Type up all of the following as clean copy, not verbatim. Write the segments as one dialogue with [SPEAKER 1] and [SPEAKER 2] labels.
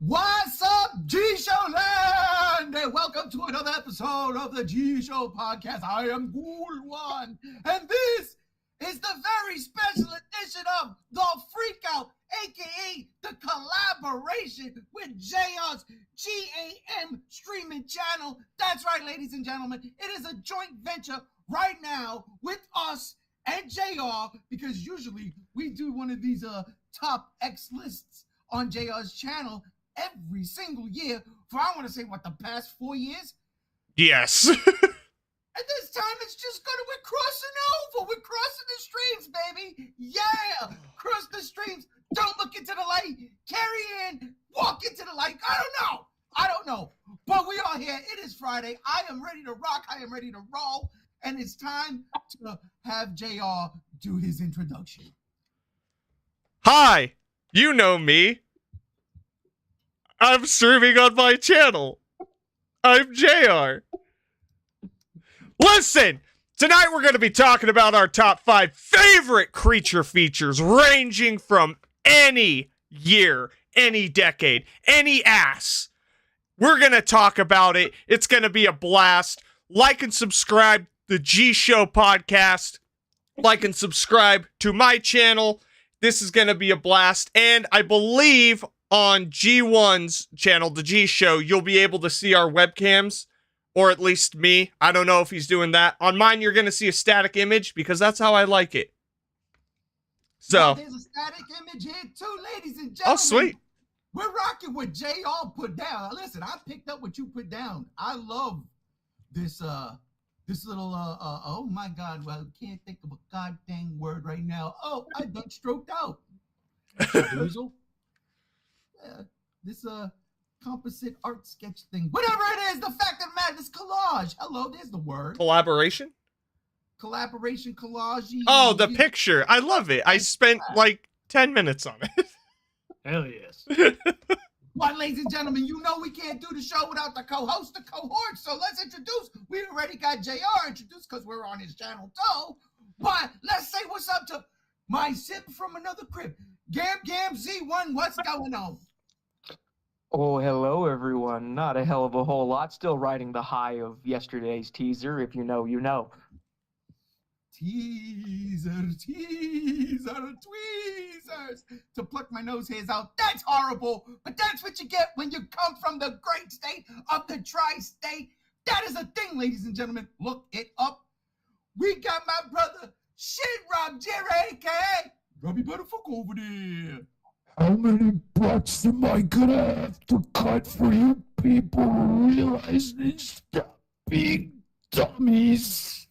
[SPEAKER 1] What's up, G-Show Land? And welcome to another episode of the G-Show Podcast. I am Ghoul One, and this is the very special edition of The Freakout, a.k.a. the collaboration with JR's GAM streaming channel. That's right, ladies and gentlemen. It is a joint venture right now with us and JR, because usually we do one of these top X lists on JR's channel every single year for, I want to say, what, the past 4 years?
[SPEAKER 2] Yes.
[SPEAKER 1] And this time it's just we're crossing over. We're crossing the streams, baby. Yeah. Cross the streams. Don't look into the light. Carry in. Walk into the light. I don't know. But we are here. It is Friday. I am ready to rock. I am ready to roll. And it's time to have JR do his introduction.
[SPEAKER 2] Hi. You know me. I'm streaming on my channel. I'm JR. Listen, tonight we're going to be talking about our top 5 favorite creature features, ranging from any year, any decade, any ass. We're going to talk about it. It's going to be a blast. Like and subscribe to the G Show Podcast. Like and subscribe to my channel. This is going to be a blast. And I believe on G1's channel, the G Show, you'll be able to see our webcams, or at least me. I don't know if he's doing that. On mine, you're going to see a static image because that's how I like it. So
[SPEAKER 1] there's a static image here too, ladies and gentlemen.
[SPEAKER 2] Oh, sweet.
[SPEAKER 1] We're rocking what JR put down. Listen, I picked up what you put down. I love this little oh my God, well, I can't think of a goddamn word right now. Oh, I done stroked out. This composite art sketch thing, whatever it is. The fact of the matter, this collage. Hello, there's the word.
[SPEAKER 2] Collaboration,
[SPEAKER 1] collage.
[SPEAKER 2] Oh, the picture. I love it. I spent like 10 minutes on it.
[SPEAKER 3] Hell yes.
[SPEAKER 1] Well, ladies and gentlemen, you know we can't do the show without the co-host, the cohort. So let's introduce. We already got JR introduced because we're on his channel too. But let's say what's up to my sip from another crib. Gam Z1, what's going on?
[SPEAKER 4] Oh, hello, everyone. Not a hell of a whole lot. Still riding the high of yesterday's teaser. If you know, you know.
[SPEAKER 1] Tweezers. To pluck my nose hairs out. That's horrible. But that's what you get when you come from the great state of the tri-state. That is a thing, ladies and gentlemen. Look it up. We got my brother, Shit Rob Jerry, a.k.a. Robbie Butterfuck over there.
[SPEAKER 5] How many butts am I gonna have to cut for you people to realize they stop being dummies?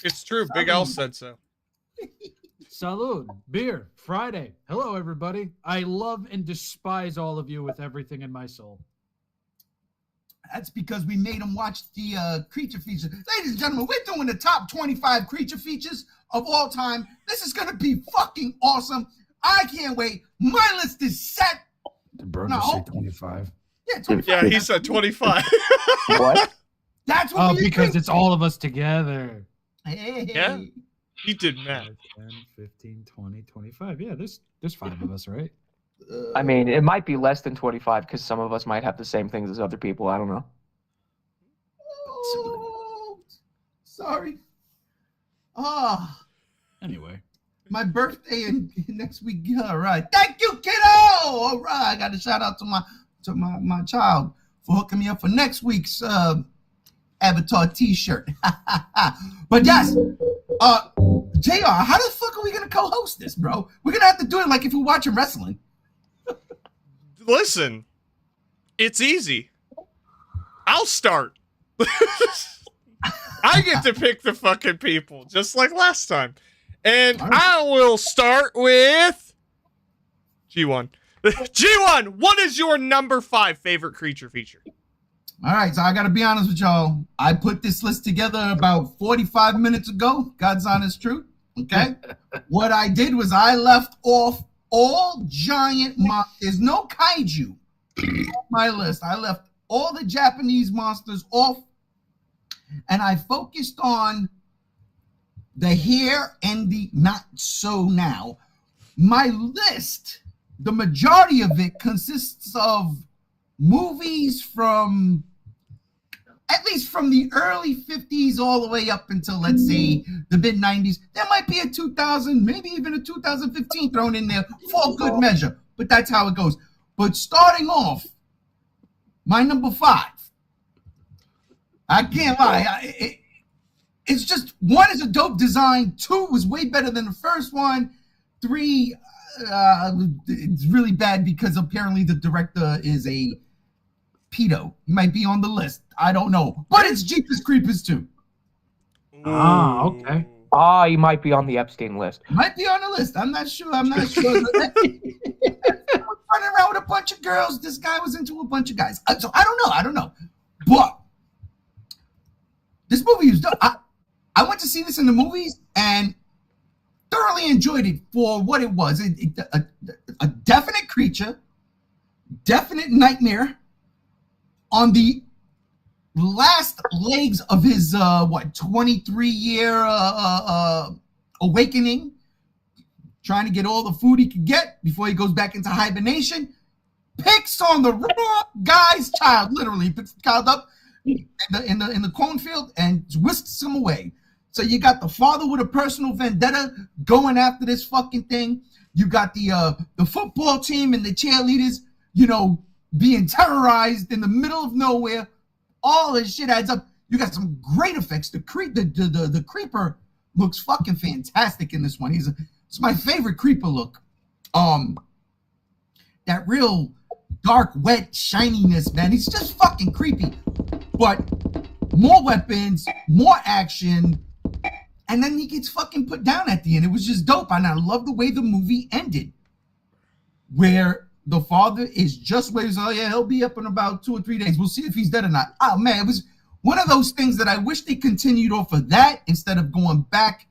[SPEAKER 2] It's true. Big L said so.
[SPEAKER 3] Salud. Beer. Friday. Hello, everybody. I love and despise all of you with everything in my soul.
[SPEAKER 1] That's because we made them watch the creature features. Ladies and gentlemen, we're doing the top 25 creature features of all time. This is going to be fucking awesome. I can't wait. My list is set.
[SPEAKER 5] Did Burger say 25?
[SPEAKER 1] Yeah, 25.
[SPEAKER 2] Yeah, he said 25.
[SPEAKER 4] What?
[SPEAKER 1] That's what we
[SPEAKER 3] because
[SPEAKER 1] agree.
[SPEAKER 3] it's all of us together.
[SPEAKER 1] Hey.
[SPEAKER 2] Yeah. He did math.
[SPEAKER 3] 10, 15, 20, 25. Yeah, there's 5 of us, right?
[SPEAKER 4] I mean, it might be less than 25 because some of us might have the same things as other people. I don't know.
[SPEAKER 1] Oh, sorry.
[SPEAKER 3] Anyway.
[SPEAKER 1] My birthday in next week. All right. Thank you, kiddo. All right. I got to shout out to my child for hooking me up for next week's Avatar t-shirt. But yes, JR, how the fuck are we going to co-host this, bro? We're going to have to do it like if we're watching wrestling.
[SPEAKER 2] Listen, it's easy. I'll start. I get to pick the fucking people, just like last time. And I will start with G1. G1, what is your number 5 favorite creature feature?
[SPEAKER 1] All right, so I got to be honest with y'all. I put this list together about 45 minutes ago. God's honest truth. Okay? What I did was I left off all giant monsters, no kaiju on my list. I left all the Japanese monsters off, and I focused on the here and the not so now. My list the majority of it consists of movies from at least from the early 50s all the way up until, let's say, the mid 90s. There might be a 2000, maybe even a 2015 thrown in there for good measure, but that's how it goes. But starting off, my number 5, I can't lie. It's just, 1 is a dope design. 2 was way better than the first one. 3, it's really bad because apparently the director is a pedo. He might be on the list. I don't know. But it's Jeepers Creepers 2.
[SPEAKER 3] Ah, okay.
[SPEAKER 4] He might be on the Epstein list.
[SPEAKER 1] Might be on the list. I'm not sure. Running around with a bunch of girls. This guy was into a bunch of guys. So I don't know. But this movie is dope. I went to see this in the movies and thoroughly enjoyed it for what it was. A definite creature, definite nightmare on the last legs of his 23-year awakening, trying to get all the food he could get before he goes back into hibernation, picks on the wrong guy's child. Literally picks the child up in the cornfield and whisks him away. So you got the father with a personal vendetta going after this fucking thing. You got the football team and the cheerleaders, being terrorized in the middle of nowhere. All this shit adds up. You got some great effects. The creeper looks fucking fantastic in this one. It's my favorite creeper look. That real dark, wet shininess, man. He's just fucking creepy. But more weapons, more action, and then he gets fucking put down at the end. It was just dope, and I love the way the movie ended, where the father is just waiting. Oh yeah, he'll be up in about 2 or 3 days. We'll see if he's dead or not. Oh man, it was one of those things that I wish they continued off of that instead of going back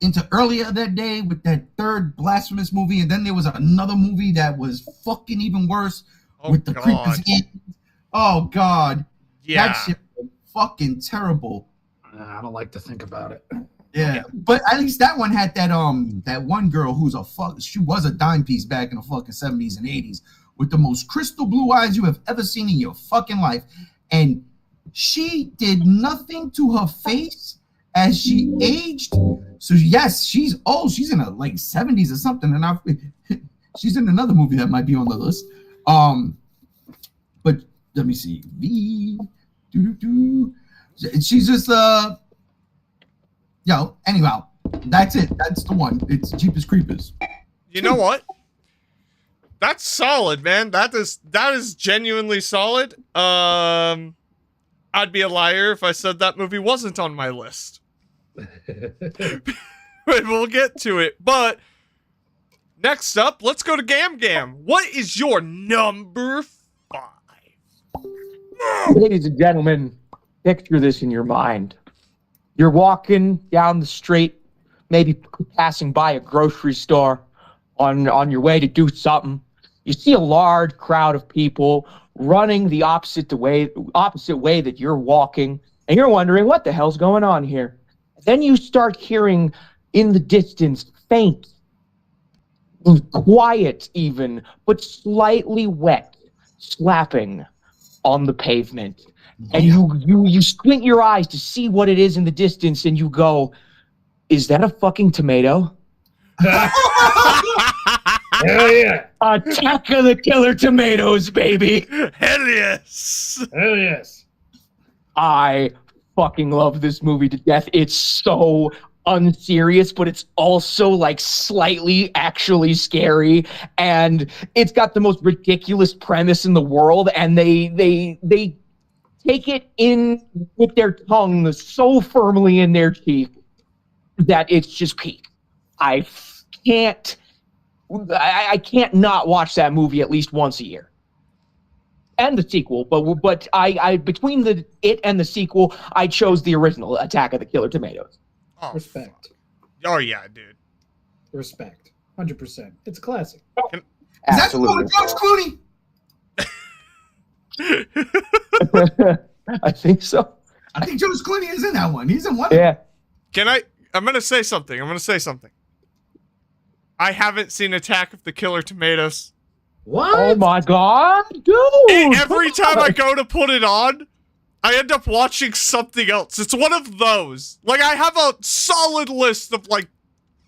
[SPEAKER 1] into earlier that day with that third blasphemous movie. And then there was another movie that was fucking even worse with the creepers in. Oh God,
[SPEAKER 2] yeah,
[SPEAKER 1] that shit was fucking terrible.
[SPEAKER 3] I don't like to think about it.
[SPEAKER 1] Yeah, but at least that one had that one girl who's she was a dime piece back in the fucking 70s and 80s with the most crystal blue eyes you have ever seen in your fucking life, and she did nothing to her face as she aged. So yes, she's old. She's in her like 70s or something, and she's in another movie that might be on the list. But let me see. She's just anyhow, that's it. That's the one. It's Jeepers Creepers.
[SPEAKER 2] You know what? That's solid, man. That is genuinely solid. I'd be a liar if I said that movie wasn't on my list. But we'll get to it. But next up, let's go to Gam Gam. What is your number 5?
[SPEAKER 4] Ladies and gentlemen, picture this in your mind. You're walking down the street, maybe passing by a grocery store on your way to do something. You see a large crowd of people running the opposite way that you're walking, and you're wondering what the hell's going on here. Then you start hearing in the distance, faint, quiet even, but slightly wet, slapping on the pavement. And you squint your eyes to see what it is in the distance, and you go, is that a fucking tomato?
[SPEAKER 5] Hell yeah.
[SPEAKER 4] Attack of the Killer Tomatoes, baby.
[SPEAKER 2] Hell yes.
[SPEAKER 5] Hell yes.
[SPEAKER 4] I fucking love this movie to death. It's so unserious, but it's also like slightly actually scary, and it's got the most ridiculous premise in the world, and they take it in with their tongue so firmly in their cheek that it's just peak. I can't not watch that movie at least once a year. And the sequel, but I between it and the sequel, I chose the original Attack of the Killer Tomatoes.
[SPEAKER 2] Oh,
[SPEAKER 3] Respect.
[SPEAKER 2] fuck. Oh yeah, dude.
[SPEAKER 3] Respect. 100%. It's a classic.
[SPEAKER 1] Is that the one with George Clooney?
[SPEAKER 4] I think so.
[SPEAKER 1] I think George Clooney is in that one. He's in one.
[SPEAKER 4] Yeah.
[SPEAKER 2] I'm gonna say something. I haven't seen Attack of the Killer Tomatoes.
[SPEAKER 3] What?
[SPEAKER 4] Oh my god, dude!
[SPEAKER 2] And every time I go to put it on, I end up watching something else. It's one of those. Like, I have a solid list of like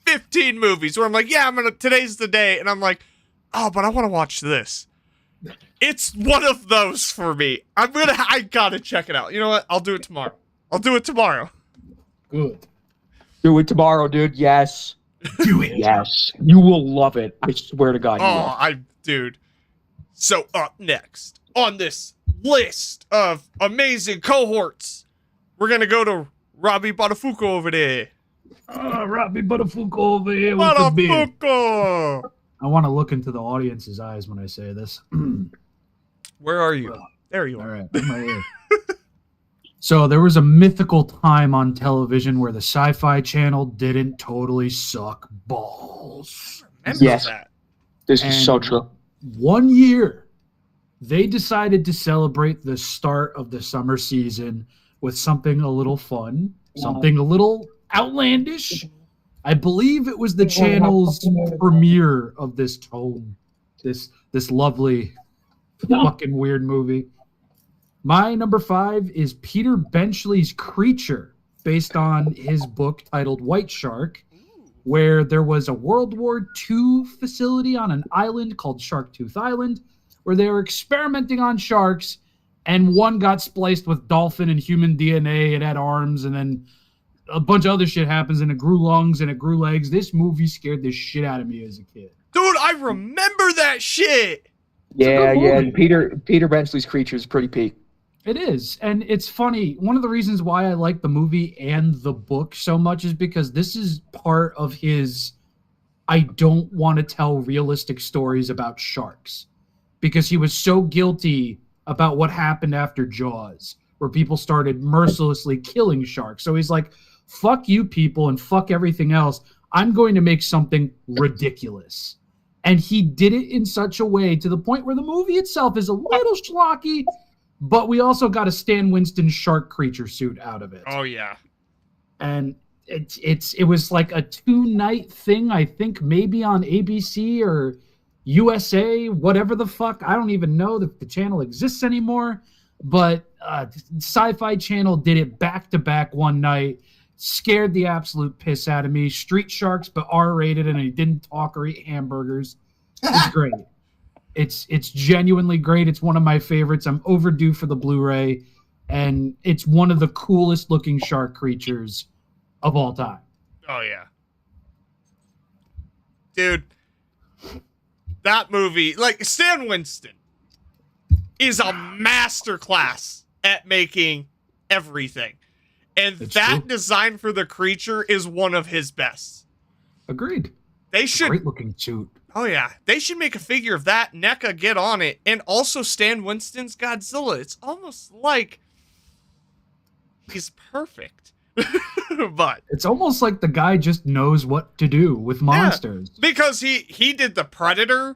[SPEAKER 2] 15 movies where I'm like, yeah, today's the day, and I'm like, oh, but I want to watch this. It's one of those for me. I gotta check it out. You know what? I'll do it tomorrow.
[SPEAKER 3] Good.
[SPEAKER 4] Do it tomorrow, dude. Yes.
[SPEAKER 1] Do it.
[SPEAKER 4] Yes. You will love it. I swear to God. You will.
[SPEAKER 2] Dude. So up next on this list of amazing cohorts, we're gonna go to Robbie Botafuco over there.
[SPEAKER 3] Robbie Buttafuoco over here with the beer.
[SPEAKER 2] Botafuco!
[SPEAKER 3] I want to look into the audience's eyes when I say this.
[SPEAKER 2] Where are you? There you
[SPEAKER 3] All
[SPEAKER 2] are.
[SPEAKER 3] right, I'm right here. So there was a mythical time on television where the Sci-Fi Channel didn't totally suck balls.
[SPEAKER 2] Remember
[SPEAKER 4] Yes.
[SPEAKER 2] that.
[SPEAKER 4] This is so true.
[SPEAKER 3] 1 year, they decided to celebrate the start of the summer season with something a little fun, something a little outlandish. I believe it was the channel's premiere of this tone, this lovely fucking weird movie. My number 5 is Peter Benchley's Creature, based on his book titled White Shark, where there was a World War II facility on an island called Sharktooth Island, where they were experimenting on sharks, and one got spliced with dolphin and human DNA. It had arms, and then a bunch of other shit happens, and it grew lungs and it grew legs. This movie scared the shit out of me as a kid.
[SPEAKER 2] Dude, I remember that shit.
[SPEAKER 4] Yeah.
[SPEAKER 3] movie.
[SPEAKER 4] Peter Benchley's Creature is pretty peak.
[SPEAKER 3] It is. And it's funny. One of the reasons why I like the movie and the book so much is because this is part of his I don't want to tell realistic stories about sharks. Because he was so guilty about what happened after Jaws, where people started mercilessly killing sharks. So he's like, fuck you people and fuck everything else. I'm going to make something ridiculous. And he did it in such a way to the point where the movie itself is a little schlocky, but we also got a Stan Winston shark creature suit out of it.
[SPEAKER 2] Oh, yeah.
[SPEAKER 3] And it was like a 2-night thing, I think maybe on ABC or USA, whatever the fuck. I don't even know that the channel exists anymore. But Sci-Fi Channel did it back-to-back one night. Scared the absolute piss out of me. Street sharks, but R-rated, and he didn't talk or eat hamburgers. It's great. It's genuinely great. It's one of my favorites. I'm overdue for the Blu-ray, and it's one of the coolest looking shark creatures of all time.
[SPEAKER 2] Oh, yeah. Dude, that movie, like, Stan Winston is a masterclass at making everything. And
[SPEAKER 3] It's
[SPEAKER 2] that
[SPEAKER 3] true.
[SPEAKER 2] design for the creature is one of his best.
[SPEAKER 3] Agreed.
[SPEAKER 2] They should...
[SPEAKER 3] Great looking suit.
[SPEAKER 2] Oh, yeah. They should make a figure of that. NECA, get on it. And also Stan Winston's Godzilla. It's almost like he's perfect. But
[SPEAKER 3] It's almost like the guy just knows what to do with monsters.
[SPEAKER 2] because he did the Predator.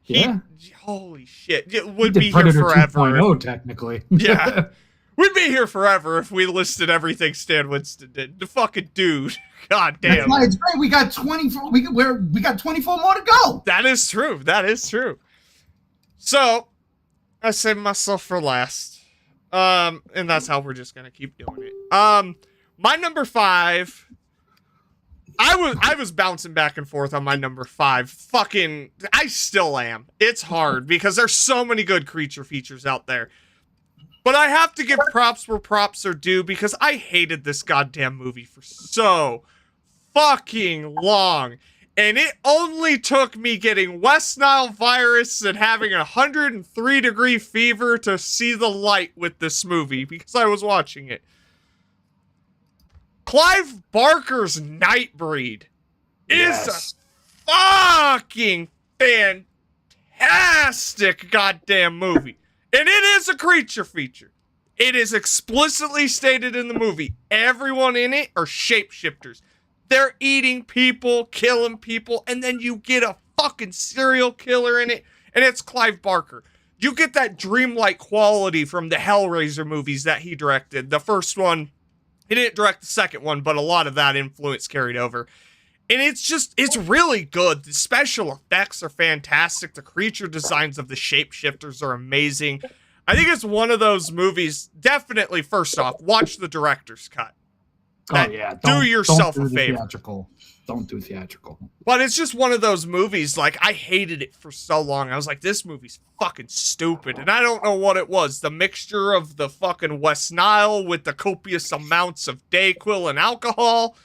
[SPEAKER 3] Yeah.
[SPEAKER 2] Holy shit. It would
[SPEAKER 3] He
[SPEAKER 2] be
[SPEAKER 3] did Predator
[SPEAKER 2] here forever.
[SPEAKER 3] 2.0, technically.
[SPEAKER 2] Yeah. We'd be here forever if we listed everything Stan Winston did. The fucking dude. God
[SPEAKER 1] That's
[SPEAKER 2] damn.
[SPEAKER 1] why it's great. We got 24. We got 24 more to go.
[SPEAKER 2] That is true. That is true. So, I saved myself for last. And that's how we're just gonna keep doing it. My number 5. I was bouncing back and forth on my number 5. Fucking, I still am. It's hard because there's so many good creature features out there. But I have to give props where props are due because I hated this goddamn movie for so fucking long. And it only took me getting West Nile virus and having a 103-degree fever to see the light with this movie because I was watching it. Clive Barker's Nightbreed is a fucking fantastic goddamn movie. And it is a creature feature. It is explicitly stated in the movie. Everyone in it are shapeshifters. They're eating people, killing people, and then you get a fucking serial killer in it, and it's Clive Barker. You get that dreamlike quality from the Hellraiser movies that he directed. The first one, he didn't direct the second one, but a lot of that influence carried over. And it's really good. The special effects are fantastic. The creature designs of the shapeshifters are amazing. I think it's one of those movies, definitely, first off, watch the director's cut. Do yourself a favor.
[SPEAKER 3] Don't do theatrical.
[SPEAKER 2] But it's just one of those movies, like, I hated it for so long. I was like, this movie's fucking stupid. And I don't know what it was. The mixture of the fucking West Nile with the copious amounts of Dayquil and alcohol.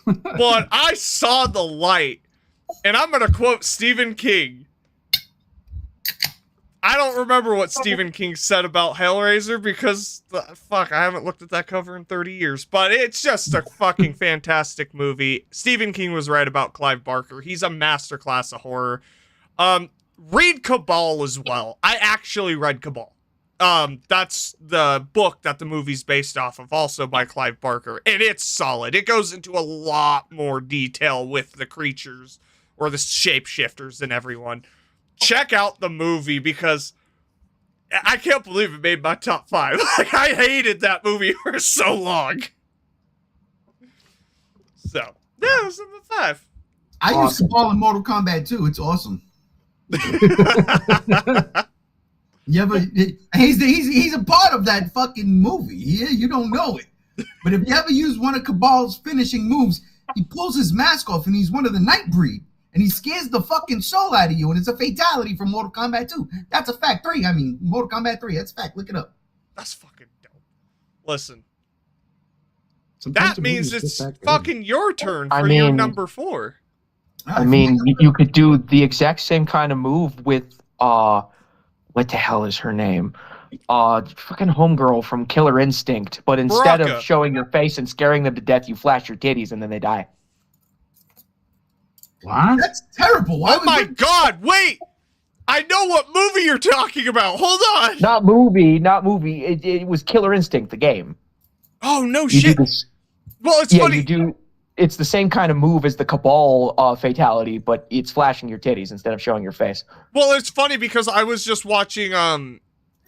[SPEAKER 2] But I saw the light. And I'm going to quote Stephen King. I don't remember what Stephen King said about Hellraiser because, fuck, I haven't looked at that cover in 30 years. But it's just a fucking fantastic movie. Stephen King was right about Clive Barker. He's a masterclass of horror. Read Cabal as well. I actually read Cabal. That's the book that the movie's based off of, also by Clive Barker. And it's solid. It goes into a lot more detail with the creatures or the shapeshifters and everyone. Check out the movie because I can't believe it made my top 5. Like, I hated that movie for so long. So, yeah, it was number 5.
[SPEAKER 1] I used to ball in Mortal Kombat 2. It's awesome. You ever? He's a part of that fucking movie. Yeah, you don't know it. But if you ever use one of Cabal's finishing moves, he pulls his mask off and he's one of the Nightbreed. And he scares the fucking soul out of you, and it's a fatality from Mortal Kombat 2. That's a fact. Mortal Kombat 3. That's a fact. Look it up.
[SPEAKER 2] That's fucking dope. Listen.
[SPEAKER 3] Sometimes
[SPEAKER 2] that means it's fucking your turn for your number 4.
[SPEAKER 4] I mean, you could do the exact same kind of move with, what the hell is her name? Fucking homegirl from Killer Instinct. But instead of showing your face and scaring them to death, you flash your titties and then they die.
[SPEAKER 3] What?
[SPEAKER 1] That's terrible.
[SPEAKER 2] Oh my god, wait! I know what movie you're talking about. Hold on.
[SPEAKER 4] Not movie. It was Killer Instinct, the game.
[SPEAKER 2] Oh, no shit. Well, it's funny.
[SPEAKER 4] It's the same kind of move as the Cabal fatality, but it's flashing your titties instead of showing your face.
[SPEAKER 2] Well, it's funny because I was just watching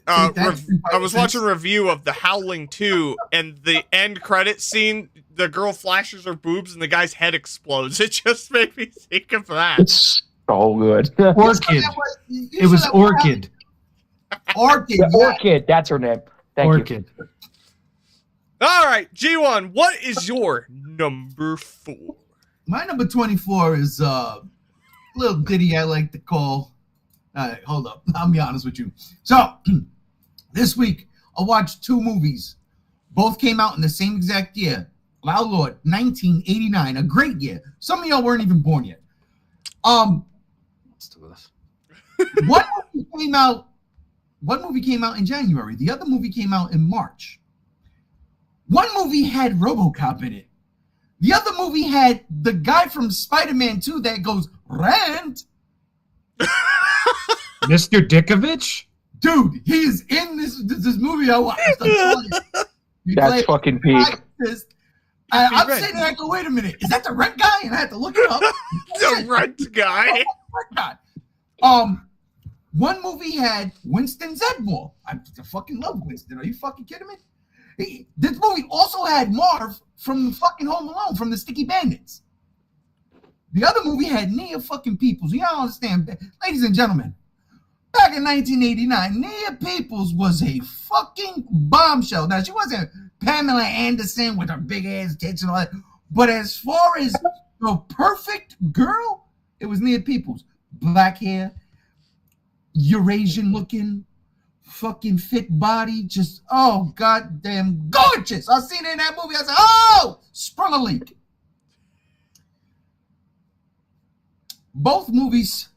[SPEAKER 2] I was watching a review of The Howling 2, and the end credit scene, the girl flashes her boobs and the guy's head explodes. It just made me think of that.
[SPEAKER 4] It's so good.
[SPEAKER 3] Orchid. It was Orchid.
[SPEAKER 1] Orchid.
[SPEAKER 4] Yeah, Orchid, that's her name. Thank you.
[SPEAKER 2] All right, G1, what is your number 4?
[SPEAKER 1] My number 24 is a little ditty I like to call. All right, hold up. I'll be honest with you. So, this week, I watched 2 movies. Both came out in the same exact year. Wow, Lord, 1989, a great year. Some of y'all weren't even born yet. One movie came out in January. The other movie came out in March. One movie had RoboCop in it. The other movie had the guy from Spider-Man 2 that goes, Rand.
[SPEAKER 3] Mr. Dickovich?
[SPEAKER 1] Dude, he is in this movie I watched.
[SPEAKER 4] That's fucking peak.
[SPEAKER 1] I'm sitting there, I go, wait a minute, is that the rent guy? And I had to look it up.
[SPEAKER 2] The rent guy.
[SPEAKER 1] One movie had Winston Zedmore. I fucking love Winston. Are you fucking kidding me? This movie also had Marv from the fucking Home Alone, from the Sticky Bandits. The other movie had Nia fucking Peoples. You don't understand, ladies and gentlemen. Back in 1989, Nia Peoples was a fucking bombshell. Now, she wasn't Pamela Anderson with her big ass tits and all that. But as far as the perfect girl, it was Nia Peoples. Black hair, Eurasian looking, fucking fit body, just, oh, goddamn gorgeous. I seen her in that movie. I said, oh, sprung a leak. Both movies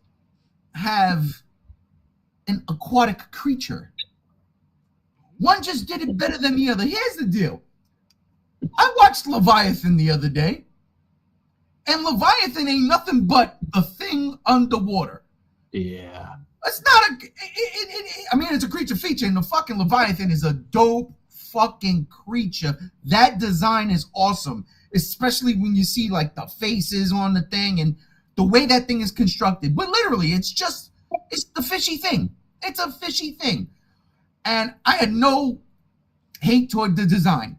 [SPEAKER 1] have an aquatic creature. One just did it better than the other. Here's the deal. I watched Leviathan the other day, and Leviathan ain't nothing but a thing underwater.
[SPEAKER 3] Yeah.
[SPEAKER 1] It's not it's a creature feature, and the fucking Leviathan is a dope fucking creature. That design is awesome, especially when you see like the faces on the thing and the way that thing is constructed. But literally, it's the fishy thing. It's a fishy thing. And I had no hate toward the design.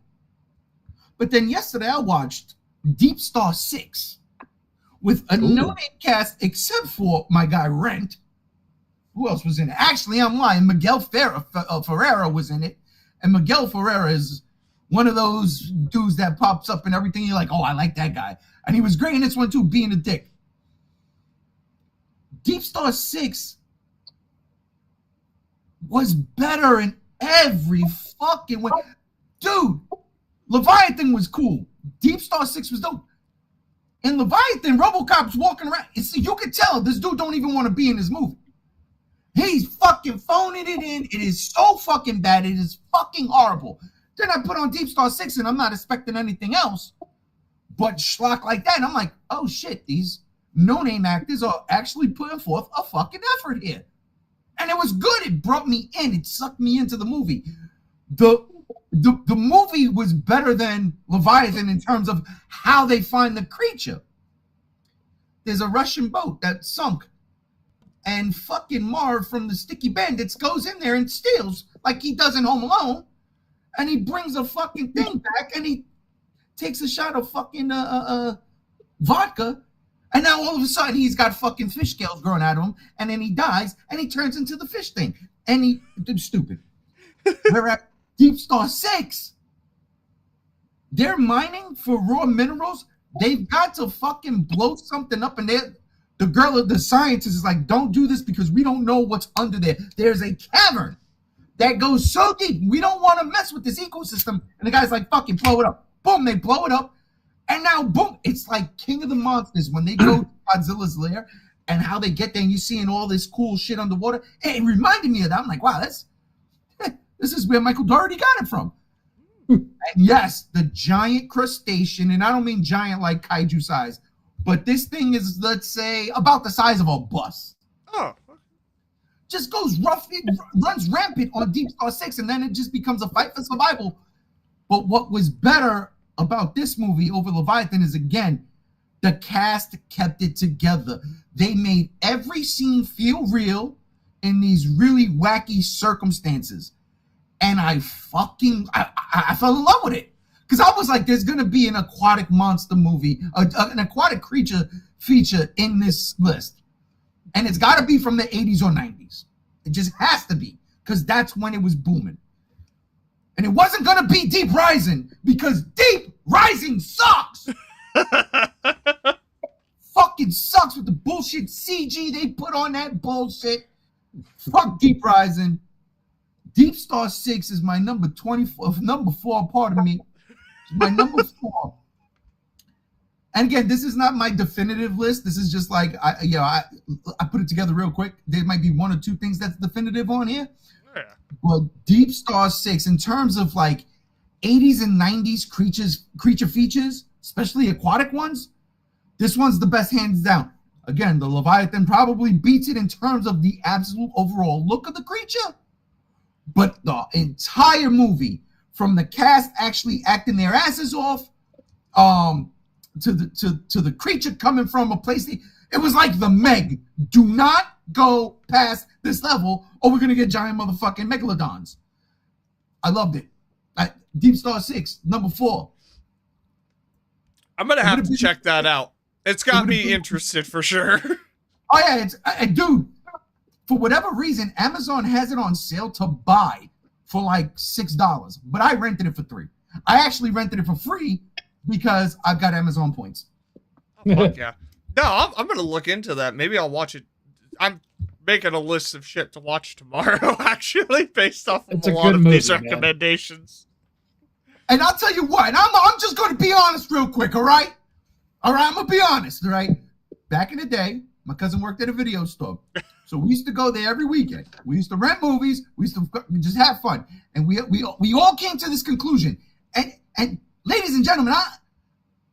[SPEAKER 1] But then yesterday I watched Deep Star 6. with a no-name cast except for my guy Rent. Who else was in it? Actually, I'm lying. Miguel Ferreira was in it. And Miguel Ferreira is one of those dudes that pops up and everything. You're like, oh, I like that guy. And he was great in this one, too, being a dick. Deep Star 6 was better in every fucking way. Dude, Leviathan was cool. Deep Star 6 was dope. In Leviathan, RoboCop's walking around. You could tell this dude don't even want to be in this movie. He's fucking phoning it in. It is so fucking bad. It is fucking horrible. Then I put on Deep Star 6 and I'm not expecting anything else but schlock like that. And I'm like, oh shit, these no-name actors are actually putting forth a fucking effort here. And it was good. It brought me in. It sucked me into the movie. The movie was better than Leviathan in terms of how they find the creature. There's a Russian boat that sunk. And fucking Marv from the Sticky Bandits goes in there and steals like he does in Home Alone. And he brings a fucking thing back and he takes a shot of fucking vodka. And now all of a sudden he's got fucking fish scales growing out of him. And then he dies and he turns into the fish thing. And he did stupid. Whereas Deep Star 6, they're mining for raw minerals. They've got to fucking blow something up in there. The girl, the scientist is like, don't do this because we don't know what's under there. There's a cavern that goes so deep. We don't want to mess with this ecosystem. And the guy's like, fucking blow it up. Boom, they blow it up. And now, boom, it's like King of the Monsters when they go to Godzilla's lair and how they get there and you're seeing all this cool shit underwater. It reminded me of that. I'm like, wow, this is where Michael Dougherty got it from. And yes, the giant crustacean, and I don't mean giant like kaiju size, but this thing is, let's say, about the size of a bus.
[SPEAKER 2] Oh.
[SPEAKER 1] Just goes rough, it runs rampant on Deep Star 6, and then it just becomes a fight for survival. But what was better about this movie over Leviathan is, again, the cast kept it together. They made every scene feel real in these really wacky circumstances. And I fell in love with it. Because I was like, there's going to be an aquatic monster movie, an aquatic creature feature in this list. And it's got to be from the 80s or 90s. It just has to be. Because that's when it was booming. And it wasn't going to be Deep Rising. Because Deep Rising sucks. Fucking sucks with the bullshit CG they put on that bullshit. Fuck Deep Rising. Deep Star 6 is my number 4, pardon me. My number 4. And again, this is not my definitive list. This is just like I put it together real quick. There might be one or two things that's definitive on here. Yeah. But Deep Star 6, in terms of like 80s and 90s creature features, especially aquatic ones, this one's the best hands down. Again, the Leviathan probably beats it in terms of the absolute overall look of the creature. But the entire movie, from the cast actually acting their asses off, to the creature coming from a place, it was like the Meg. Do not go past this level, or we're gonna get giant motherfucking megalodons. I loved it. Deep Star 6, number 4.
[SPEAKER 2] I'm gonna have to check that out. It's got me interested for sure.
[SPEAKER 1] Oh yeah, dude. For whatever reason, Amazon has it on sale to buy for like $6, but I rented it for $3. I actually rented it for free because I've got Amazon points.
[SPEAKER 2] Oh, fuck yeah. No, I'm going to look into that. Maybe I'll watch it. I'm making a list of shit to watch tomorrow, actually, based off of a lot of these recommendations.
[SPEAKER 1] And I'll tell you what, I'm just going to be honest real quick, all right? All right, I'm going to be honest, all right? Back in the day, my cousin worked at a video store. So we used to go there every weekend. We used to rent movies. We used to just have fun. And we all came to this conclusion. And ladies and gentlemen,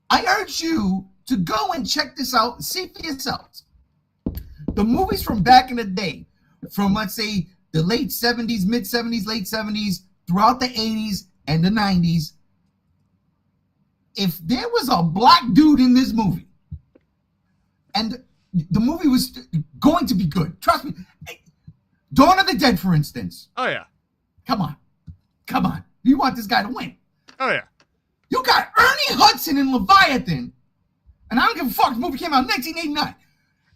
[SPEAKER 1] I urge you to go and check this out and see for yourselves. The movies from back in the day, from let's say the late 70s, mid 70s, late 70s, throughout the 80s and the 90s, if there was a black dude in this movie, and the movie was going to be good. Trust me. Dawn of the Dead, for instance.
[SPEAKER 2] Oh, yeah.
[SPEAKER 1] Come on. You want this guy to win.
[SPEAKER 2] Oh, yeah.
[SPEAKER 1] You got Ernie Hudson in Leviathan. And I don't give a fuck. The movie came out in 1989.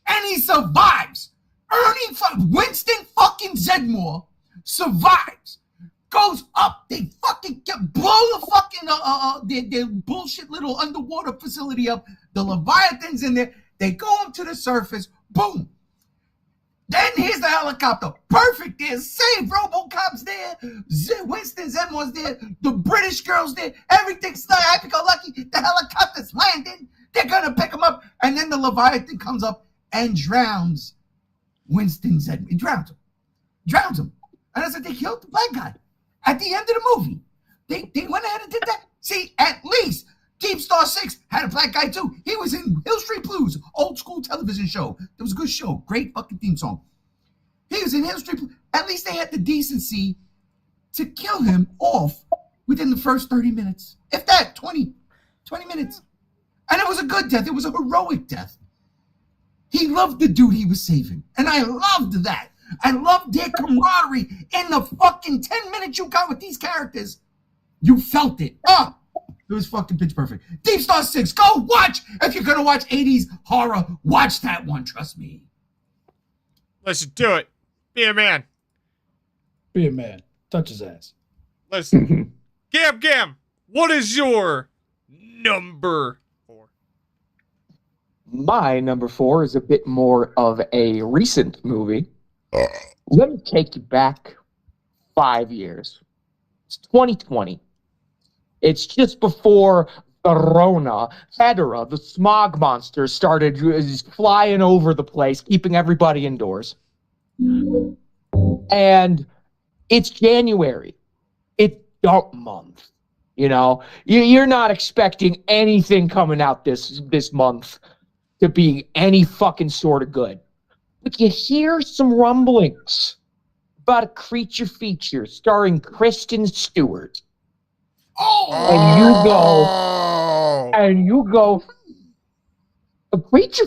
[SPEAKER 1] And he survives. Winston fucking Zedmore survives. Goes up. They fucking blow the fucking their bullshit little underwater facility up. The Leviathan's in there. They go up to the surface. Boom. Then here's the helicopter. Perfect there. Save RoboCop's there. Winston Zedmore's there. The British girl's there. Everything's like happy-go-lucky. The helicopter's landing. They're going to pick him up. And then the Leviathan comes up and drowns Winston Zedmore. He drowns him. Drowns him. And I said, they killed the black guy. At the end of the movie, they went ahead and did that. See, at least Deep Star 6 had a black guy too. He was in Hill Street Blues, old school television show. It was a good show. Great fucking theme song. He was in Hill Street Blues. At least they had the decency to kill him off within the first 30 minutes. If that, 20 minutes. And it was a good death. It was a heroic death. He loved the dude he was saving. And I loved that. I loved their camaraderie in the fucking 10 minutes you got with these characters. You felt it. It was fucking pitch perfect. Deep Star 6, go watch. If you're going to watch 80s horror, watch that one. Trust me.
[SPEAKER 2] Let's do it. Be a man.
[SPEAKER 3] Be a man. Touch his ass.
[SPEAKER 2] Listen. Gam, what is your number 4?
[SPEAKER 4] My number 4 is a bit more of a recent movie. Let me take you back 5 years. It's 2020. It's just before the Rona, Federa, the smog monster, started flying over the place, keeping everybody indoors. And it's January. It's dump month. You know, you're not expecting anything coming out this month to be any fucking sort of good. But you hear some rumblings about a creature feature starring Kristen Stewart. And you go, a creature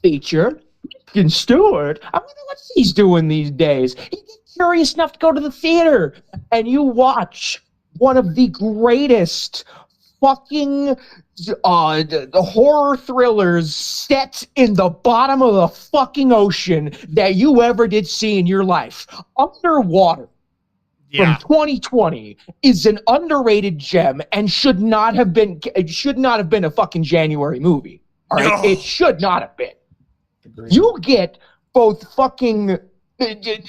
[SPEAKER 4] feature? Kristen Stewart? I wonder what he's doing these days. You get curious enough to go to the theater and you watch one of the greatest fucking the horror thrillers set in the bottom of the fucking ocean that you ever did see in your life. Underwater from 2020 is an underrated gem and should not have been a fucking January movie. All right, no. It should not have been. Agreed. You get both fucking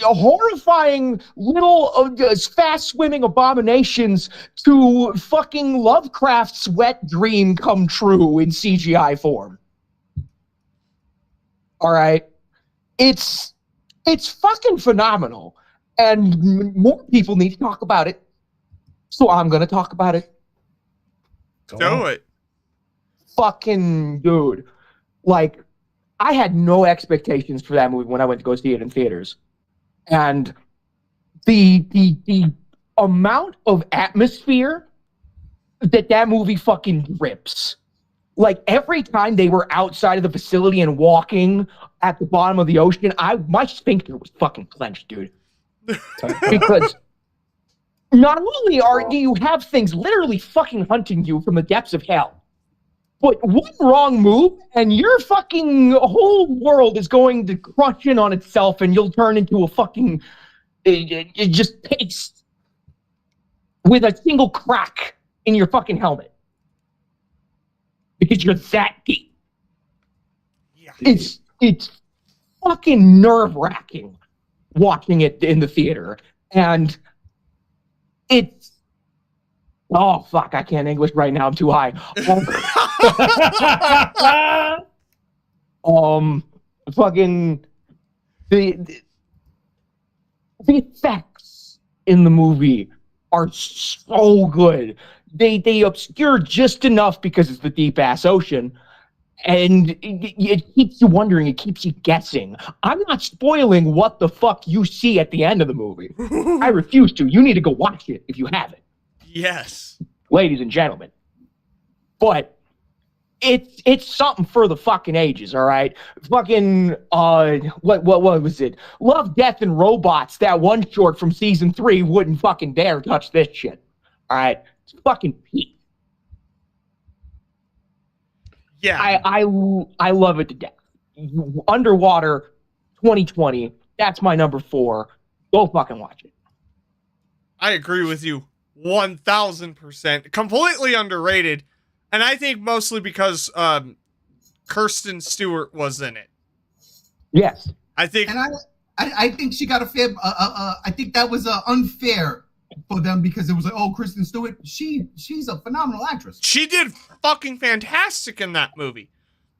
[SPEAKER 4] horrifying little fast-swimming abominations to fucking Lovecraft's wet dream come true in CGI form. All right? It's fucking phenomenal. And more people need to talk about it. So I'm going to talk about it.
[SPEAKER 2] Do it.
[SPEAKER 4] Fucking dude. Like, I had no expectations for that movie when I went to go see it in theaters. And the amount of atmosphere that movie fucking drips. Like, every time they were outside of the facility and walking at the bottom of the ocean, my sphincter was fucking clenched, dude. Because not only do you have things literally fucking hunting you from the depths of hell, but one wrong move and your fucking whole world is going to crush in on itself and you'll turn into a fucking just paste with a single crack in your fucking helmet. Because you're that deep. Yeah. It's fucking nerve-wracking watching it in the theater. And it's... Oh, fuck, I can't English right now. I'm too high. Fucking... The effects in the movie are so good. They obscure just enough because it's the deep-ass ocean. And it keeps you wondering, it keeps you guessing. I'm not spoiling what the fuck you see at the end of the movie. I refuse to. You need to go watch it if you haven't.
[SPEAKER 2] Yes.
[SPEAKER 4] Ladies and gentlemen. But it's something for the fucking ages, all right? Fucking, what was it? Love, Death, and Robots, that one short from season 3 wouldn't fucking dare touch this shit. All right? It's fucking peak.
[SPEAKER 2] Yeah.
[SPEAKER 4] I love it to death. Underwater 2020. That's my number 4. Go fucking watch it.
[SPEAKER 2] I agree with you 1000%. Completely underrated. And I think mostly because Kirsten Stewart was in it.
[SPEAKER 4] Yes.
[SPEAKER 2] I think
[SPEAKER 1] And I think she got a fair. I think that was unfair for them because it was like, oh, Kristen Stewart, she's a phenomenal actress.
[SPEAKER 2] she did fucking fantastic in that movie.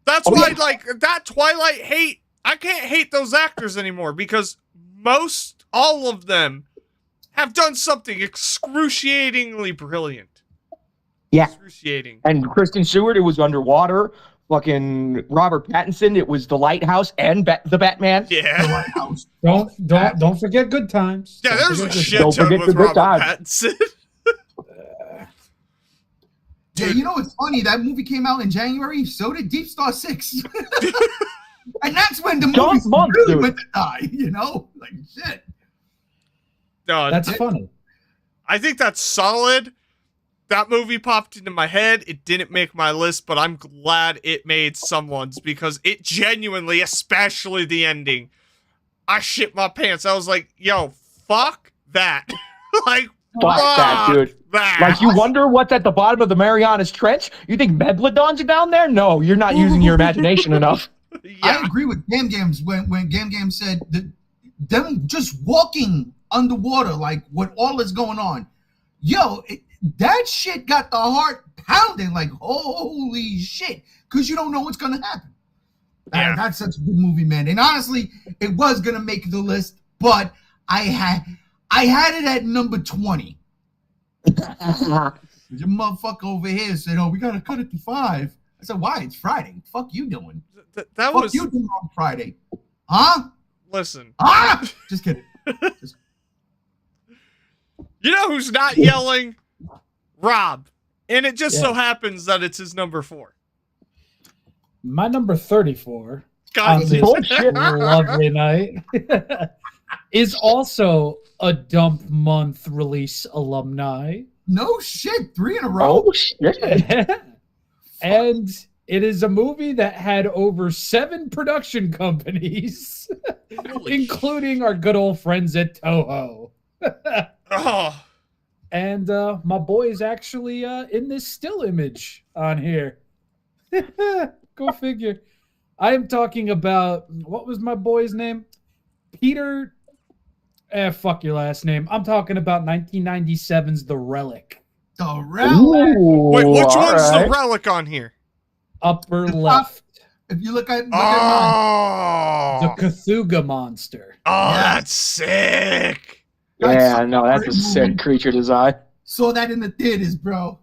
[SPEAKER 2] That's why, like, that Twilight hate, I can't hate those actors anymore because all of them have done something excruciatingly brilliant.
[SPEAKER 4] Yeah.
[SPEAKER 2] Excruciating.
[SPEAKER 4] And Kristen Stewart, it was Underwater. Fucking Robert Pattinson, it was The Lighthouse and the Batman.
[SPEAKER 2] Yeah.
[SPEAKER 3] Don't forget Good Times.
[SPEAKER 2] Yeah,
[SPEAKER 3] Don't
[SPEAKER 2] there's a
[SPEAKER 3] forget Good
[SPEAKER 2] shit
[SPEAKER 4] Don't
[SPEAKER 2] ton
[SPEAKER 4] forget
[SPEAKER 2] with
[SPEAKER 4] the good
[SPEAKER 2] Robert
[SPEAKER 4] times.
[SPEAKER 2] Pattinson.
[SPEAKER 1] Yeah, you know what's funny? That movie came out in January. So did Deep Star 6. And that's when the
[SPEAKER 4] John
[SPEAKER 1] movie
[SPEAKER 4] Bond,
[SPEAKER 1] really
[SPEAKER 4] dude.
[SPEAKER 1] went to die. You know, like shit.
[SPEAKER 2] No,
[SPEAKER 3] That's funny.
[SPEAKER 2] I think that's solid. That movie popped into my head. It didn't make my list, but I'm glad it made someone's because it genuinely, especially the ending, I shit my pants. I was like, yo, fuck that. Like,
[SPEAKER 4] Fuck that, dude.
[SPEAKER 2] that.
[SPEAKER 4] Like, you wonder what's at the bottom of the Marianas Trench? You think Megalodons are down there? No, you're not using your imagination enough.
[SPEAKER 2] Yeah.
[SPEAKER 1] I agree with Gam Gams when Gam Gam said that them just walking underwater, like what all is going on. Yo, that shit got the heart pounding, like holy shit, because you don't know what's gonna happen.
[SPEAKER 2] Yeah.
[SPEAKER 1] That's such a good movie, man. And honestly, it was gonna make the list, but I had it at number 20. Your motherfucker over here said, "Oh, we gotta cut it to 5." I said, "Why? It's Friday. Fuck you doing?
[SPEAKER 2] That
[SPEAKER 1] Fuck
[SPEAKER 2] was.
[SPEAKER 1] you doing on Friday? Huh?
[SPEAKER 2] Listen.
[SPEAKER 1] Ah! Just kidding."
[SPEAKER 2] You know who's not yelling? Rob. And it just so happens that it's his number 4.
[SPEAKER 3] My number 34
[SPEAKER 2] God,
[SPEAKER 3] on this
[SPEAKER 4] Bullshit.
[SPEAKER 3] lovely night is also a Dump Month release alumni.
[SPEAKER 1] No shit, 3 in a row.
[SPEAKER 4] Oh, shit.
[SPEAKER 3] And it is a movie that had over 7 production companies, including our good old friends at Toho.
[SPEAKER 2] Oh,
[SPEAKER 3] And my boy is actually in this still image on here. Go figure. I am talking about, what was my boy's name? Peter. Fuck your last name. I'm talking about 1997's The Relic.
[SPEAKER 1] The Relic.
[SPEAKER 4] Ooh,
[SPEAKER 2] wait, which
[SPEAKER 4] all
[SPEAKER 2] one's
[SPEAKER 4] right.
[SPEAKER 2] the relic on here?
[SPEAKER 3] Upper left.
[SPEAKER 1] If you look at
[SPEAKER 2] Oh,
[SPEAKER 3] The Cthulhu monster.
[SPEAKER 2] oh,
[SPEAKER 1] Yeah.
[SPEAKER 2] that's sick.
[SPEAKER 4] Yeah, no, that's a sick creature design.
[SPEAKER 1] saw that in the theaters, bro.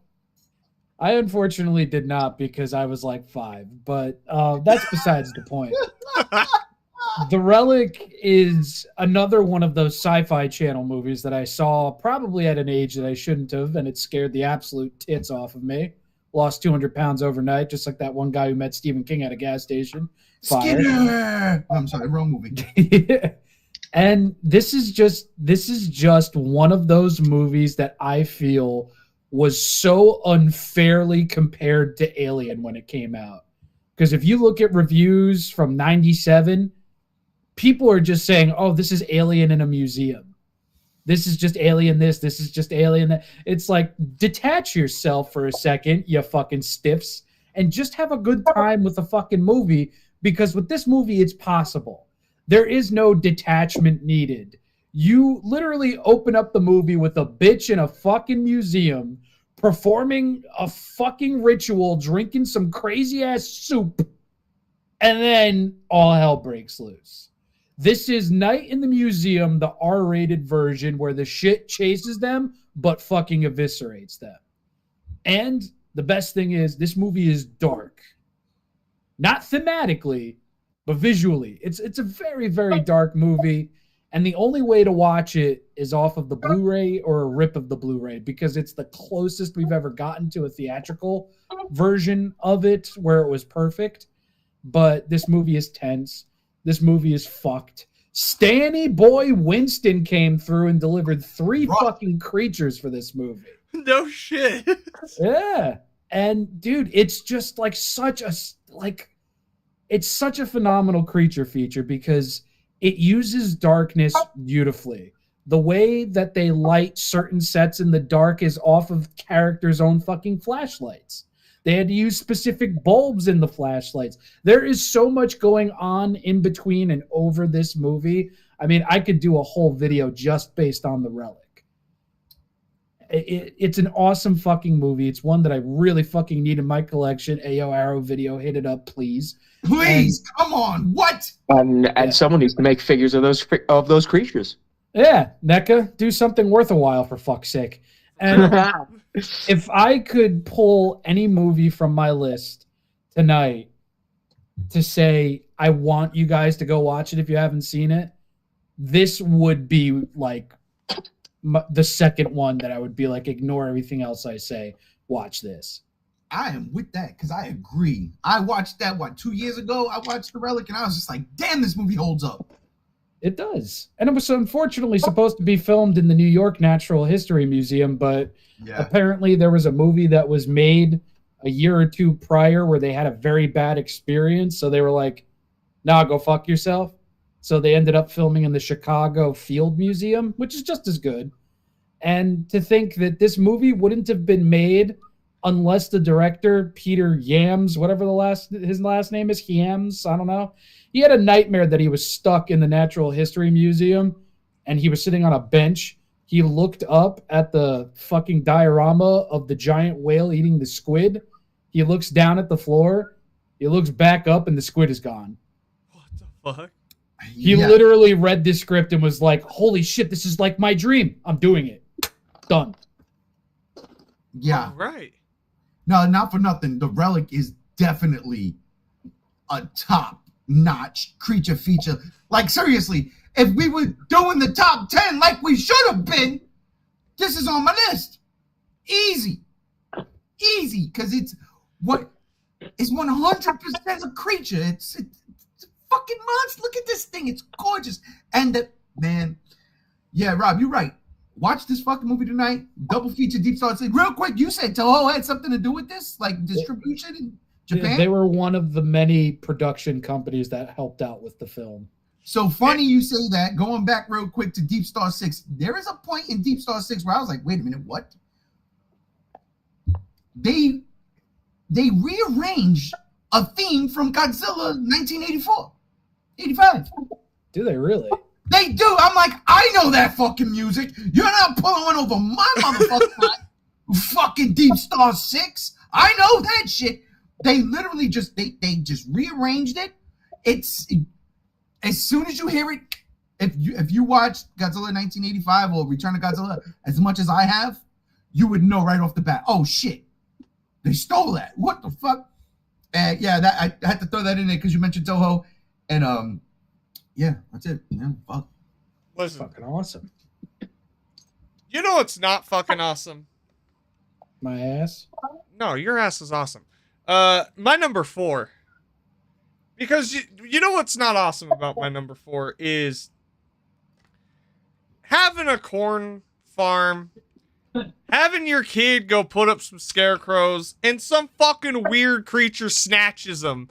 [SPEAKER 3] I unfortunately did not because I was like 5, but that's besides the point. The Relic is another one of those Sci-Fi Channel movies that I saw probably at an age that I shouldn't have, and it scared the absolute tits off of me. Lost 200 pounds overnight, just like that one guy who met Stephen King at a gas station. Fire.
[SPEAKER 1] Skinner. I'm sorry, wrong movie.
[SPEAKER 3] And this is just one of those movies that I feel was so unfairly compared to Alien when it came out. Because if you look at reviews from 97, people are just saying, oh, this is Alien in a museum. This is just Alien this is just Alien that. It's like, detach yourself for a second, you fucking stiffs, and just have a good time with the fucking movie, because with this movie, it's possible. There is no detachment needed. You literally open up the movie with a bitch in a fucking museum performing a fucking ritual, drinking some crazy ass soup, and then all hell breaks loose. This is Night in the Museum, the R-rated version where the shit chases them but fucking eviscerates them. And the best thing is, this movie is dark. Not thematically, but visually. It's a very, very dark movie. And the only way to watch it is off of the Blu-ray or a rip of the Blu-ray, because it's the closest we've ever gotten to a theatrical version of it where it was perfect. But this movie is tense. This movie is fucked. Stanny Boy Winston came through and delivered 3 fucking creatures for this movie.
[SPEAKER 2] No shit.
[SPEAKER 3] Yeah. And dude, it's just like it's such a phenomenal creature feature because it uses darkness beautifully. The way that they light certain sets in the dark is off of characters' own fucking flashlights. They had to use specific bulbs in the flashlights. There is so much going on in between and over this movie. I mean, I could do a whole video just based on the Relic. It's an awesome fucking movie. It's one that I really fucking need in my collection. Ayo Arrow Video, hit it up, please.
[SPEAKER 1] Please, come on. What?
[SPEAKER 4] And someone needs to make figures of those creatures.
[SPEAKER 3] Yeah, NECA, do something worth a while for fuck's sake. And if I could pull any movie from my list tonight to say I want you guys to go watch it if you haven't seen it, this would be like the second one that I would be like, ignore everything else I say, watch this.
[SPEAKER 1] I am with that because I agree. I watched that, 2 years ago? I watched The Relic and I was just like, damn, this movie holds up.
[SPEAKER 3] It does. And it was unfortunately supposed to be filmed in the New York Natural History Museum, but apparently there was a movie that was made a year or two prior where they had a very bad experience. So they were like, nah, go fuck yourself. So they ended up filming in the Chicago Field Museum, which is just as good. And to think that this movie wouldn't have been made unless the director, Peter Yams, whatever his last name is, Yams, I don't know. He had a nightmare that he was stuck in the Natural History Museum and he was sitting on a bench. He looked up at the fucking diorama of the giant whale eating the squid. He looks down at the floor. He looks back up and the squid is gone.
[SPEAKER 2] What the fuck?
[SPEAKER 3] He literally read this script and was like, holy shit, this is like my dream. I'm doing it. Done.
[SPEAKER 1] Yeah.
[SPEAKER 2] All right.
[SPEAKER 1] No, not for nothing. The Relic is definitely a top-notch creature feature. Like, seriously, if we were doing the top 10 like we should have been, this is on my list. Easy. Easy, because it's 100% a creature. It's a fucking monster. Look at this thing. It's gorgeous. And, man, yeah, Rob, you're right. Watch this fucking movie tonight. Double feature Deep Star 6. Real quick, you said Toho had something to do with this? Like distribution in Japan?
[SPEAKER 3] They were one of the many production companies that helped out with the film.
[SPEAKER 1] So funny you say that. Going back real quick to Deep Star 6. There is a point in Deep Star 6 where I was like, wait a minute, what? They rearranged a theme from Godzilla 1984. 85.
[SPEAKER 3] Do they really?
[SPEAKER 1] They do. I'm like, I know that fucking music. You're not pulling one over my motherfucking fucking Deep Star 6. I know that shit. They literally just they just rearranged it. It's as soon as you hear it, if you watch Godzilla 1985 or Return of Godzilla as much as I have, you would know right off the bat. Oh shit, they stole that. What the fuck? And yeah, that I had to throw that in there because you mentioned Toho, and yeah, that's it. Yeah, fuck.
[SPEAKER 2] Listen,
[SPEAKER 3] Fucking awesome.
[SPEAKER 2] you know it's not fucking awesome?
[SPEAKER 3] My ass.
[SPEAKER 2] No, your ass is awesome. My number 4. Because you know what's not awesome about my number 4 is having a corn farm, having your kid go put up some scarecrows, and some fucking weird creature snatches them.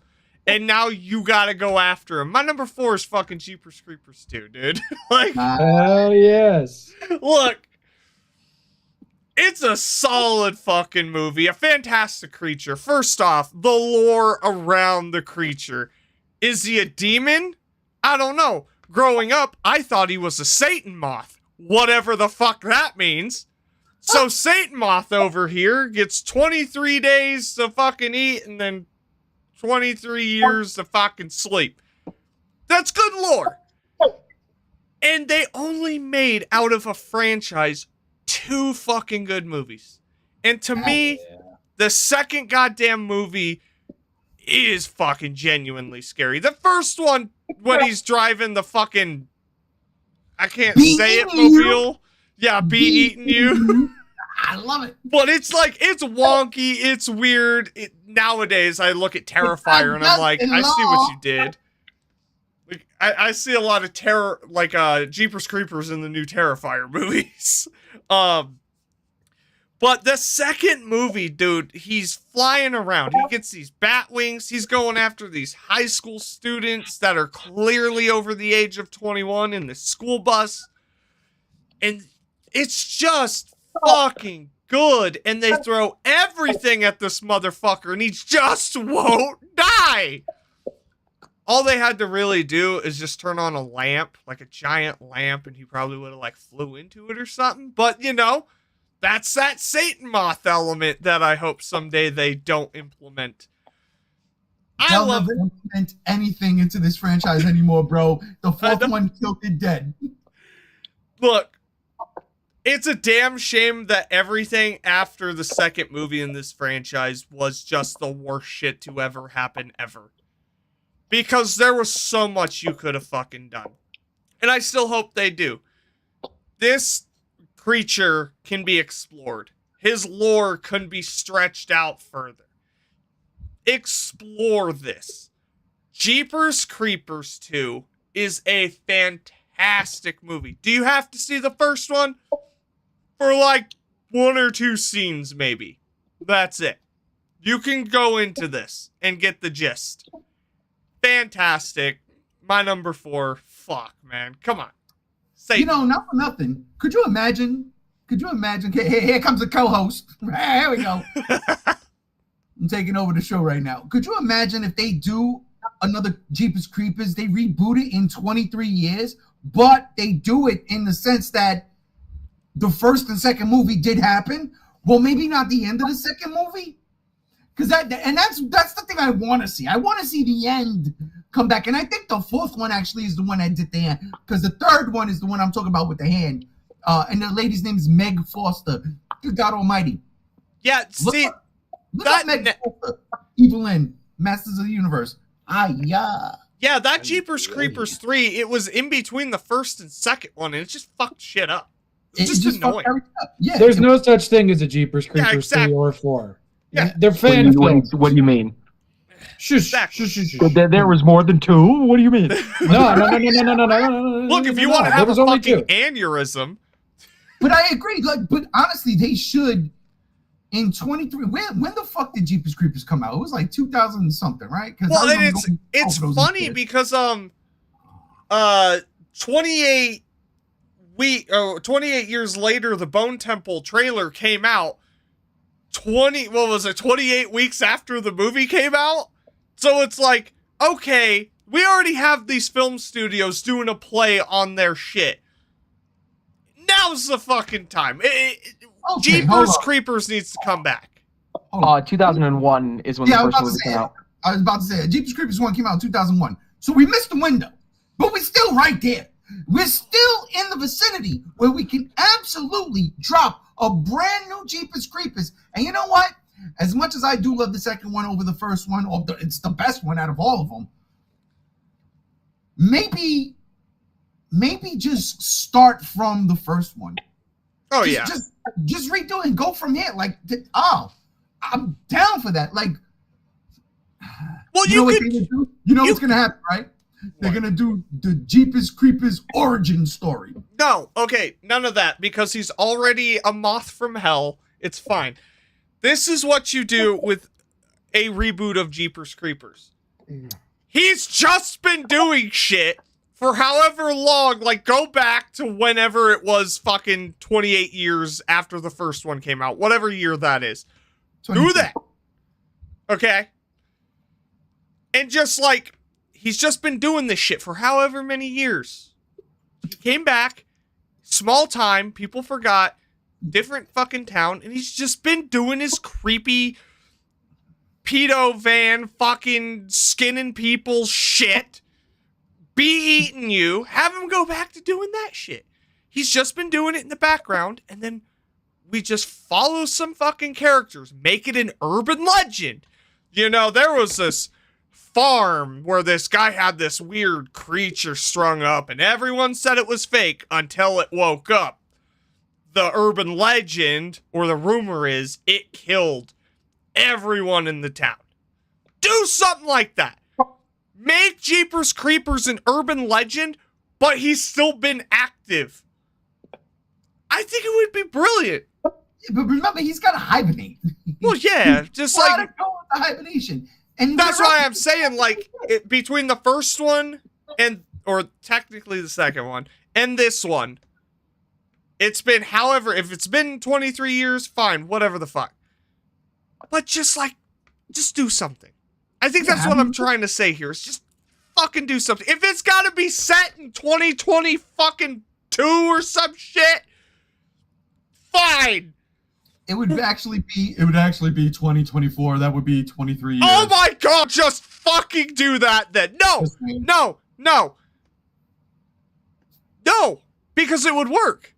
[SPEAKER 2] And now you gotta go after him. My number 4 is fucking Jeepers Creepers 2, dude. Like,
[SPEAKER 3] hell yes.
[SPEAKER 2] look, it's a solid fucking movie. A fantastic creature. First off, the lore around the creature. Is he a demon? I don't know. Growing up, I thought he was a Satan moth. Whatever the fuck that means. So Satan moth over here gets 23 days to fucking eat and then 23 years to fucking sleep. That's good lore. And they only made out of a franchise 2 fucking good movies. And to me, the second goddamn movie is fucking genuinely scary. The first one, when he's driving the fucking, I can't say it, mobile. Yeah, be eating you.
[SPEAKER 1] I love it.
[SPEAKER 2] But it's like, it's wonky, it's weird. Nowadays, I look at Terrifier and I'm like, I see what you did. Like, I see a lot of terror, like Jeepers Creepers in the new Terrifier movies. But But the second movie, dude, he's flying around. He gets these bat wings. He's going after these high school students that are clearly over the age of 21 in the school bus. And it's just fucking good. And they throw everything at this motherfucker and he just won't die. All they had to really do is just turn on a lamp, like a giant lamp, and he probably would have like flew into it or something. But, you know, that's that Satan moth element that I hope someday they don't implement.
[SPEAKER 1] They'll never implement anything into this franchise anymore, bro. The fourth one killed it dead.
[SPEAKER 2] Look, it's a damn shame that everything after the second movie in this franchise was just the worst shit to ever happen ever. Because there was so much you could have fucking done. And I still hope they do. This creature can be explored. His lore can be stretched out further. Explore this. Jeepers Creepers 2 is a fantastic movie. Do you have to see the first one? For like 1 or 2 scenes, maybe. That's it. You can go into this and get the gist. Fantastic. My number 4. Fuck, man. Come on.
[SPEAKER 1] You know, not for nothing. Could you imagine? Here comes a co-host. Here we go. I'm taking over the show right now. Could you imagine if they do another Jeepers Creepers, they reboot it in 23 years, but they do it in the sense that the first and second movie did happen? Well, maybe not the end of the second movie. Because that's the thing I want to see. I want to see the end come back. And I think the fourth one actually is the one that did the end. Because the third one is the one I'm talking about with the hand. And the lady's name is Meg Foster. Good God Almighty.
[SPEAKER 2] Yeah, see.
[SPEAKER 1] Look at Meg Foster. Evil End. Masters of the Universe. Yeah.
[SPEAKER 2] Yeah, that Jeepers Creepers 3, it was in between the first and second one. And it just fucked shit up. It's just annoying.
[SPEAKER 3] Yeah, there's no such thing as a Jeepers Creepers 3 or 4.
[SPEAKER 2] Yeah.
[SPEAKER 3] They're fan films.
[SPEAKER 4] What do you mean?
[SPEAKER 3] Shush.
[SPEAKER 4] There was more than 2? What do you mean?
[SPEAKER 3] No.
[SPEAKER 2] Look, if you want to have a fucking aneurysm.
[SPEAKER 1] But I agree. But honestly, they should in 23. When the fuck did Jeepers Creepers come out? It was like 2000 something, right?
[SPEAKER 2] Well, it's funny because 28 years later, the Bone Temple trailer came out. 28 weeks after the movie came out? So it's like, okay, we already have these film studios doing a play on their shit. Now's the fucking time. Jeepers Creepers needs to come back.
[SPEAKER 4] 2001 is when the first movie came out.
[SPEAKER 1] I was about to say, Jeepers Creepers 1 came out in 2001. So we missed the window. But we're still right there. We're still in the vicinity where we can absolutely drop a brand new Jeepers Creepers. And you know what? As much as I do love the second one over the first one, it's the best one out of all of them. Maybe just start from the first one.
[SPEAKER 2] Oh,
[SPEAKER 1] just redo it and go from here. Like, I'm down for that. Like,
[SPEAKER 2] well,
[SPEAKER 1] you know what they're gonna do? You know what's gonna happen, right? They're going to do the Jeepers Creepers origin story.
[SPEAKER 2] No, okay, none of that, because he's already a moth from hell. It's fine. This is what you do with a reboot of Jeepers Creepers. He's just been doing shit for however long, like go back to whenever it was fucking 28 years after the first one came out, whatever year that is. 22. Do that. Okay? And just like, he's just been doing this shit for however many years. He came back, small time, people forgot, different fucking town, and he's just been doing his creepy pedo van fucking skinning people shit, be eating you, have him go back to doing that shit. He's just been doing it in the background, and then we just follow some fucking characters, make it an urban legend. You know, there was this farm where this guy had this weird creature strung up, and everyone said it was fake until it woke up. The urban legend, or the rumor is, it killed everyone in the town. Do something like that. Make Jeepers Creepers an urban legend, but he's still been active. I think it would be brilliant.
[SPEAKER 1] But remember, he's got to hibernate.
[SPEAKER 2] Well, yeah, just
[SPEAKER 1] Gotta
[SPEAKER 2] like
[SPEAKER 1] go with the hibernation. And
[SPEAKER 2] that's
[SPEAKER 1] you're
[SPEAKER 2] why
[SPEAKER 1] right.
[SPEAKER 2] I'm saying between the first one or technically the second one and this one, it's been if it's been 23 years, fine, whatever the fuck. But just do something. I think that's what I'm trying to say here. Is just fucking do something. If it's got to be set in 2020 fucking 2 or some shit, fine.
[SPEAKER 1] It would actually be 2024. That would be 23 years.
[SPEAKER 2] Oh my god, just fucking do that then. No, because it would work.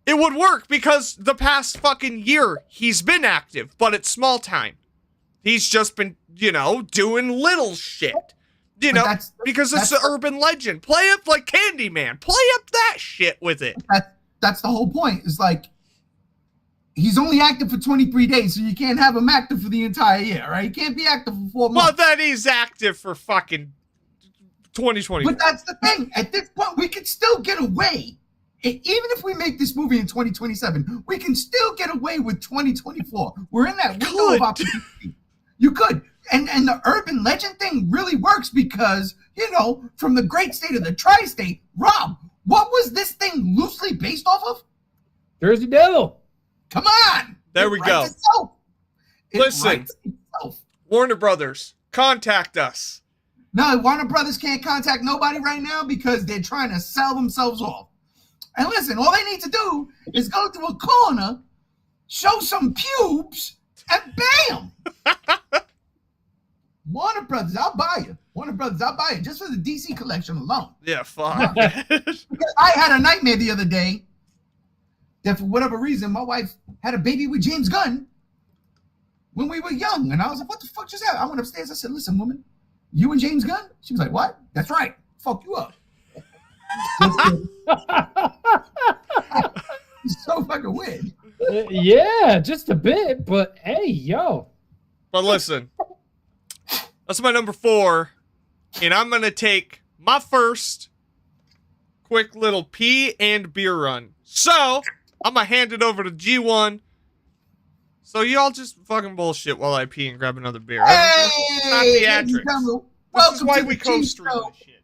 [SPEAKER 2] It would work because the past fucking year he's been active, but it's small time. He's just been, doing little shit. Because it's the urban legend. Play up like Candyman. Play up that shit with it.
[SPEAKER 1] That's the whole point. It's like he's only active for 23 days, so you can't have him active for the entire year, right? He can't be active for 4 months.
[SPEAKER 2] Well, then he's active for fucking 2020.
[SPEAKER 1] But that's the thing. At this point, we can still get away. Even if we make this movie in 2027, we can still get away with 2024. We're in that window of opportunity. You could. And the urban legend thing really works because, from the great state of the tri-state, Rob, what was this thing loosely based off of?
[SPEAKER 3] Jersey Devil.
[SPEAKER 1] Come on.
[SPEAKER 2] There we go. Listen, Warner Brothers, contact us.
[SPEAKER 1] No, Warner Brothers can't contact nobody right now because they're trying to sell themselves off. And listen, all they need to do is go to a corner, show some pubes, and bam! Warner Brothers, I'll buy you. Warner Brothers, I'll buy you just for the DC collection alone.
[SPEAKER 2] Yeah, fuck.
[SPEAKER 1] I had a nightmare the other day that for whatever reason, my wife had a baby with James Gunn when we were young. And I was like, what the fuck just happened? I went upstairs. I said, listen, woman, you and James Gunn? She was like, what? That's right. Fuck you up. It's so fucking weird.
[SPEAKER 3] Yeah, just a bit, but hey, yo.
[SPEAKER 2] But listen, that's my number 4, and I'm gonna take my first quick little pee and beer run. So I'm gonna hand it over to G1. So y'all just fucking bullshit while I pee and grab another beer. Not theatrics. This is why we co-stream this shit.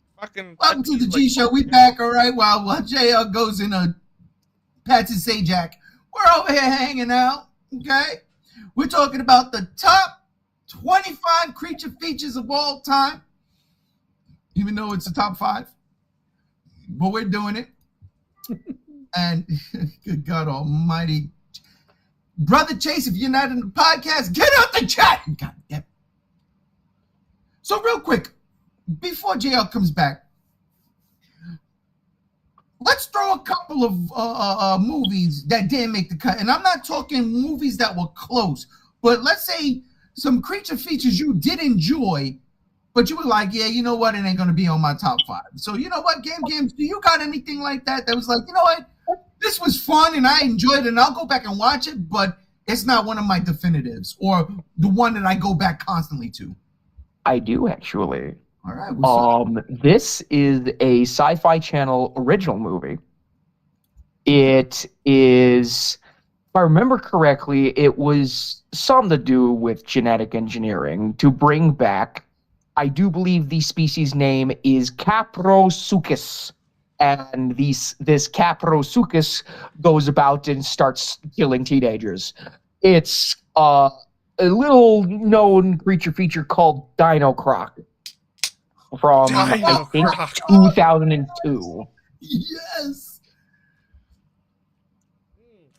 [SPEAKER 1] Welcome to the G Show. We back, all right? While JL goes in a Patsy Sajak, we're over here hanging out, okay? We're talking about the top 25 creature features of all time, even though it's the top 5. But we're doing it. And good God almighty. Brother Chase, if you're not in the podcast, get out the chat. God damn. So real quick, before JL comes back, let's throw a couple of movies that didn't make the cut. And I'm not talking movies that were close, but let's say some creature features you did enjoy, but you were like, yeah, you know what? It ain't going to be on my top 5. So you know what, Games, do you got anything like that was like, you know what? This was fun and I enjoyed it and I'll go back and watch it, but it's not one of my definitives or the one that I go back constantly to.
[SPEAKER 4] I do, actually.
[SPEAKER 1] All right.
[SPEAKER 4] This is a Sci-Fi Channel original movie. It is, if I remember correctly, it was something to do with genetic engineering to bring back, I do believe the species name is Caprosuchus. And this Caprosuchus goes about and starts killing teenagers. It's a little known creature feature called Dino Croc from I think 2002.
[SPEAKER 1] Yes.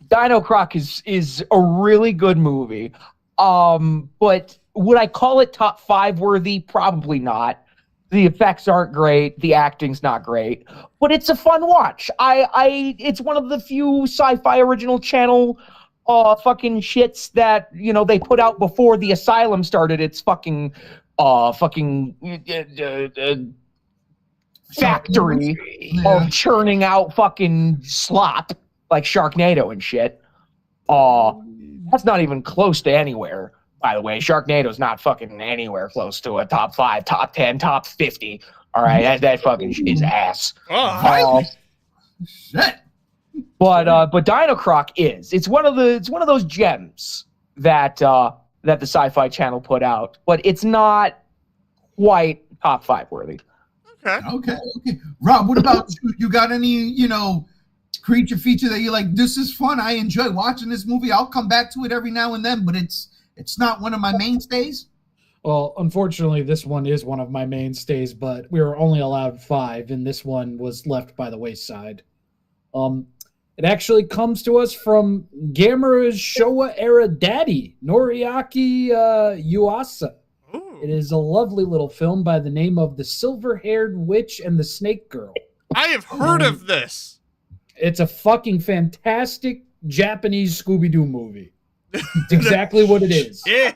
[SPEAKER 4] Dino Croc is a really good movie. But would I call it top 5 worthy? Probably not. The effects aren't great. The acting's not great, but it's a fun watch. It's one of the few Sci-Fi original channel fucking shits that, they put out before the Asylum started its factory of churning out fucking slop like Sharknado and shit. That's not even close to anywhere. By the way, Sharknado's not fucking anywhere close to a top 5, top 10, top 50. All right, that fucking is ass.
[SPEAKER 1] Shit.
[SPEAKER 4] But Dino Croc is. It's one of those gems that the Sci-Fi Channel put out, but it's not quite top 5 worthy.
[SPEAKER 1] Okay. Rob, what about you? You got any, creature feature that you're like, this is fun, I enjoy watching this movie, I'll come back to it every now and then, but it's not one of my mainstays?
[SPEAKER 3] Well, unfortunately, this one is one of my mainstays, but we were only allowed 5, and this one was left by the wayside. It actually comes to us from Gamera's Showa era daddy, Noriaki Yuasa.
[SPEAKER 2] Ooh.
[SPEAKER 3] It is a lovely little film by the name of The Silver-Haired Witch and the Snake Girl.
[SPEAKER 2] I have heard of this.
[SPEAKER 3] It's a fucking fantastic Japanese Scooby-Doo movie. It's exactly what it is.
[SPEAKER 2] Yeah.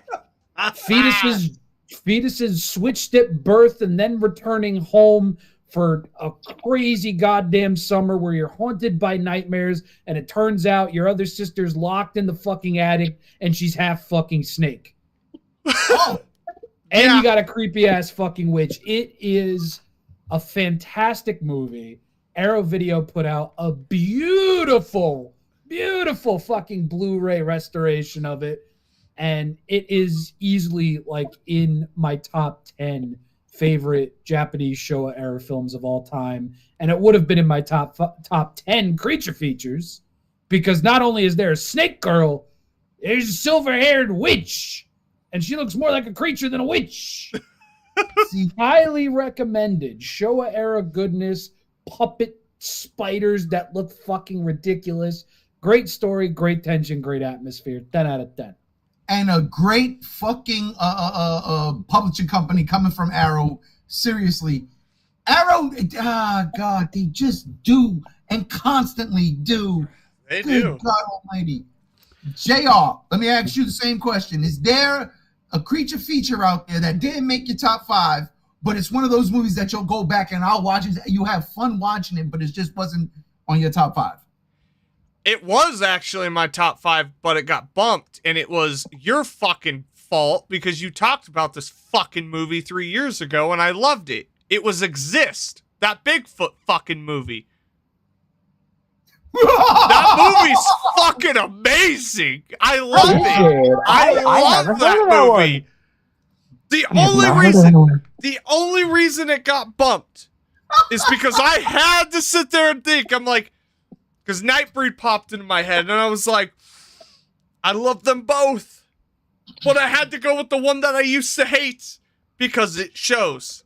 [SPEAKER 3] Fetuses switched at birth and then returning home for a crazy goddamn summer where you're haunted by nightmares, and it turns out your other sister's locked in the fucking attic and she's half fucking snake.
[SPEAKER 1] Oh,
[SPEAKER 3] And
[SPEAKER 2] Yeah.
[SPEAKER 3] you got a creepy ass fucking witch. It is a fantastic movie. Arrow Video put out a beautiful fucking Blu-ray restoration of it. And it is easily like in my top 10 favorite Japanese Showa era films of all time. And it would have been in my top 10 creature features, because not only is there a snake girl, there's a silver-haired witch. And she looks more like a creature than a witch.
[SPEAKER 1] see,
[SPEAKER 3] Highly recommended. Showa era goodness. Puppet spiders that look fucking ridiculous. Great story, great tension, great atmosphere. 10 out of 10.
[SPEAKER 1] and a great fucking publishing company coming from Arrow. Seriously, Arrow, God, they just do and constantly do.
[SPEAKER 2] They
[SPEAKER 1] Good
[SPEAKER 2] do.
[SPEAKER 1] God Almighty. JR, let me ask you the same question. Is there a creature feature out there that didn't make your top 5, but it's one of those movies that you'll go back and I'll watch it, you have fun watching it, but it just wasn't on your top 5?
[SPEAKER 2] It was actually in my top 5, but it got bumped, and it was your fucking fault because you talked about this fucking movie 3 years ago, and I loved it. It was Exist, that Bigfoot fucking movie. That movie's fucking amazing. I love it. I love that movie. The only reason it got bumped is because I had to sit there and think. I'm like, because Nightbreed popped into my head, and I was like, I love them both, but I had to go with the one that I used to hate because it shows.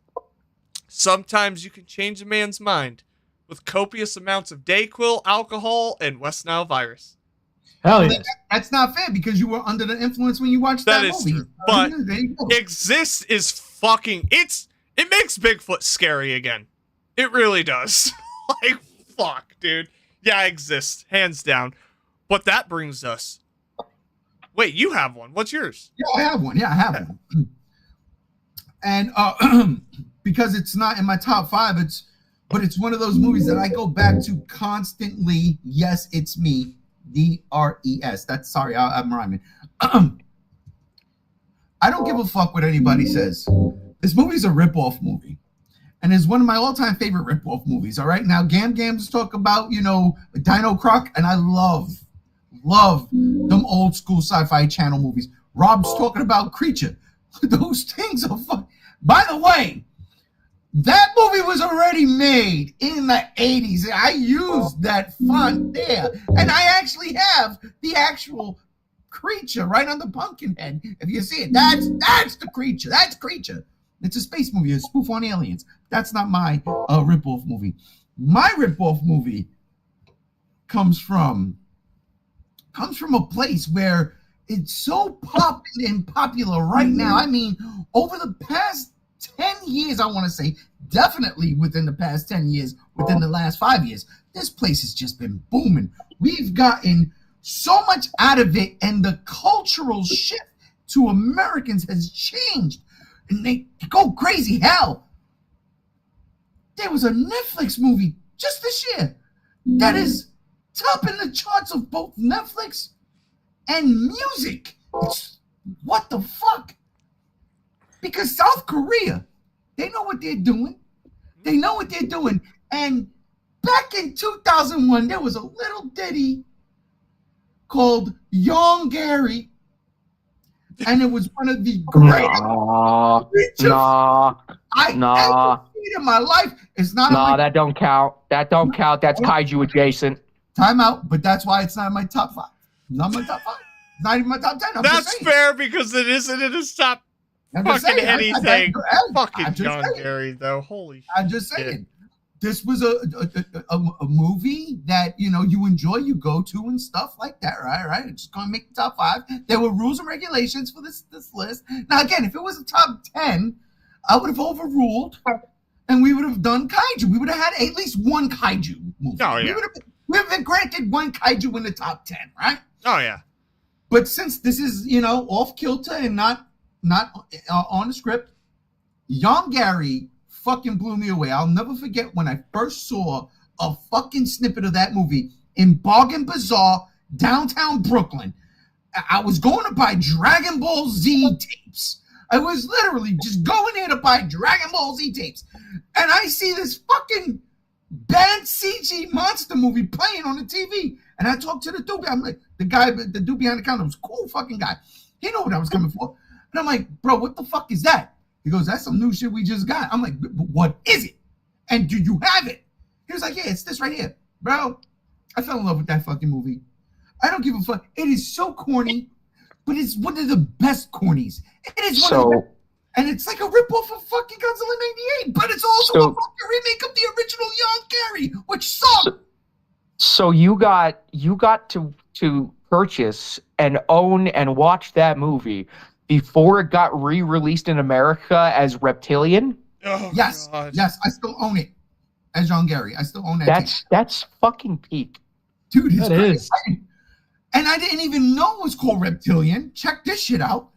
[SPEAKER 2] Sometimes you can change a man's mind with copious amounts of Dayquil, alcohol, and West Nile virus.
[SPEAKER 3] Hell yes.
[SPEAKER 1] That's not fair because you were under the influence when you watched that,
[SPEAKER 2] That is
[SPEAKER 1] movie.
[SPEAKER 2] true, but
[SPEAKER 1] There you go.
[SPEAKER 2] Exist is fucking, it makes Bigfoot scary again. It really does. Like, fuck, dude. Yeah, Exist, hands down. But that brings us. Wait, you have one. What's yours?
[SPEAKER 1] Yeah, I have one. And because it's not in my top 5, but it's one of those movies that I go back to constantly. Yes, it's me. DRES. I'm rhyming. I don't give a fuck what anybody says. This movie's a rip-off movie. And it's one of my all-time favorite rip-off movies. All right. Now, Gam's talk about, Dino Croc, and I love them old school Sci-Fi Channel movies. Rob's talking about Creature. Those things are fun. By the way, that movie was already made in the 80s. I used that font there. And I actually have the actual Creature right on the pumpkin head. If you see it, that's the Creature. That's Creature. It's a space movie, a spoof on aliens. That's not my rip-off movie. My rip-off movie comes from a place where it's so popping and popular right now. I mean, over the past 10 years, I want to say, definitely within the past 10 years, within the last 5 years, this place has just been booming. We've gotten so much out of it, and the cultural shift to Americans has changed. And they go crazy. Hell, there was a Netflix movie just this year that is topping the charts of both Netflix and music. What the fuck? Because South Korea, they know what they're doing. And back in 2001, there was a little ditty called Young Gary, and it was one of the greatest I ever seen in my life. It's not.
[SPEAKER 4] That don't count. That don't count. That's kaiju adjacent.
[SPEAKER 1] Time out, but that's why it's not in my top 5. Not my top 5. Not even my top 10.
[SPEAKER 2] That's fair because it isn't in his top fucking anything. Fucking John Gary, though. Holy shit.
[SPEAKER 1] I'm just saying. This was a movie that, you enjoy, you go to and stuff like that, right? It's just going to make the top 5. There were rules and regulations for this list. Now, again, if it was a top 10, I would have overruled, and we would have done kaiju. We would have had at least one kaiju movie.
[SPEAKER 2] Oh, yeah.
[SPEAKER 1] We would have been granted one kaiju in the top 10, right?
[SPEAKER 2] Oh, yeah.
[SPEAKER 1] But since this is, off kilter and not on the script, Young Gary fucking blew me away. I'll never forget when I first saw a fucking snippet of that movie in Bargain Bazaar, downtown Brooklyn. I was going to buy Dragon Ball Z tapes. I was literally just going there to buy Dragon Ball Z tapes. And I see this fucking bad CG monster movie playing on the TV. And I talked to the dude. I'm like, the dude behind the counter was a cool fucking guy. He knew what I was coming for. And I'm like, bro, what the fuck is that? He goes, that's some new shit we just got. I'm like, what is it? And do you have it? He was like, yeah, it's this right here. Bro, I fell in love with that fucking movie. I don't give a fuck. It is so corny, but it's one of the best cornies. It is one of the best. And it's like a ripoff of fucking Godzilla 98, but it's also a fucking remake of the original Young Gary, which sucked.
[SPEAKER 4] So you got to purchase and own and watch that movie before it got re-released in America as Reptilian?
[SPEAKER 2] Oh,
[SPEAKER 1] yes,
[SPEAKER 2] God.
[SPEAKER 1] Yes, I still own it as John Gary. I still own that.
[SPEAKER 4] That's fucking peak,
[SPEAKER 1] dude. It's crazy. And I didn't even know it was called Reptilian. Check this shit out.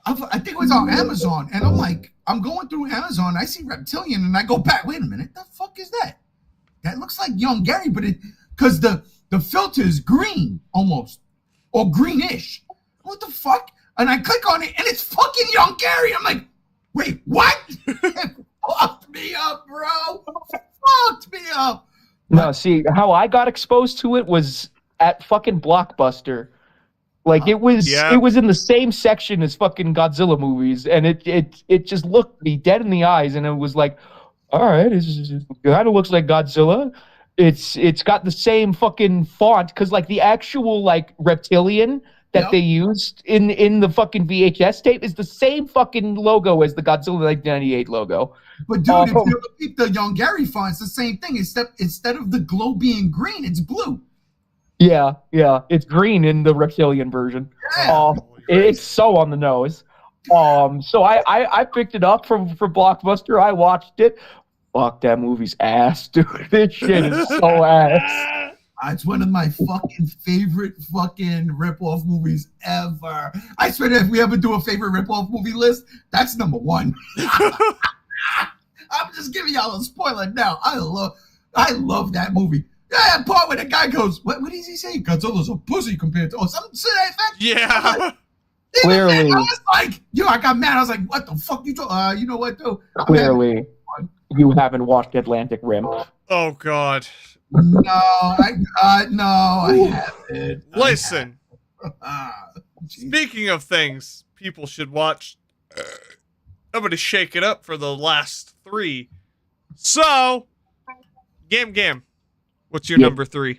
[SPEAKER 1] I think it was on Amazon, and I'm going through Amazon. I see Reptilian, and I go back. Wait a minute, the fuck is that? That looks like Young Gary, but because the filter is green almost or greenish. What the fuck? And I click on it, and it's fucking Young Gary. I'm like, wait, what? It fucked me up, bro. It fucked me up.
[SPEAKER 4] No, see, how I got exposed to it was at fucking Blockbuster. Like it was in the same section as fucking Godzilla movies, and it just looked me dead in the eyes, and it was like, all right, it kind of looks like Godzilla. It's got the same fucking font because like the actual like Reptilian that they used in the fucking VHS tape is the same fucking logo as the Godzilla 1998 logo.
[SPEAKER 1] But dude, if you keep the Young Gary font, it's the same thing. Instead of the glow being green, it's blue.
[SPEAKER 4] Yeah, it's green in the Reptilian version.
[SPEAKER 1] Yeah.
[SPEAKER 4] It's so on the nose. So I picked it up for Blockbuster. I watched it. Fuck, that movie's ass, dude. This shit is so ass.
[SPEAKER 1] It's one of my fucking favorite fucking ripoff movies ever. I swear that if we ever do a favorite ripoff movie list, that's number 1. I'm just giving y'all a spoiler now. I love that movie. Yeah, that part where the guy goes, what does he say? Godzilla's a pussy compared to, something to that effect.
[SPEAKER 2] Yeah.
[SPEAKER 4] Clearly.
[SPEAKER 1] I was like, I got mad. I was like, what the fuck you talking? You know what, though?
[SPEAKER 4] Clearly, you haven't watched Atlantic Rim.
[SPEAKER 2] Oh, God.
[SPEAKER 1] No, I haven't.
[SPEAKER 2] Listen. Speaking of things people should watch, I'm going to shake it up for the last 3. So, Gam. What's your number 3?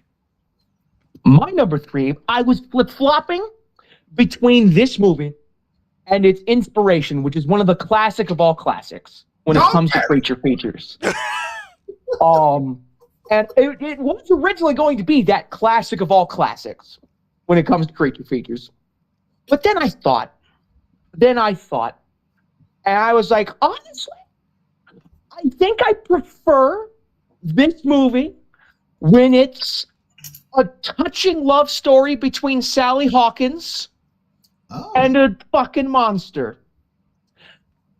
[SPEAKER 4] My number 3, I was flip-flopping between this movie and its inspiration, which is one of the classic of all classics when it comes to creature features. And it was originally going to be that classic of all classics when it comes to creature features. But then I thought, and I was like, honestly, I think I prefer this movie when it's a touching love story between Sally Hawkins and a fucking monster.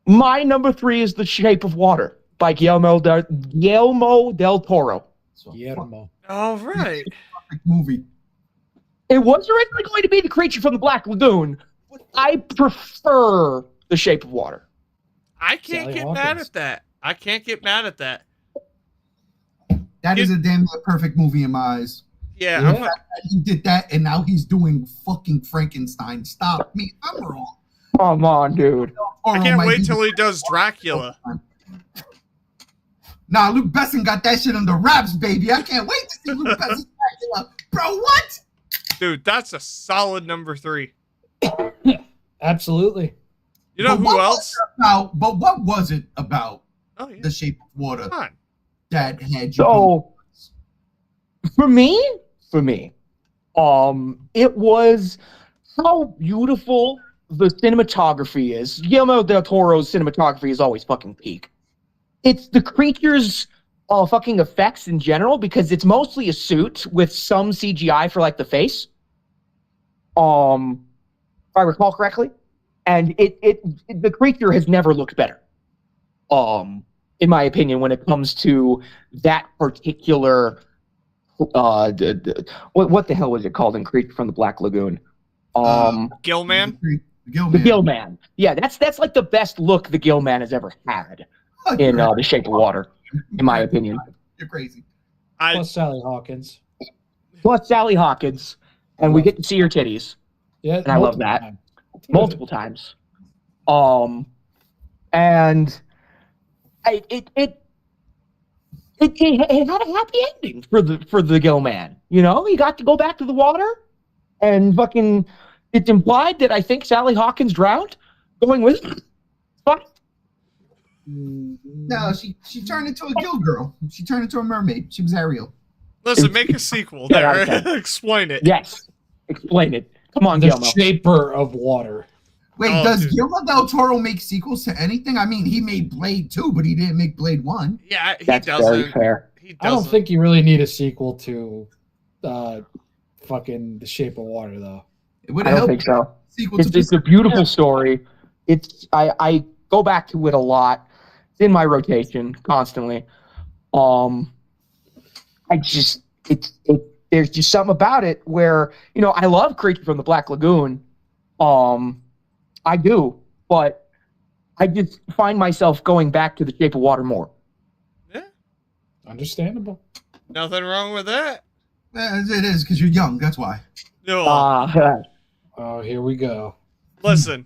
[SPEAKER 4] My number 3 is The Shape of Water by Guillermo del Toro.
[SPEAKER 3] Guillermo.
[SPEAKER 2] All right.
[SPEAKER 1] Perfect movie.
[SPEAKER 4] It was originally going to be The Creature from the Black Lagoon, but I prefer The Shape of Water.
[SPEAKER 2] I can't get mad at that.
[SPEAKER 1] That is a damn near perfect movie in my eyes.
[SPEAKER 2] Yeah.
[SPEAKER 1] The fact that he did that, and now he's doing fucking Frankenstein. Stop me. I'm wrong.
[SPEAKER 4] Come on, dude.
[SPEAKER 2] I can't wait till he does Dracula.
[SPEAKER 1] Nah, Luke Besson got that shit under wraps, baby. I can't wait to see Luke Besson's Dracula. Bro, what?
[SPEAKER 2] Dude, that's a solid number 3.
[SPEAKER 3] Absolutely.
[SPEAKER 2] You know who else?
[SPEAKER 1] But what was it about
[SPEAKER 2] Oh, yeah.
[SPEAKER 1] The Shape of Water
[SPEAKER 2] Come on.
[SPEAKER 1] that had you?
[SPEAKER 4] So, for me, it was how beautiful the cinematography is. Guillermo del Toro's cinematography is always fucking peak. It's the creatures' fucking effects in general, because it's mostly a suit with some CGI for like the face. If I recall correctly, and the creature has never looked better. In my opinion, when it comes to that particular, what the hell was it called in Creature from the Black Lagoon?
[SPEAKER 2] Gillman?
[SPEAKER 4] The Gillman. Yeah, that's like the best look the Gillman has ever had in The Shape of Water, in my opinion.
[SPEAKER 1] You're crazy.
[SPEAKER 3] Plus Sally Hawkins.
[SPEAKER 4] And we get to see her titties.
[SPEAKER 3] Yeah,
[SPEAKER 4] and I love that. Multiple times. And it had a happy ending for the Gillman. You know, he got to go back to the water, and fucking, it's implied that I think Sally Hawkins drowned going with him. Fuck.
[SPEAKER 1] No, she turned into a gill girl. She turned into a mermaid. She was Ariel.
[SPEAKER 2] Listen, make a sequel there. Explain it.
[SPEAKER 4] Yes. Explain it. Come on,
[SPEAKER 3] The
[SPEAKER 4] Guillermo.
[SPEAKER 3] Shaper of Water.
[SPEAKER 1] Wait,
[SPEAKER 2] Oh,
[SPEAKER 1] does
[SPEAKER 2] dude.
[SPEAKER 1] Guillermo del Toro make sequels to anything? I mean, he made Blade 2, but he didn't make Blade 1.
[SPEAKER 2] Yeah, he
[SPEAKER 4] That's
[SPEAKER 2] doesn't.
[SPEAKER 4] very fair.
[SPEAKER 2] He
[SPEAKER 3] I don't
[SPEAKER 2] doesn't.
[SPEAKER 3] think you really need a sequel to fucking The Shape of Water, though.
[SPEAKER 1] It would
[SPEAKER 4] I
[SPEAKER 1] have
[SPEAKER 4] don't
[SPEAKER 1] helped.
[SPEAKER 4] think so.
[SPEAKER 1] Sequel
[SPEAKER 4] It's a beautiful story. I go back to it a lot. It's in my rotation constantly. There's just something about it where, you know, I love Creature from the Black Lagoon. I do, but I just find myself going back to The Shape of Water more.
[SPEAKER 2] Yeah,
[SPEAKER 3] Understandable.
[SPEAKER 2] nothing wrong with that.
[SPEAKER 1] It is because you're young. That's why.
[SPEAKER 2] No,
[SPEAKER 3] Oh, here we go.
[SPEAKER 2] listen,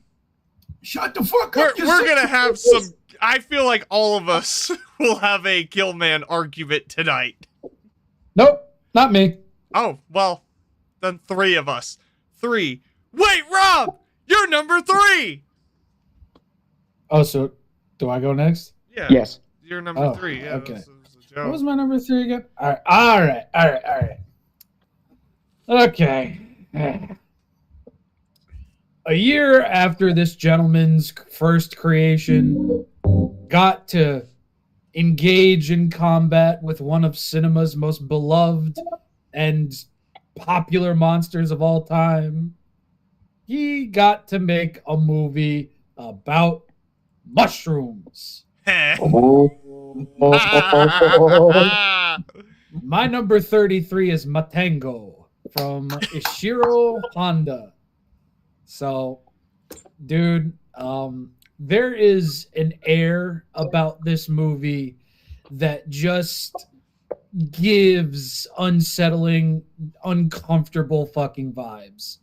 [SPEAKER 1] Shut the fuck
[SPEAKER 2] we're
[SPEAKER 1] up. you're
[SPEAKER 2] gonna
[SPEAKER 1] so-
[SPEAKER 2] have some. I feel like all of us will have a Gillman argument tonight.
[SPEAKER 3] Nope, not me.
[SPEAKER 2] Oh, well, then 3 of us. 3. Wait, Rob, you're number 3.
[SPEAKER 3] Oh, so do I go next?
[SPEAKER 2] Yeah.
[SPEAKER 4] Yes.
[SPEAKER 2] You're number
[SPEAKER 3] Oh,
[SPEAKER 2] 3. Yeah.
[SPEAKER 3] okay.
[SPEAKER 2] This is a
[SPEAKER 3] What
[SPEAKER 2] joke.
[SPEAKER 3] was my number 3 again? All right. Okay. A year after this gentleman's first creation got to engage in combat with one of cinema's most beloved and popular monsters of all time, he got to make a movie about mushrooms. My number 33 is Matengo from Ishiro Honda. So, dude, there is an air about this movie that just gives unsettling, uncomfortable fucking vibes.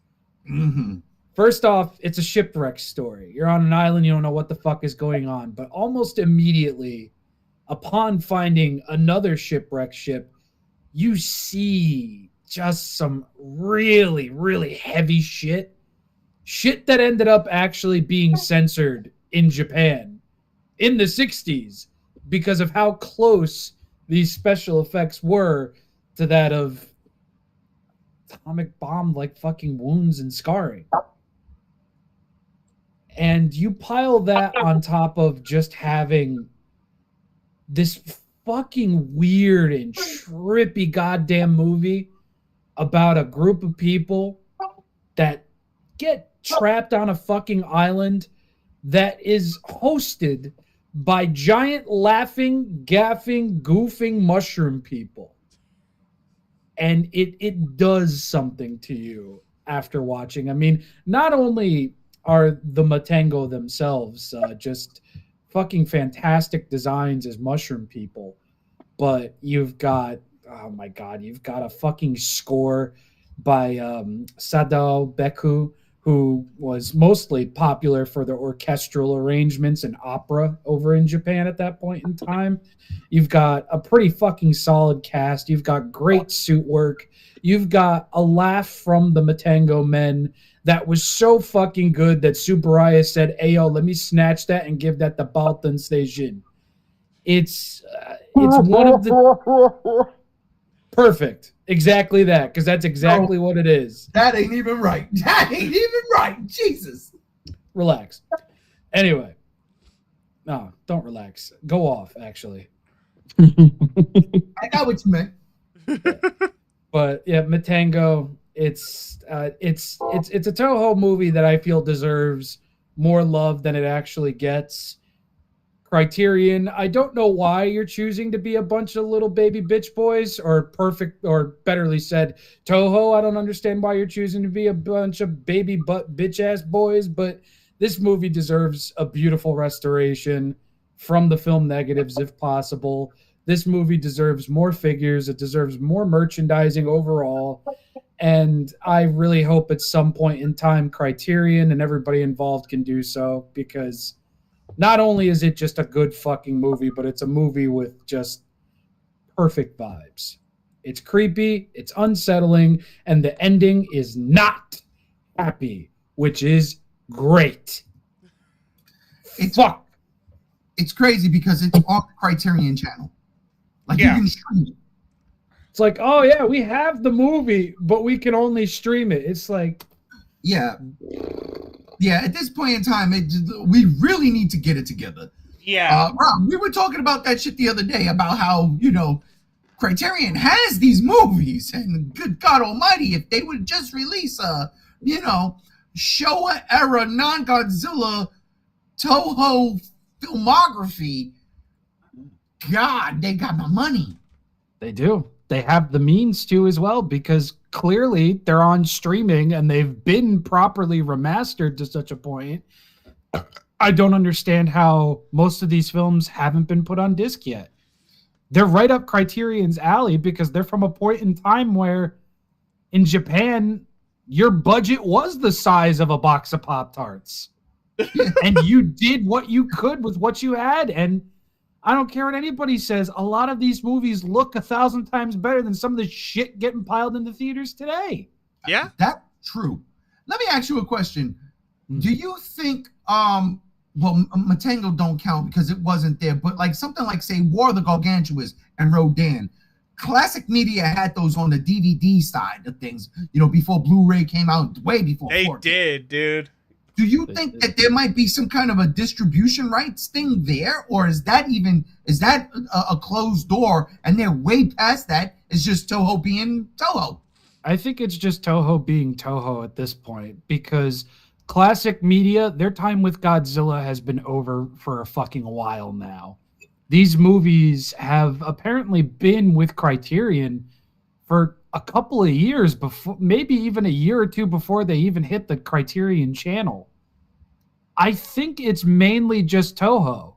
[SPEAKER 1] Mm-hmm.
[SPEAKER 3] First off, it's a shipwreck story. You're on an island, you don't know what the fuck is going on. But almost immediately, upon finding another shipwreck ship, you see just some really, really heavy shit. Shit that ended up actually being censored in Japan in the 60s because of how close these special effects were to that of atomic bomb like fucking wounds and scarring. And you pile that on top of just having this fucking weird and trippy goddamn movie about a group of people that get trapped on a fucking island that is hosted by giant laughing, gaffing, goofing mushroom people. And it does something to you after watching. I mean, not only are the Matengo themselves just fucking fantastic designs as mushroom people, but you've got, oh my God, you've got a fucking score by Sadao Beku, who was mostly popular for the orchestral arrangements and opera over in Japan at that point in time. You've got a pretty fucking solid cast. You've got great suit work. You've got a laugh from the Matango men that was so fucking good that Tsuburaya said, "Hey, yo, let me snatch that and give that to Baltan Station." It's one of the perfect, exactly that, because that's exactly what it is.
[SPEAKER 1] That ain't even right. That ain't even right. Jesus.
[SPEAKER 3] Relax. Anyway, no, don't relax. Go off. Actually,
[SPEAKER 1] I got what you meant.
[SPEAKER 3] but yeah, Matango. It's a Toho movie that I feel deserves more love than it actually gets. Criterion, I don't know why you're choosing to be a bunch of little baby bitch boys, or betterly said, Toho. I don't understand why you're choosing to be a bunch of baby butt bitch ass boys, but this movie deserves a beautiful restoration from the film negatives if possible. This movie deserves more figures. It deserves more merchandising overall. And I really hope at some point in time Criterion and everybody involved can do so, because not only is it just a good fucking movie, but it's a movie with just perfect vibes. It's creepy, it's unsettling, and the ending is not happy, which is great.
[SPEAKER 1] It's crazy because it's on the Criterion channel. Like, you can stream it.
[SPEAKER 3] It's like, oh yeah, we have the movie, but we can only stream it. It's like,
[SPEAKER 1] yeah. At this point in time, we really need to get it together.
[SPEAKER 2] Yeah.
[SPEAKER 1] Rob, we were talking about that shit the other day about how, Criterion has these movies, and good God Almighty, if they would just release a, Showa era non-Godzilla Toho filmography, God, they got my money.
[SPEAKER 3] They do. They have the means to as well, because clearly they're on streaming and they've been properly remastered to such a point. I don't understand how most of these films haven't been put on disc yet. They're right up Criterion's alley because they're from a point in time where in Japan, your budget was the size of a box of Pop-Tarts. And you did what you could with what you had. And I don't care what anybody says. A lot of these movies look 1,000 times better than some of the shit getting piled into theaters today.
[SPEAKER 2] Yeah,
[SPEAKER 1] that's true. Let me ask you a question. Do you think, Matango don't count because it wasn't there, but like something like, say, War of the Gargantuas and Rodan, Classic Media had those on the DVD side of things, before Blu-ray came out, way before.
[SPEAKER 2] They
[SPEAKER 1] 4K.
[SPEAKER 2] did, dude.
[SPEAKER 1] Do you think that there might be some kind of a distribution rights thing there, or is that a closed door and they're way past that? It's just Toho being Toho.
[SPEAKER 3] I think it's just Toho being Toho at this point, because Classic Media, their time with Godzilla has been over for a fucking while now. These movies have apparently been with Criterion for a couple of years before, maybe even a year or two before they even hit the Criterion channel. I think it's mainly just Toho.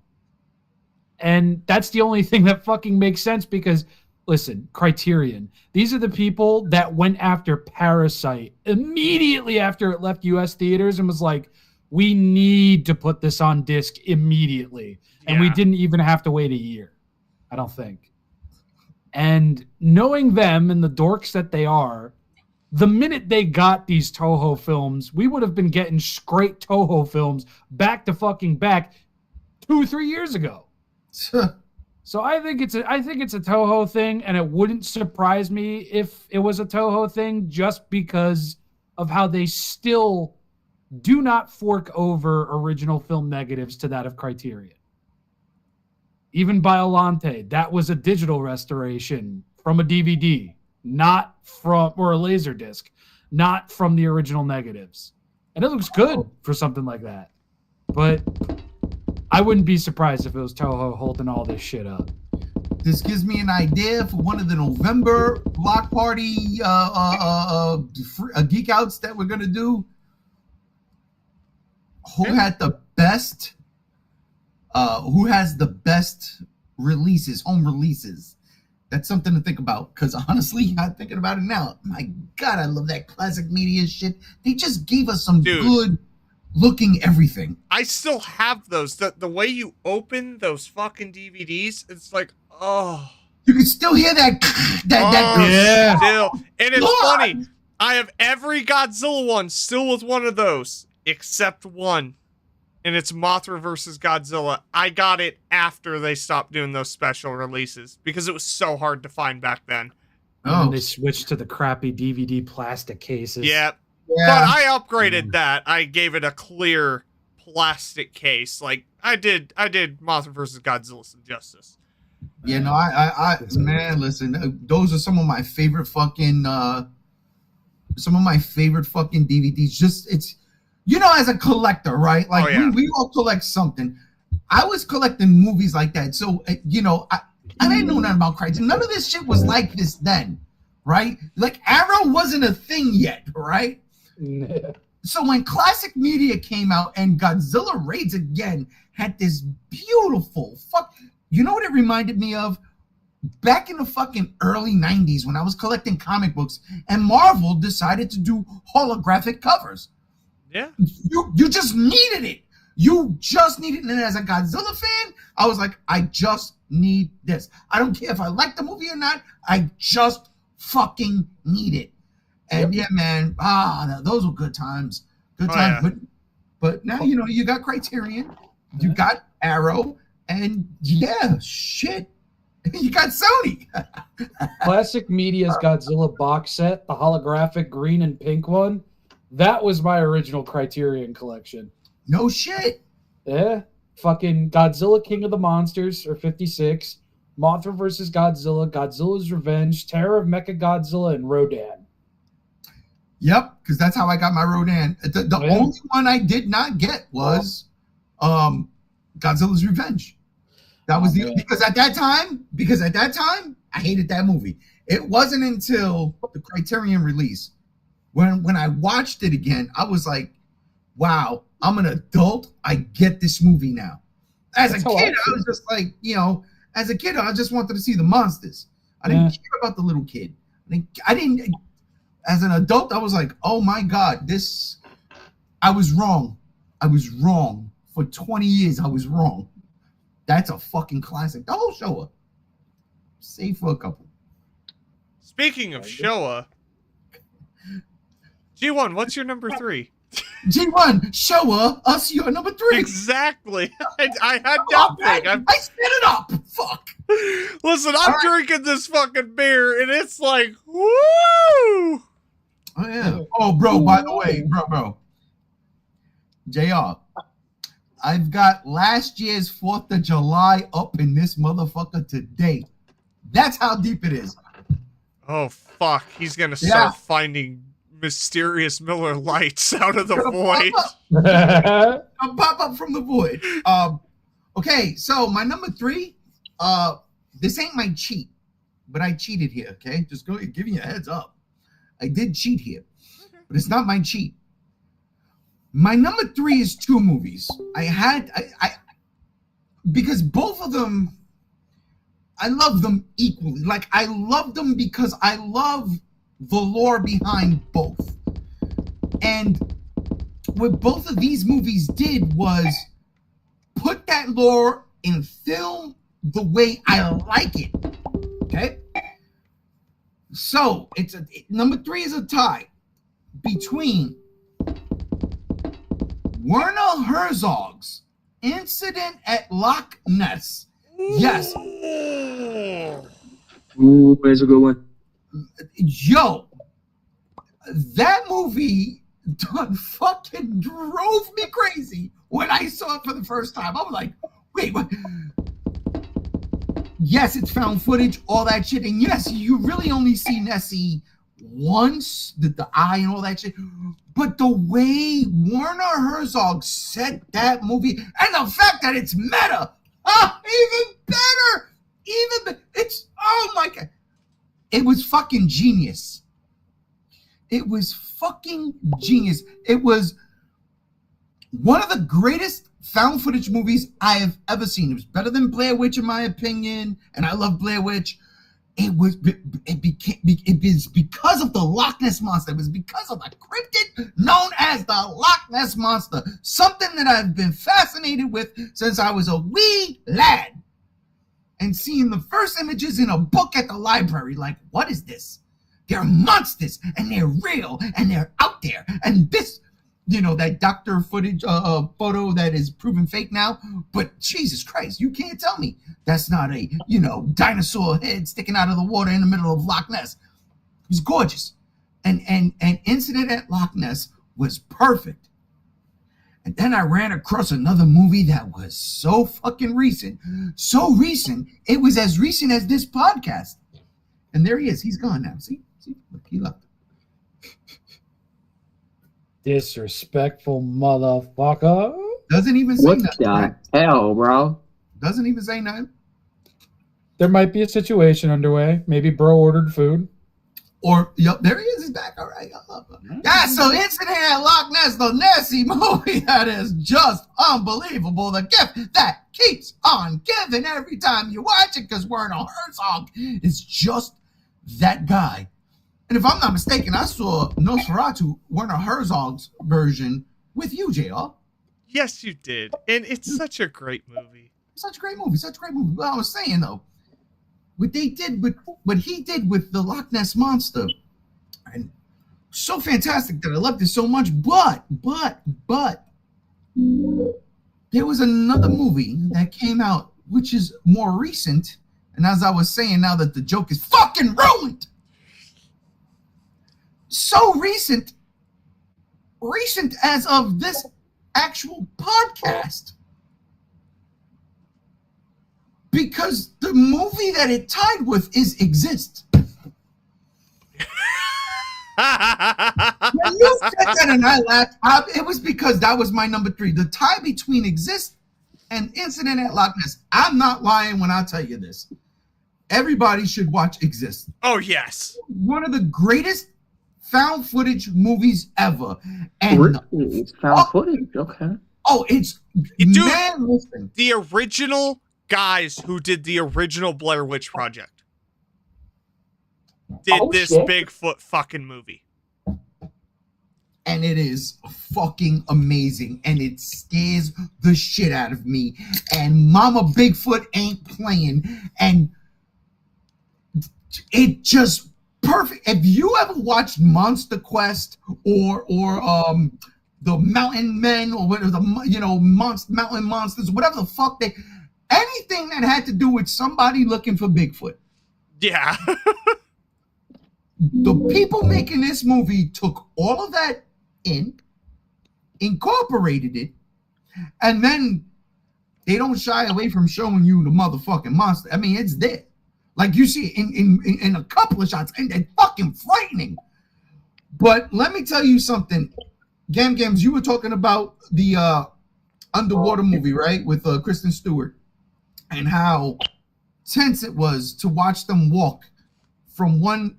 [SPEAKER 3] And that's the only thing that fucking makes sense, because, listen, Criterion, these are the people that went after Parasite immediately after it left US theaters and was like, we need to put this on disc immediately. And we didn't even have to wait a year, I don't think. And knowing them and the dorks that they are, the minute they got these Toho films, we would have been getting straight Toho films back to fucking back 2-3 years ago. So I think it's a Toho thing, and it wouldn't surprise me if it was a Toho thing, just because of how they still do not fork over original film negatives to that of Criterion. Even Biolante, that was a digital restoration from a DVD, not from, or a laser disc, not from the original negatives. And it looks good for something like that. But I wouldn't be surprised if it was Toho holding all this shit up.
[SPEAKER 1] This gives me an idea for one of the November block party geek outs that we're gonna do. Who has the best releases, home releases? That's something to think about. Because honestly, I'm thinking about it now. My God, I love that classic media shit. They just gave us some good looking everything.
[SPEAKER 2] I still have those. The way you open those fucking DVDs, it's like, oh.
[SPEAKER 1] You can still hear that.
[SPEAKER 3] Yeah.
[SPEAKER 2] Still. And it's funny. I have every Godzilla one still with one of those, except one. And it's Mothra versus Godzilla. I got it after they stopped doing those special releases because it was so hard to find back then.
[SPEAKER 3] And they switched to the crappy DVD plastic cases.
[SPEAKER 2] Yeah. But I upgraded that. I gave it a clear plastic case. Like I did Mothra versus Godzilla some justice.
[SPEAKER 1] Yeah, no, I man, listen, those are some of my favorite fucking DVDs. Just it's, you know, as a collector, right? Like we all collect something. I was collecting movies like that, so you know, I didn't know nothing about Crichton. None of this shit was like this then, right? Like Arrow wasn't a thing yet, right? So when classic media came out and Godzilla Raids Again had this beautiful you know what it reminded me of? Back in the fucking early 90s when I was collecting comic books and Marvel decided to do holographic covers.
[SPEAKER 2] Yeah.
[SPEAKER 1] You just needed it. You just needed it. And as a Godzilla fan, I was like, I just need this. I don't care if I like the movie or not. I just fucking need it. And yeah, man, those were good times. Good times. Yeah. But now, you know, you got Criterion, you got Arrow, and yeah, shit, you got Sony.
[SPEAKER 3] Classic Media's Godzilla box set, the holographic green and pink one, that was my original Criterion collection.
[SPEAKER 1] No shit.
[SPEAKER 3] Yeah. Fucking Godzilla King of the Monsters, or 56, Mothra versus Godzilla, Godzilla's Revenge, Terror of Mechagodzilla, and Rodan.
[SPEAKER 1] Yep, because that's how I got my Rodan. The only one I did not get was Godzilla's Revenge. That was because at that time I hated that movie. It wasn't until the Criterion release when I watched it again, I was like, wow, I'm an adult. I get this movie now. As a kid, I was just like, you know, as a kid, I just wanted to see the monsters. I didn't care about the little kid. I didn't. As an adult, I was like, oh my God, I was wrong. I was wrong. For 20 years, I was wrong. That's a fucking classic. The whole Showa. Save for a couple.
[SPEAKER 2] Speaking of Showa, G1, what's your number 3?
[SPEAKER 1] G1, Showa, us, your number 3.
[SPEAKER 2] Exactly. I had nothing.
[SPEAKER 1] I spit it up. Fuck.
[SPEAKER 2] Listen, I'm drinking this fucking beer, and it's like, woo!
[SPEAKER 1] Oh, yeah. Oh, bro, by the way, bro. JR, I've got last year's 4th of July up in this motherfucker today. That's how deep it is.
[SPEAKER 2] Oh, fuck. He's going to start finding mysterious Miller Lights out of the void.
[SPEAKER 1] I'll pop up from the void. Okay, so my number 3, this ain't my cheat, but I cheated here, okay? Just give you a heads up. I did cheat here, but it's not my cheat. My number 3 is 2 movies. Because both of them, I love them equally. Like, I love them because I love the lore behind both. And what both of these movies did was put that lore in film the way I like it. Okay? So, number 3 is a tie between Werner Herzog's Incident at Loch Ness. Yes.
[SPEAKER 4] Ooh, that's a good one.
[SPEAKER 1] Yo, that movie done fucking drove me crazy when I saw it for the first time. I was like, wait, what? Yes, it's found footage, all that shit. And yes, you really only see Nessie once, the eye and all that shit. But the way Werner Herzog set that movie, and the fact that it's meta, even better. It's, oh my God. It was fucking genius. It was fucking genius. It was one of the greatest found footage movies I have ever seen. It was better than Blair Witch, in my opinion, and I love Blair Witch. it was because of the Loch Ness Monster. It was because of the cryptid known as the Loch Ness Monster, something that I've been fascinated with since I was a wee lad. And seeing the first images in a book at the library, like, what is this? They're monsters, and they're real, and they're out there. And this, that doctor footage photo that is proven fake now. But Jesus Christ, you can't tell me that's not a, dinosaur head sticking out of the water in the middle of Loch Ness. It was gorgeous. And Incident at Loch Ness was perfect. And then I ran across another movie that was so fucking recent. So recent, it was as recent as this podcast. And there he is. He's gone now. See? Look, he left.
[SPEAKER 3] Disrespectful motherfucker.
[SPEAKER 1] Doesn't even say nothing.
[SPEAKER 6] What the hell, bro?
[SPEAKER 1] Doesn't even say nothing.
[SPEAKER 3] There might be a situation underway. Maybe bro ordered food.
[SPEAKER 1] Or, yep, there he is. He's back. All right. I love him. Yeah, so Incident at Loch Ness, the Nessie movie that is just unbelievable. The gift that keeps on giving every time you watch it, because Werner Herzog is just that guy. And if I'm not mistaken, I saw Nosferatu, Werner Herzog's version, with you, JR.
[SPEAKER 2] Yes, you did. And it's such a great movie.
[SPEAKER 1] Such a great movie. Well, I was saying, though, what he did with the Loch Ness Monster, and so fantastic that I loved it so much. But there was another movie that came out, which is more recent. And as I was saying, now that the joke is fucking ruined, so recent as of this actual podcast. Because the movie that it tied with is Exist. When you said that and I laughed, it was because that was my number 3. The tie between Exist and Incident at Loch Ness. I'm not lying when I tell you this. Everybody should watch Exist.
[SPEAKER 2] Oh, yes.
[SPEAKER 1] One of the greatest found footage movies ever. And
[SPEAKER 6] it's found footage, okay.
[SPEAKER 1] Oh, it's man, listen.
[SPEAKER 2] The original guys who did the original Blair Witch Project did this
[SPEAKER 4] shit.
[SPEAKER 2] Bigfoot fucking movie.
[SPEAKER 1] And it is fucking amazing. And it scares the shit out of me. And Mama Bigfoot ain't playing. And it just perfect. If you ever watched Monster Quest or the Mountain Men or whatever, Mountain Monsters, whatever the fuck anything that had to do with somebody looking for Bigfoot.
[SPEAKER 2] Yeah.
[SPEAKER 1] The people making this movie took all of that incorporated it, and then they don't shy away from showing you the motherfucking monster. I mean, it's there. Like you see in a couple of shots, and they're fucking frightening. But let me tell you something. Gams, you were talking about the underwater movie, right? With Kristen Stewart. And how tense it was to watch them walk from one,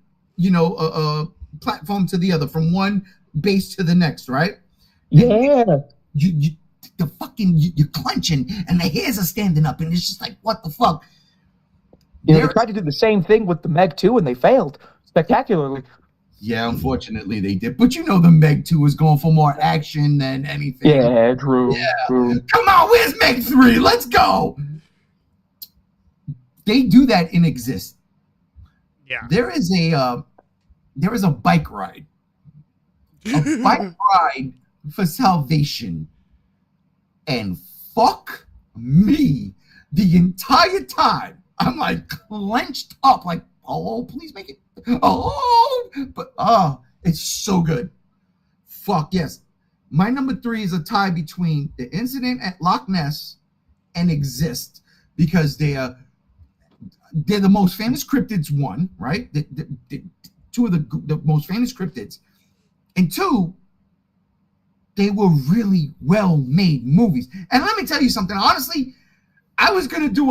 [SPEAKER 1] platform to the other, from one base to the next, right?
[SPEAKER 4] Yeah.
[SPEAKER 1] You're clenching, and the hairs are standing up, and it's just like, what the fuck?
[SPEAKER 4] They tried to do the same thing with the Meg 2, and they failed spectacularly.
[SPEAKER 1] Yeah, unfortunately they did. But the Meg 2 is going for more action than anything.
[SPEAKER 4] Yeah, true. True.
[SPEAKER 1] Come on, where's Meg 3? Let's go. They do that in Exist.
[SPEAKER 2] Yeah.
[SPEAKER 1] There is a bike ride. A bike ride for salvation. And fuck me, the entire time I'm like clenched up, like, oh, please make it. Oh, but it's so good. Fuck yes. My number 3 is a tie between the Incident at Loch Ness and Exist, because they're the most famous cryptids, one, right? The two of the most famous cryptids. And 2, they were really well-made movies. And let me tell you something. Honestly, I was going to do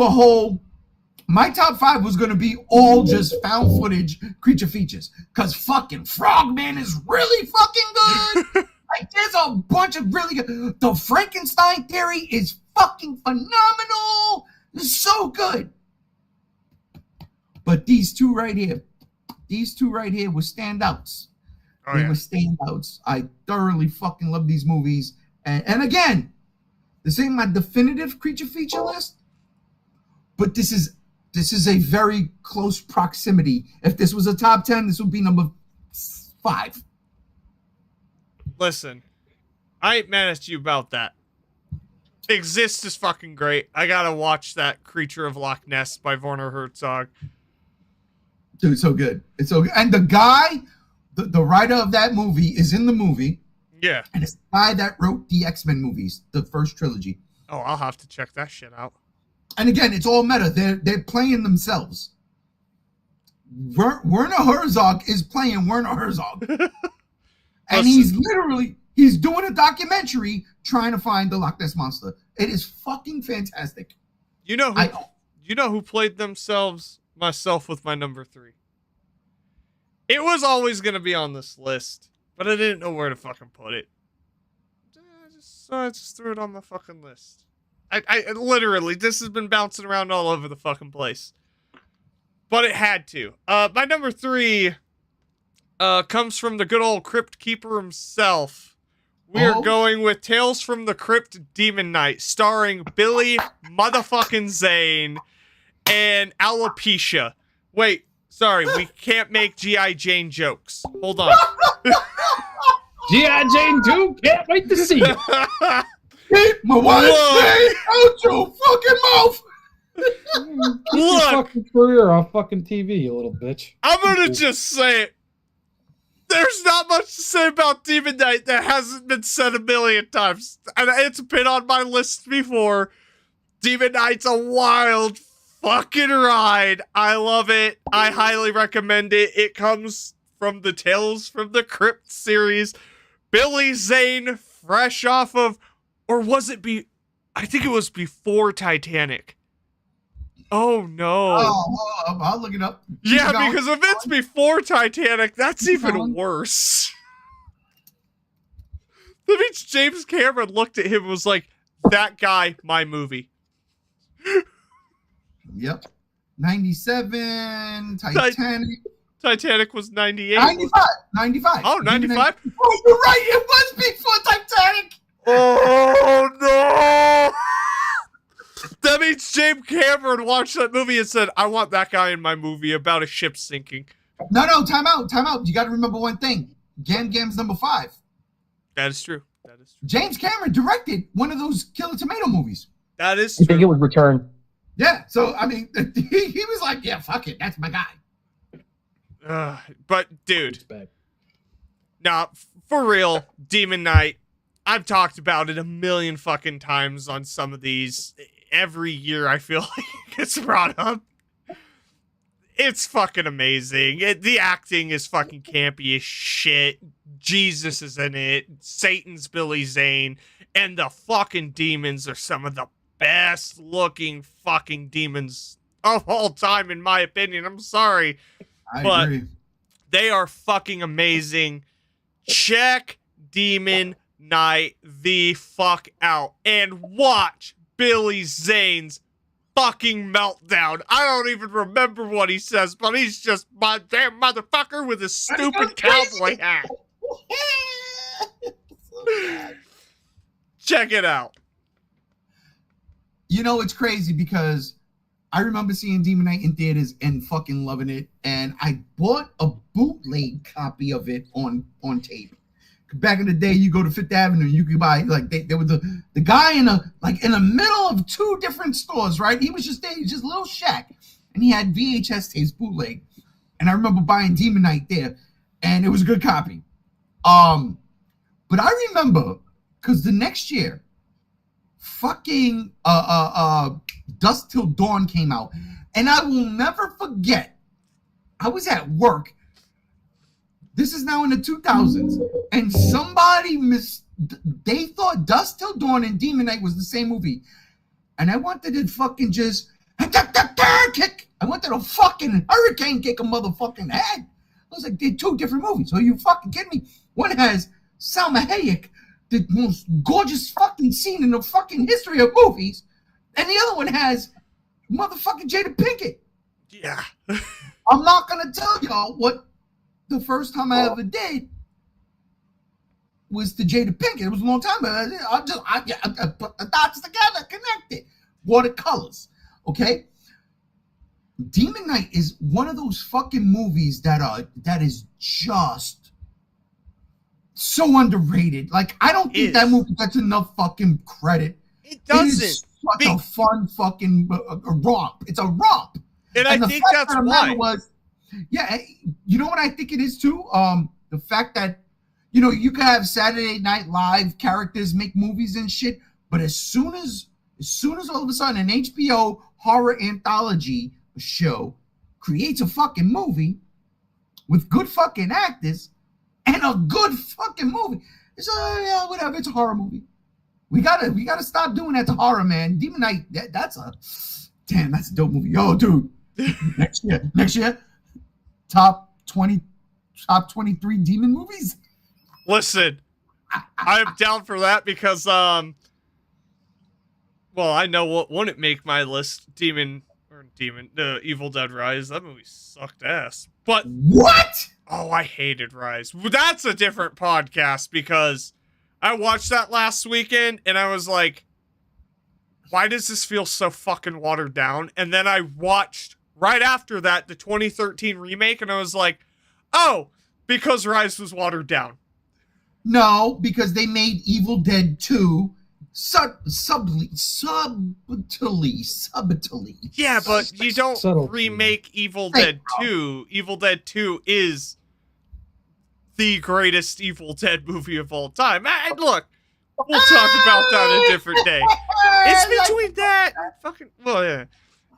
[SPEAKER 1] my top 5 was going to be all just found footage creature features. Because fucking Frogman is really fucking good. Like, there's a bunch of really good. The Frankenstein theory is fucking phenomenal. It's so good. But these two right here were standouts.
[SPEAKER 2] Oh,
[SPEAKER 1] They
[SPEAKER 2] yeah.
[SPEAKER 1] were standouts. I thoroughly fucking love these movies. And again, this ain't my definitive creature feature list, but this is a very close proximity. If this was a top 10, this would be number 5.
[SPEAKER 2] Listen, I ain't mad at you about that. Exist is fucking great. I gotta watch that Creature of Loch Ness by Werner Herzog.
[SPEAKER 1] Dude, it's so good. It's so good. And the guy, the writer of that movie is in the movie.
[SPEAKER 2] Yeah.
[SPEAKER 1] And it's the guy that wrote the X-Men movies, the first trilogy.
[SPEAKER 2] Oh, I'll have to check that shit out.
[SPEAKER 1] And again, it's all meta. They're playing themselves. Werner Herzog is playing Werner Herzog. And he's doing a documentary trying to find the Loch Ness Monster. It is fucking fantastic.
[SPEAKER 2] You know who played themselves? Myself with my number 3. It was always gonna be on this list, but I didn't know where to fucking put it. I just threw it on my fucking list. I literally, this has been bouncing around all over the fucking place. But it had to. My number 3 comes from the good old Crypt Keeper himself. We are going with Tales from the Crypt Demon Knight, starring Billy motherfucking Zane and Alopecia. Wait, sorry, we can't make G.I. Jane jokes. Hold on.
[SPEAKER 3] G.I. Jane 2, can't wait to see it.
[SPEAKER 1] Keep my wife's name out your fucking mouth.
[SPEAKER 3] Keep your fucking career on fucking TV, you little bitch.
[SPEAKER 2] I'm gonna just say it. There's not much to say about Demon Knight that hasn't been said a million times. And it's been on my list before. Demon Knight's a wild fucking ride. I love it. I highly recommend it. It comes from the Tales from the Crypt series. Billy Zane, fresh off of, or was it I think it was before Titanic. Oh no.
[SPEAKER 1] Oh, I'll look it up.
[SPEAKER 2] Yeah, because if it's before Titanic, that's even worse. That means James Cameron looked at him and was like, that guy, my movie.
[SPEAKER 1] Yep. 97, Titanic.
[SPEAKER 2] Titanic was 98.
[SPEAKER 1] 95.
[SPEAKER 2] Oh, 95?
[SPEAKER 1] Oh, you're right. It was before Titanic.
[SPEAKER 2] Oh, no. That means James Cameron watched that movie and said, I want that guy in my movie about a ship sinking.
[SPEAKER 1] No, time out. You got to remember one thing. Gam Gam's number 5.
[SPEAKER 2] That is true.
[SPEAKER 1] James Cameron directed one of those Killer Tomato movies.
[SPEAKER 2] That is
[SPEAKER 4] I
[SPEAKER 2] true.
[SPEAKER 4] think it was Return.
[SPEAKER 1] Yeah, so, I mean, he was like, yeah, fuck it. That's my guy.
[SPEAKER 2] But, dude. Nah, for real, Demon Knight. I've talked about it a million fucking times on some of these. Every year I feel like it gets brought up. It's fucking amazing. The acting is fucking campy as shit. Jesus is in it. Satan's Billy Zane. And the fucking demons are some of the best looking fucking demons of all time, in my opinion. I'm sorry.
[SPEAKER 1] I agree.
[SPEAKER 2] They are fucking amazing. Check Demon Knight the fuck out. And watch Billy Zane's fucking meltdown. I don't even remember what he says, but he's just my damn motherfucker with his stupid cowboy hat. Check it out.
[SPEAKER 1] You know, it's crazy because I remember seeing Demon Knight in theaters and fucking loving it. And I bought a bootleg copy of it on tape. Back in the day, you go to Fifth Avenue, you could buy, like, there was the guy in the middle of 2 different stores, right? He was just there, just a little shack. And he had VHS tapes, bootleg. And I remember buying Demon Knight there. And it was a good copy. But I remember, because the next year, fucking Dusk Till Dawn came out. And I will never forget, I was at work. This is now in the 2000s. And somebody they thought Dusk Till Dawn and Demon Knight was the same movie. And I wanted to fucking just kick. I wanted to fucking hurricane kick a motherfucking head. I was like, they're 2 different movies. Are you fucking kidding me? One has Salma Hayek, the most gorgeous fucking scene in the fucking history of movies. And the other one has motherfucking Jada Pinkett.
[SPEAKER 2] Yeah.
[SPEAKER 1] I'm not gonna tell y'all what the first time I ever did was to Jada Pinkett. It was a long time ago. I put the dots together, connected. Watercolors. Okay? Demon Knight is one of those fucking movies that is just so underrated. Like, I don't think that movie gets enough fucking credit.
[SPEAKER 2] It doesn't.
[SPEAKER 1] It is such a fun fucking romp. It's a romp.
[SPEAKER 2] And I think that's why.
[SPEAKER 1] Yeah, you know what I think it is too? The fact that, you know, you can have Saturday Night Live characters make movies and shit, but as soon as all of a sudden an HBO horror anthology show creates a fucking movie with good fucking actors and a good fucking movie, it's yeah, whatever, it's a horror movie. We gotta stop doing that to horror, man. Demon Knight, that's a dope movie. Yo, dude. next year, top 23 demon movies.
[SPEAKER 2] Listen, I'm down for that because well, I know what wouldn't make my list. Evil Dead Rise. That movie sucked ass. But
[SPEAKER 1] what?
[SPEAKER 2] Oh, I hated Rise. That's a different podcast because I watched that last weekend and I was like, why does this feel so fucking watered down? And then I watched right after that the 2013 remake and I was like, oh, because Rise was watered down.
[SPEAKER 1] No, because they made Evil Dead 2 subtly.
[SPEAKER 2] Yeah, but you don't remake Evil Dead 2. Evil Dead 2 is the greatest Evil Dead movie of all time. And look, we'll talk about that a different day. It's between that and fucking... Well, yeah.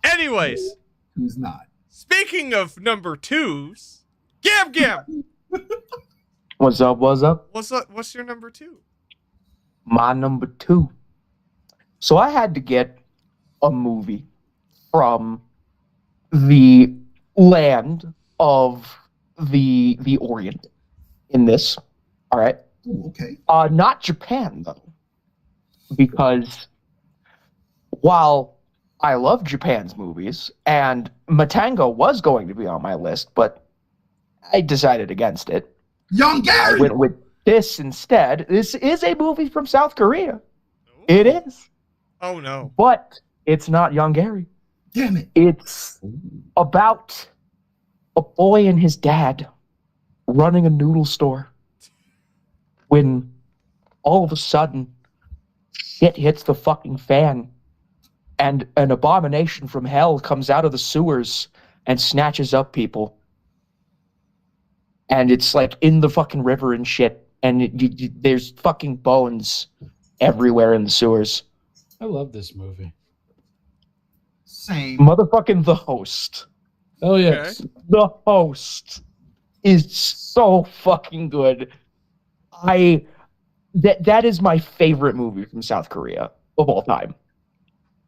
[SPEAKER 2] Anyways.
[SPEAKER 1] Who's not?
[SPEAKER 2] Speaking of number 2s, Gam!
[SPEAKER 4] What's up?
[SPEAKER 2] What's your number 2?
[SPEAKER 4] My number 2. So I had to get a movie from the land of the Orient in this. All right.
[SPEAKER 1] Ooh, okay.
[SPEAKER 4] Not Japan though, because while I love Japan's movies and Matango was going to be on my list, but I decided against it.
[SPEAKER 1] Young Gary!
[SPEAKER 4] I went with this instead. This is a movie from South Korea. Ooh. It is.
[SPEAKER 2] Oh, no.
[SPEAKER 4] But it's not Young Gary.
[SPEAKER 1] Damn it.
[SPEAKER 4] It's about a boy and his dad running a noodle store when all of a sudden shit hits the fucking fan and an abomination from hell comes out of the sewers and snatches up people. And it's like in the fucking river and shit. And there's fucking bones everywhere in the sewers.
[SPEAKER 3] I love this movie.
[SPEAKER 1] Same.
[SPEAKER 4] Motherfucking The Host.
[SPEAKER 3] Oh, yes.
[SPEAKER 2] Okay.
[SPEAKER 4] The Host is so fucking good. That is my favorite movie from South Korea of all time.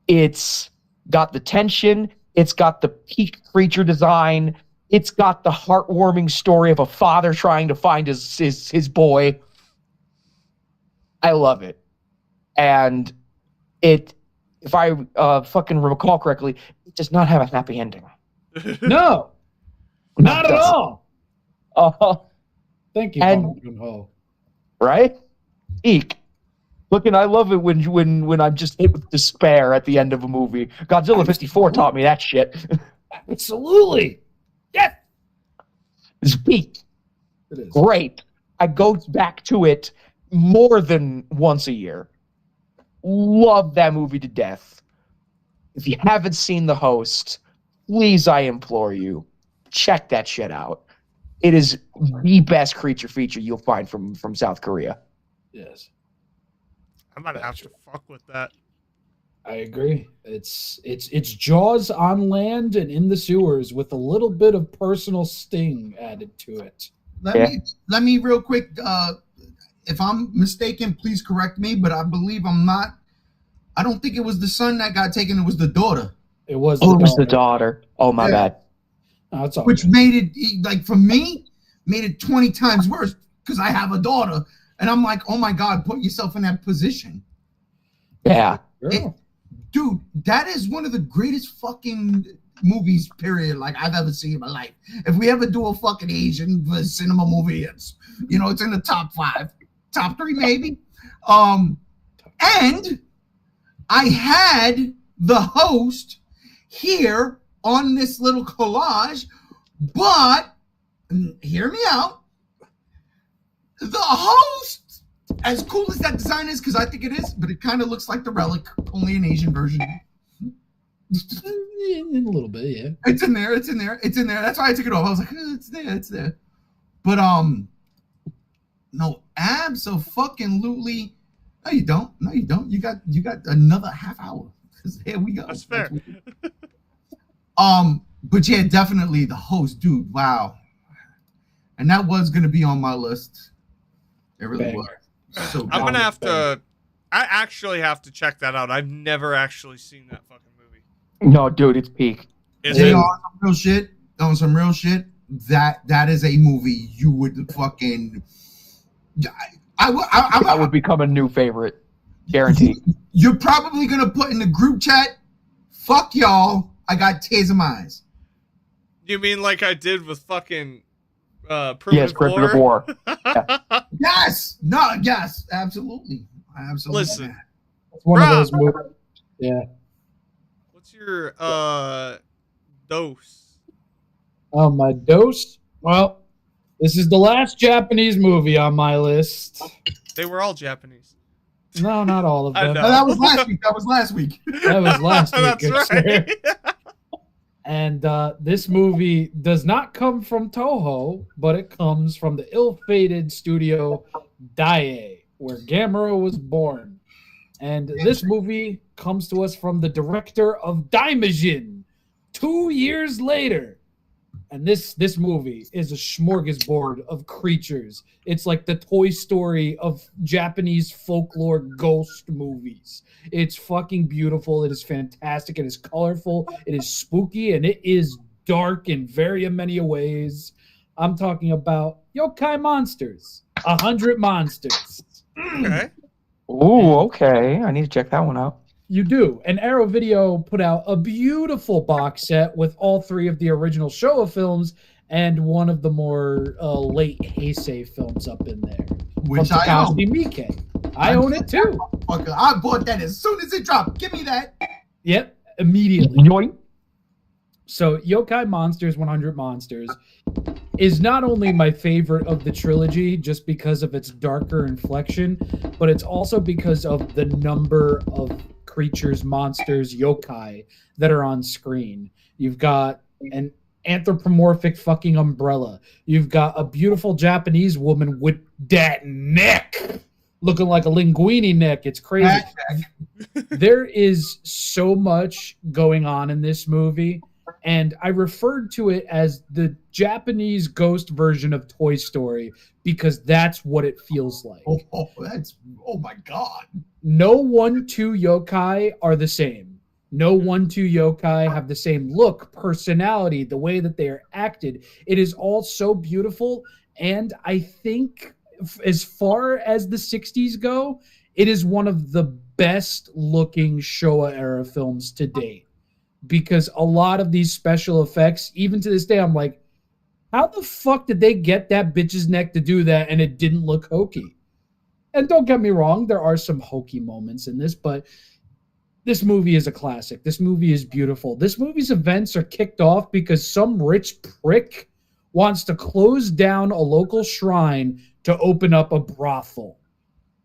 [SPEAKER 4] It's got the tension. It's got the peak creature design. It's got the heartwarming story of a father trying to find his boy. I love it. And it, if I fucking recall correctly, it does not have a happy ending.
[SPEAKER 3] No. Not at all. Thank you,
[SPEAKER 4] And, right? Eek. Looking, I love it when I'm just hit with despair at the end of a movie. Godzilla 54 taught me that shit.
[SPEAKER 3] Absolutely. Yes.
[SPEAKER 4] It's peak.
[SPEAKER 3] It is.
[SPEAKER 4] Great. I go back to it more than once a year. Love that movie to death. If you haven't seen The Host, please, I implore you, check that shit out. It is the best creature feature you'll find from South Korea.
[SPEAKER 3] Yes.
[SPEAKER 2] I'm gonna have to fuck with that.
[SPEAKER 3] I agree. It's Jaws on land and in the sewers with a little bit of personal sting added to it.
[SPEAKER 1] Let me real quick. If I'm mistaken, please correct me. But I believe I'm not. I don't think it was the son that got taken. It was the daughter.
[SPEAKER 3] It was.
[SPEAKER 4] Oh, it was the daughter. Oh my bad.
[SPEAKER 3] No, it's all
[SPEAKER 1] Which
[SPEAKER 3] good.
[SPEAKER 1] made it like for me, made it 20 times worse because I have a daughter, and I'm like, oh my god, put yourself in that position.
[SPEAKER 4] Yeah.
[SPEAKER 3] Girl.
[SPEAKER 1] Dude, that is one of the greatest fucking movies, period, like I've ever seen in my life. If we ever do a fucking Asian cinema movie, it's it's in the top 5, top 3 maybe. And I had the host here on this little collage, but hear me out. The host, as cool as that design is, because I think it is, but it kind of looks like the Relic, only an Asian version.
[SPEAKER 3] A little bit, yeah.
[SPEAKER 1] It's in there. That's why I took it off. I was like, it's there. But no, absolutely. No, you don't. You got another half hour. Here we go.
[SPEAKER 2] That's fair.
[SPEAKER 1] But yeah, definitely the host, dude. Wow. And that was gonna be on my list. It really was. So
[SPEAKER 2] I'm gonna have to. I actually have to check that out. I've never actually seen that fucking movie.
[SPEAKER 4] No, dude, it's peak.
[SPEAKER 2] Is it?
[SPEAKER 1] On some real shit. That is a movie you would fucking.
[SPEAKER 4] I would become a new favorite, guaranteed.
[SPEAKER 1] You're probably gonna put in the group chat, "Fuck y'all, I got tears in my eyes."
[SPEAKER 2] You mean like I did with fucking
[SPEAKER 4] Yes, Primitive War.
[SPEAKER 1] Yes, absolutely.
[SPEAKER 2] Listen,
[SPEAKER 3] It's one
[SPEAKER 2] Rob,
[SPEAKER 3] of those movies. Yeah.
[SPEAKER 2] what's your dose?
[SPEAKER 3] Oh, my dose? Well, this is the last Japanese movie on my list.
[SPEAKER 2] They were all Japanese.
[SPEAKER 3] No, not all of
[SPEAKER 2] I
[SPEAKER 3] them.
[SPEAKER 2] know.
[SPEAKER 1] That was last week. That was last week.
[SPEAKER 3] That was last week.
[SPEAKER 2] That's
[SPEAKER 3] good sir.
[SPEAKER 2] right.
[SPEAKER 3] And this movie does not come from Toho, but it comes from the ill-fated studio Daiei, where Gamera was born. And this movie comes to us from the director of Daimajin 2 years later. And this movie is a smorgasbord of creatures. It's like the Toy Story of Japanese folklore ghost movies. It's fucking beautiful. It is fantastic. It is colorful. It is spooky. And it is dark in very many ways. I'm talking about yokai monsters. 100 monsters.
[SPEAKER 2] Okay.
[SPEAKER 4] Ooh, okay. I need to check that one out.
[SPEAKER 3] You do. And Arrow Video put out a beautiful box set with all 3 of the original Showa films and one of the more late Heisei films up in there.
[SPEAKER 1] Which I own.
[SPEAKER 3] Miike. I own it too.
[SPEAKER 1] I bought that as soon as it dropped. Give me that.
[SPEAKER 3] Yep, immediately.
[SPEAKER 4] Yoink.
[SPEAKER 3] So Yokai Monsters 100 Monsters is not only my favorite of the trilogy just because of its darker inflection, but it's also because of the number of creatures, monsters, yokai that are on screen. You've got an anthropomorphic fucking umbrella. You've got a beautiful Japanese woman with that neck looking like a linguine neck. It's crazy. There is so much going on in this movie, and I referred to it as the Japanese ghost version of Toy Story because that's what it feels like.
[SPEAKER 1] Oh my God.
[SPEAKER 3] No 1-2 yokai are the same. No 1-2 yokai have the same look, personality, the way that they are acted. It is all so beautiful, and I think as far as the 60s go, it is one of the best looking Showa era films to date. Because a lot of these special effects, even to this day, I'm like, how the fuck did they get that bitch's neck to do that and it didn't look hokey? And don't get me wrong, there are some hokey moments in this, but this movie is a classic. This movie is beautiful. This movie's events are kicked off because some rich prick wants to close down a local shrine to open up a brothel.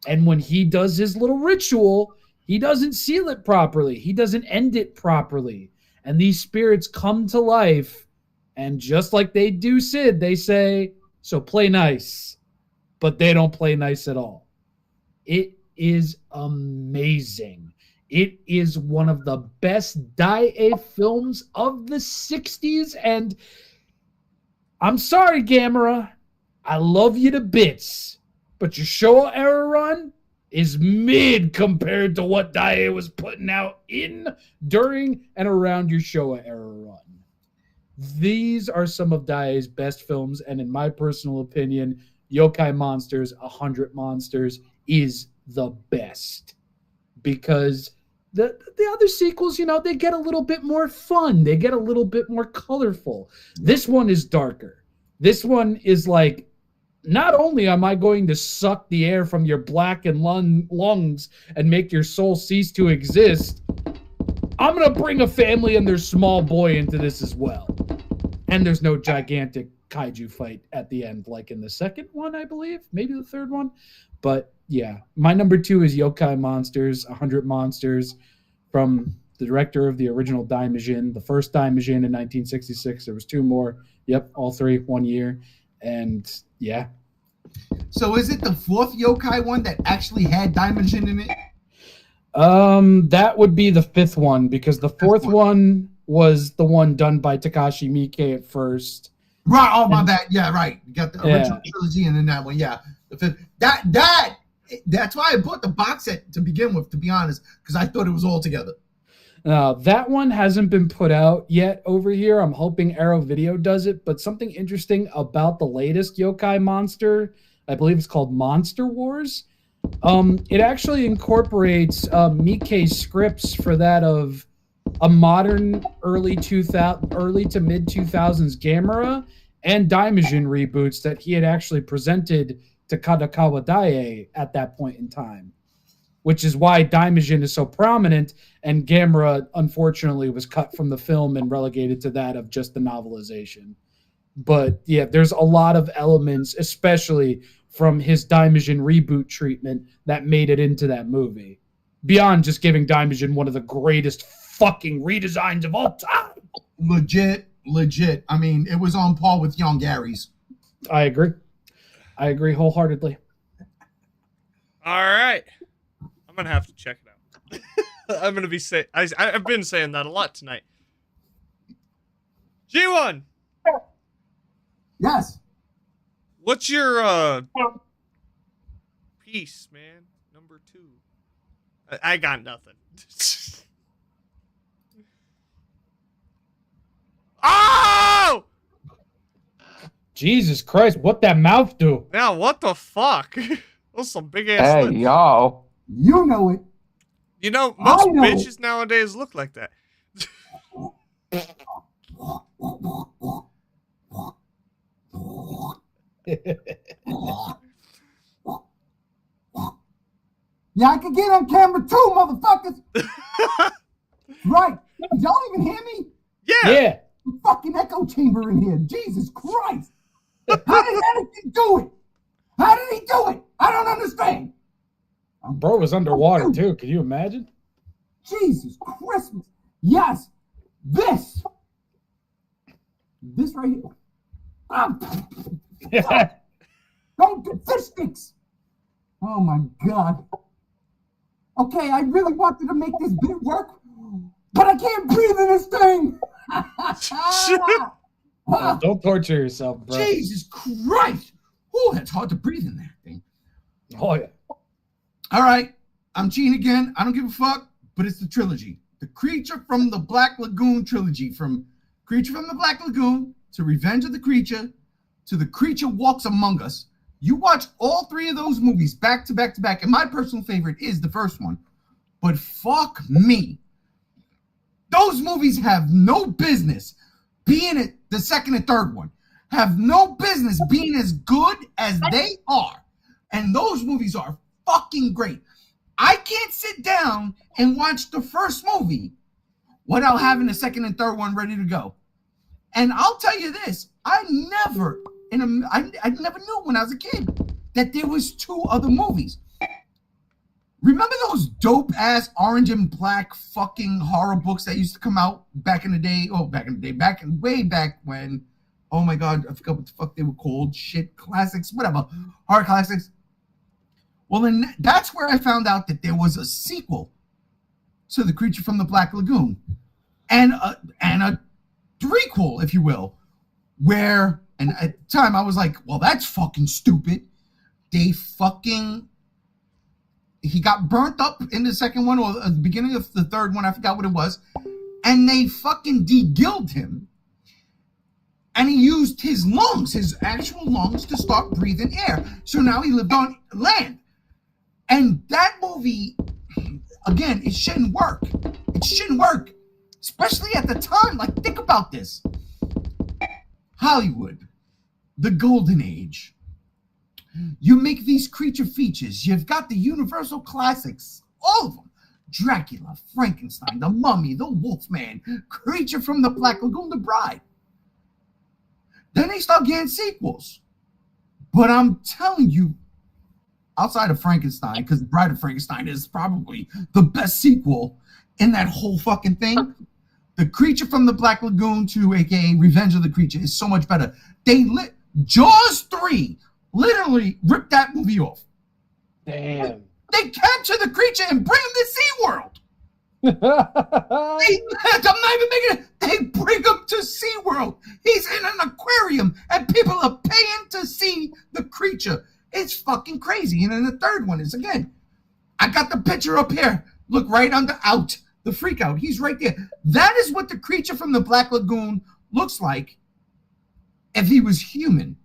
[SPEAKER 3] And when he does his little ritual, he doesn't seal it properly. He doesn't end it properly. And these spirits come to life, and just like they do Sid, they say, so play nice. But they don't play nice at all. It is amazing. It is one of the best Daiei films of the 60s, and I'm sorry, Gamera. I love you to bits, but your Showa era run is mid compared to what Daiei was putting out in, during, and around your Showa era run. These are some of Daiei's best films, and in my personal opinion, Yokai Monsters, 100 Monsters, is the best. Because The other sequels, they get a little bit more fun. They get a little bit more colorful. This one is darker. This one is like, not only am I going to suck the air from your blackened lungs and make your soul cease to exist, I'm going to bring a family and their small boy into this as well. And there's no gigantic kaiju fight at the end, like in the second one, I believe, maybe the third one. But yeah, my number 2 is Yokai Monsters, 100 Monsters, from the director of the original Daimajin, the first Daimajin in 1966. There was 2 more. Yep, all 3, 1 year. And yeah.
[SPEAKER 1] So is it the 4th yokai one that actually had Daimajin in it?
[SPEAKER 3] That would be the 5th one, because the 4th one was the one done by Takashi Miike at first.
[SPEAKER 1] Right. Oh, my bad. Yeah, right. You got the original trilogy and then that one. Yeah. The 5th. That's why I bought the box set to begin with, to be honest, because I thought it was all together.
[SPEAKER 3] That one hasn't been put out yet over here. I'm hoping Arrow Video does it. But something interesting about the latest yokai monster, I believe it's called Monster Wars. It actually incorporates Miike's scripts for that of a modern early to mid 2000s Gamera and Daimajin reboots that he had actually presented to Kadakawa Daie at that point in time, which is why Daimajin is so prominent, and Gamera, unfortunately, was cut from the film and relegated to that of just the novelization. But yeah, there's a lot of elements, especially from his Daimajin reboot treatment, that made it into that movie. Beyond just giving Daimajin one of the greatest fucking redesigns of all time.
[SPEAKER 1] Legit. I mean, it was on par with Young Gary's.
[SPEAKER 3] I agree wholeheartedly.
[SPEAKER 2] All right. I'm going to have to check it out. I'm going to be I've been saying that a lot tonight. G1.
[SPEAKER 1] Yes.
[SPEAKER 2] What's your piece, man? Number 2. I got nothing. Oh!
[SPEAKER 3] Jesus Christ, what that mouth do?
[SPEAKER 2] Now, what the fuck? Those some big ass lips.
[SPEAKER 4] Yo.
[SPEAKER 1] You know it.
[SPEAKER 2] You know, most
[SPEAKER 1] know.
[SPEAKER 2] bitches nowadays look like that.
[SPEAKER 1] Yeah, I can get on camera too, motherfuckers. Right. Did y'all even hear me?
[SPEAKER 3] Yeah.
[SPEAKER 1] The fucking echo chamber in here. Jesus Christ. How did Anakin do it? How did he do it? I don't understand.
[SPEAKER 3] Bro was underwater too. Can you imagine?
[SPEAKER 1] Jesus Christmas. Yes. This right here. Don't get fish sticks. Oh my God. Okay, I really wanted to make this bit work, but I can't breathe in this thing.
[SPEAKER 3] Don't torture yourself, bro.
[SPEAKER 1] Jesus Christ. Oh, that's hard to breathe in that thing.
[SPEAKER 3] Oh, yeah.
[SPEAKER 1] All right, I'm cheating again. I don't give a fuck, but it's the trilogy. The Creature from the Black Lagoon trilogy. From Creature from the Black Lagoon to Revenge of the Creature to The Creature Walks Among Us. You watch all 3 of those movies back to back to back, and my personal favorite is the first one. But fuck me. Those movies have no business being it. The second and third one have no business being as good as they are. And those movies are fucking great. I can't sit down and watch the first movie without having the second and third one ready to go. And I'll tell you this, I never knew when I was a kid that there was 2 other movies. Remember those dope ass orange and black fucking horror books that used to come out back in the day? Way back when. Oh my God, I forgot what the fuck they were called. Shit, classics, whatever. Horror classics. Well, then that's where I found out that there was a sequel to The Creature from the Black Lagoon. And a threequel, if you will, where, and at the time I was like, well, that's fucking stupid. He got burnt up in the second one, or the beginning of the third one, I forgot what it was, and they fucking de-gilled him, and he used his lungs, his actual lungs, to start breathing air. So now he lived on land. And that movie, again, it shouldn't work. It shouldn't work, especially at the time. Like, think about this. Hollywood, the golden age. You make these creature features. You've got the Universal classics, all of them. Dracula, Frankenstein, the Mummy, the Wolfman, Creature from the Black Lagoon, The Bride. Then they start getting sequels. But I'm telling you, outside of Frankenstein, because The Bride of Frankenstein is probably the best sequel in that whole fucking thing, the Creature from the Black Lagoon 2, aka Revenge of the Creature, is so much better. Jaws 3 literally ripped that movie off.
[SPEAKER 3] Damn.
[SPEAKER 1] They capture the creature and bring him to SeaWorld. I'm not even making it. They bring him to SeaWorld. He's in an aquarium and people are paying to see the creature. It's fucking crazy. And then the third one is, again, I got the picture up here. Look right under out. The freak out. He's right there. That is what the Creature from the Black Lagoon looks like if he was human.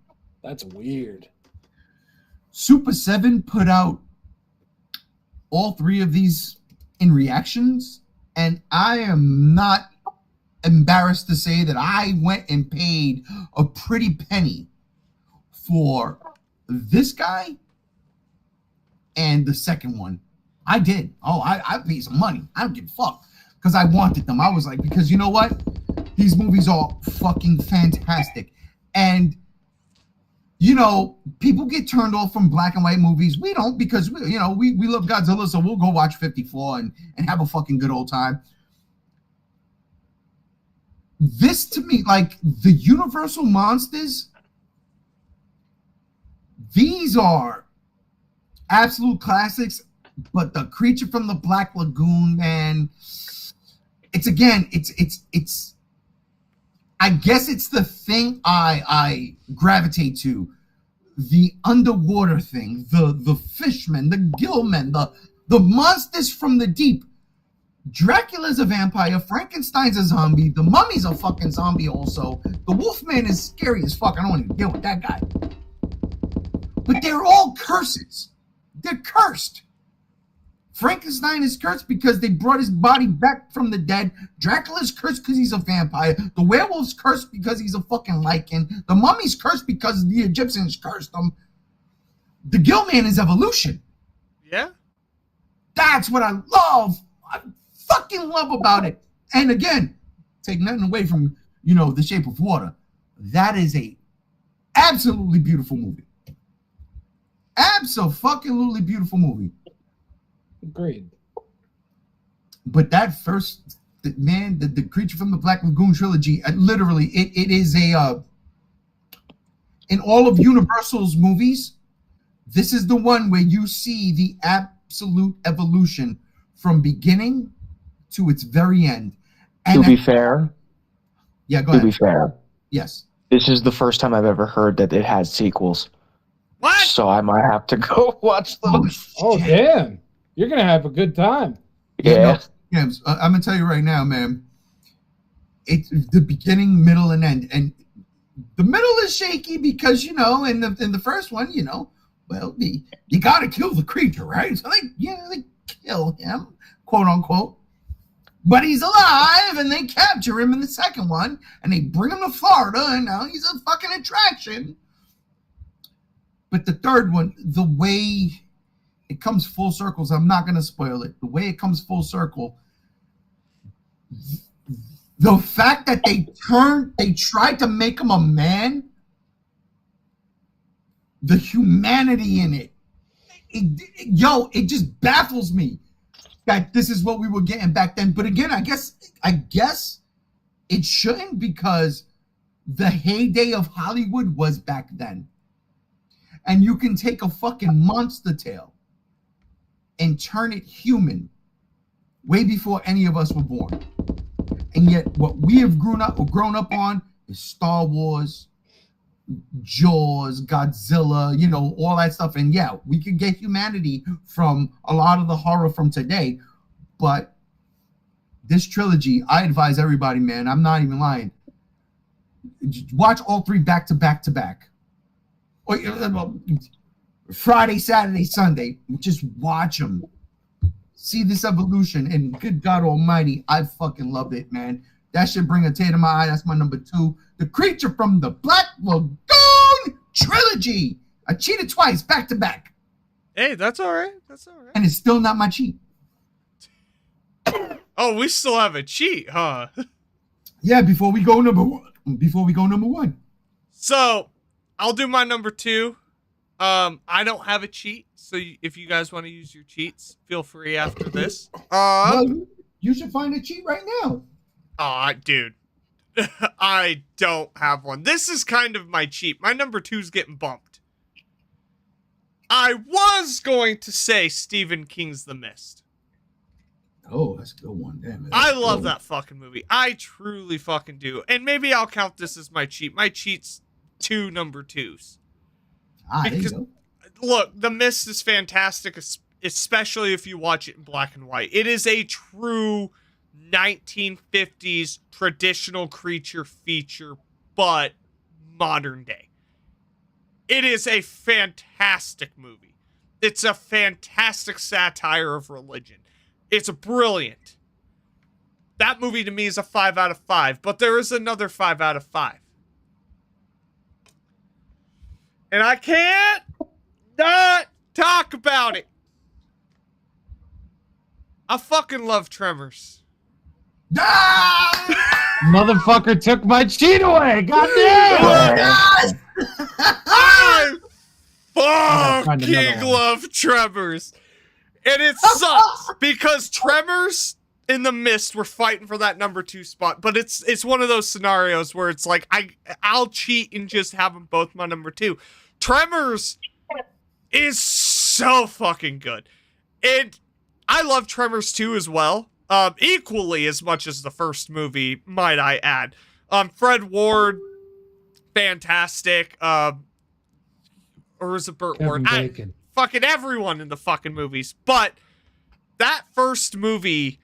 [SPEAKER 3] That's weird.
[SPEAKER 1] Super 7 put out all three of these in reactions, and I am not embarrassed to say that I went and paid a pretty penny for this guy and the second one. I did. Oh, I paid some money. I don't give a fuck because I wanted them. I was like, because you know what? These movies are fucking fantastic. And you know, people get turned off from black and white movies. We don't, because we love Godzilla, so we'll go watch 54 and have a fucking good old time. This, to me, like the Universal monsters, these are absolute classics. But the Creature from the Black Lagoon, man, it's I guess it's the thing I gravitate to. The underwater thing, the fishmen, the gillmen, the monsters from the deep. Dracula's a vampire, Frankenstein's a zombie, the Mummy's a fucking zombie also. The Wolfman is scary as fuck. I don't want to deal with that guy. But they're all curses. They're cursed. Frankenstein is cursed because they brought his body back from the dead. Dracula's cursed because he's a vampire. The werewolf's cursed because he's a fucking lichen. The Mummy's cursed because the Egyptians cursed him. The Gillman is evolution.
[SPEAKER 2] Yeah.
[SPEAKER 1] That's what I love. I fucking love about it. And again, take nothing away from, The Shape of Water. That is a absolutely beautiful movie. Absolutely beautiful movie.
[SPEAKER 3] Agreed.
[SPEAKER 1] But that first, man, the Creature from the Black Lagoon trilogy, literally, it is a, in all of Universal's movies, this is the one where you see the absolute evolution from beginning to its very end. And
[SPEAKER 4] to be fair,
[SPEAKER 1] yeah, go ahead.
[SPEAKER 4] To be fair,
[SPEAKER 1] yes.
[SPEAKER 4] This is the first time I've ever heard that it has sequels.
[SPEAKER 2] What?
[SPEAKER 4] So I might have to go watch them.
[SPEAKER 3] Oh, damn. You're going to have a good time.
[SPEAKER 4] Yeah.
[SPEAKER 1] I'm going to tell you right now, man. It's the beginning, middle, and end. And the middle is shaky because, in the first one, well, you got to kill the creature, right? So they kill him, quote unquote. But he's alive, and they capture him in the second one, and they bring him to Florida, and now he's a fucking attraction. But the third one, the way it comes full circle, so I'm not going to spoil it. The way it comes full circle, the fact that they tried to make him a man, the humanity in it, it just baffles me that this is what we were getting back then. But again, I guess it shouldn't, because the heyday of Hollywood was back then. And you can take a fucking monster tale and turn it human way before any of us were born. And yet what we have grown up on is Star Wars, Jaws, Godzilla, all that stuff. And yeah, we could get humanity from a lot of the horror from today. But this trilogy, I advise everybody, man, I'm not even lying. Watch all three back to back to back. Friday, Saturday, Sunday. Just watch them. see this evolution, and good God Almighty, I fucking loved it, man. That should bring a tear to my eye. That's my number 2. The Creature from the Black Lagoon trilogy. I cheated twice, back to back.
[SPEAKER 2] Hey, that's all right. That's all right.
[SPEAKER 1] And it's still not my cheat.
[SPEAKER 2] Oh, we still have a cheat, huh?
[SPEAKER 1] Yeah, before we go number 1.
[SPEAKER 2] So, I'll do my number 2. I don't have a cheat, so if you guys want to use your cheats, feel free after this.
[SPEAKER 1] Well, you should find a cheat right now.
[SPEAKER 2] Dude. I don't have one. This is kind of my cheat. My number 2's getting bumped. I was going to say Stephen King's The Mist.
[SPEAKER 1] Oh, that's a good one. Damn it.
[SPEAKER 2] I love that fucking movie. I truly fucking do. And maybe I'll count this as my cheat. My cheat's 2 number 2s.
[SPEAKER 1] There you go.
[SPEAKER 2] Look, The Mist is fantastic, especially if you watch it in black and white. It is a true 1950s traditional creature feature, but modern day. It is a fantastic movie. It's a fantastic satire of religion. It's brilliant. That movie to me is a 5 out of 5, but there is another 5 out of 5. And I can't not talk about it. I fucking love Tremors.
[SPEAKER 3] Motherfucker took my cheat away. Goddamn!
[SPEAKER 2] I
[SPEAKER 3] find
[SPEAKER 2] fucking
[SPEAKER 3] another one.
[SPEAKER 2] love Tremors. And it sucks because Tremors in The Mist were fighting for that number 2 spot, but it's one of those scenarios where it's like I'll cheat and just have them both my number 2. Tremors is so fucking good. And I love Tremors 2 as well. Equally as much as the first movie, might I add. Fred Ward, fantastic. Or is it Burt Ward? Fucking everyone in the fucking movies. But that first movie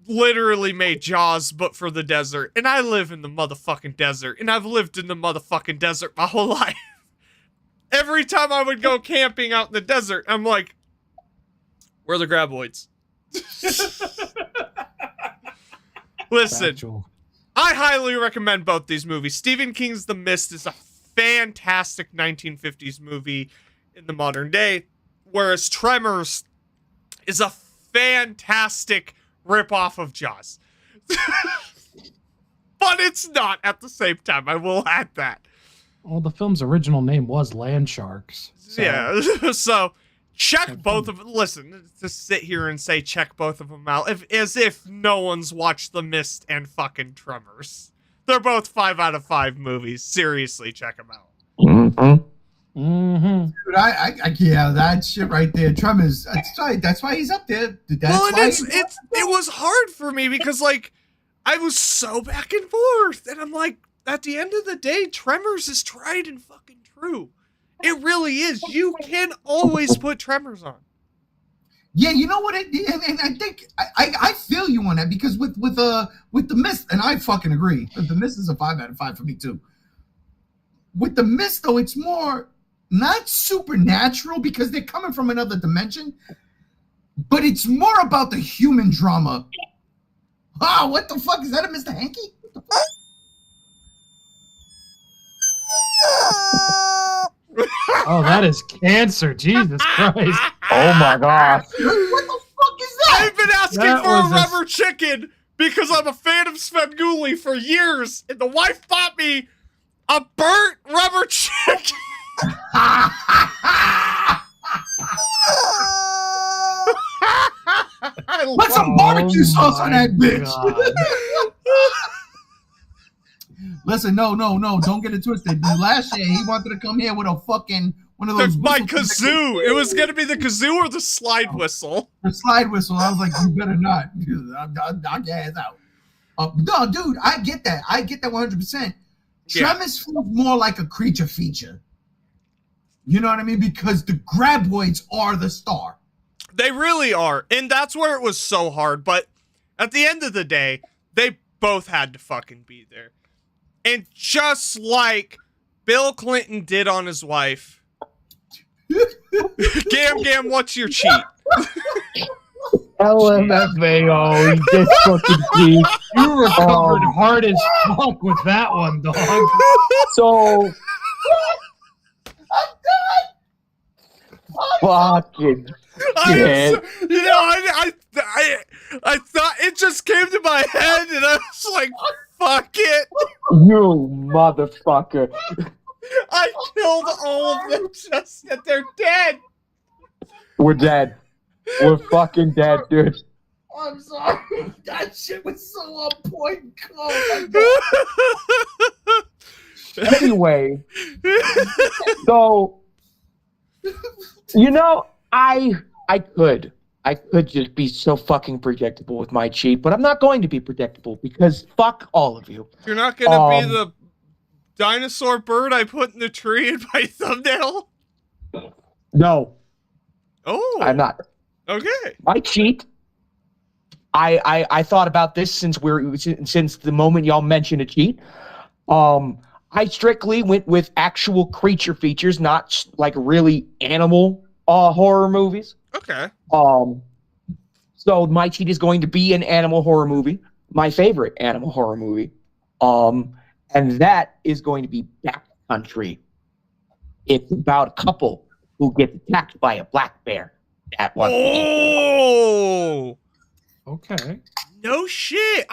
[SPEAKER 2] literally made Jaws, but for the desert. And I live in the motherfucking desert. And I've lived in the motherfucking desert my whole life. Every time I would go camping out in the desert, I'm like, where are the graboids? Listen,
[SPEAKER 3] Factual.
[SPEAKER 2] I highly recommend both these movies. Stephen King's The Mist is a fantastic 1950s movie in the modern day, whereas Tremors is a fantastic ripoff of Jaws. But it's not at the same time, I will add that.
[SPEAKER 3] Well, the film's original name was Land Sharks. So.
[SPEAKER 2] Yeah, so check both of them. Listen, to sit here and say check both of them out, as if no one's watched The Mist and fucking Tremors. They're both 5 out of 5 movies. Seriously, check them out.
[SPEAKER 6] Mm-hmm.
[SPEAKER 3] Mm-hmm.
[SPEAKER 1] Dude, I yeah, that shit right there. Tremors. That's why he's up there.
[SPEAKER 2] It was hard for me because like I was so back and forth, and I'm like, at the end of the day, Tremors is tried and fucking true. It really is. You can always put Tremors on.
[SPEAKER 1] Yeah, you know what? And I think I feel you on that because with The Mist, and I fucking agree. The Mist is a 5 out of 5 for me too. With The Mist, though, it's more not supernatural because they're coming from another dimension, but it's more about the human drama. Oh, what the fuck? Is that a Mr. Hanky? What the fuck?
[SPEAKER 3] Oh, that is cancer. Jesus Christ.
[SPEAKER 6] Oh my gosh.
[SPEAKER 1] What the fuck is that?
[SPEAKER 2] I've been asking
[SPEAKER 3] That
[SPEAKER 2] for a
[SPEAKER 3] was a-
[SPEAKER 2] rubber chicken because I'm a fan of Svengoolie for years, and the wife bought me a burnt rubber chicken.
[SPEAKER 1] Put some barbecue sauce on that bitch. Listen, no, don't get it twisted. Last year he wanted to come here with a fucking one of those.
[SPEAKER 2] My
[SPEAKER 1] whistles.
[SPEAKER 2] kazoo. It was gonna be the kazoo or the slide whistle.
[SPEAKER 1] The slide whistle. I was like, you better not. I'll get ass out. No, dude, I get that. I get that 100%.
[SPEAKER 2] Yeah.
[SPEAKER 1] Tremors feels more like a creature feature. You know what I mean? Because the graboids are the star.
[SPEAKER 2] They really are, and that's where it was so hard. But at the end of the day, they both had to fucking be there. And just like Bill Clinton did on his wife, Gam, what's your cheat?
[SPEAKER 4] LMFAO, you just fucking cheat.
[SPEAKER 3] You recovered hard as fuck with that one, dog.
[SPEAKER 4] So fucking shit.
[SPEAKER 2] I thought it just came to my head, and I was like, "Fuck it!"
[SPEAKER 4] You motherfucker.
[SPEAKER 2] I killed all of them just that they're dead.
[SPEAKER 4] We're dead. We're fucking dead, dude.
[SPEAKER 1] I'm sorry. That shit was so on point. Oh my God.
[SPEAKER 4] Anyway, so you know, I could just be so fucking predictable with my cheat, but I'm not going to be predictable because fuck all of you.
[SPEAKER 2] You're not gonna be the dinosaur bird I put in the tree in my thumbnail?
[SPEAKER 4] No,
[SPEAKER 2] Oh,
[SPEAKER 4] I'm not.
[SPEAKER 2] Okay.
[SPEAKER 4] My cheat. I thought about this since the moment y'all mentioned a cheat. I strictly went with actual creature features, not like really animal horror movies.
[SPEAKER 2] Okay.
[SPEAKER 4] So my cheat is going to be an animal horror movie, my favorite animal horror movie. And that is going to be Backcountry. It's about a couple who gets attacked by a black bear. That one.
[SPEAKER 2] Oh,
[SPEAKER 3] Okay.
[SPEAKER 2] no shit.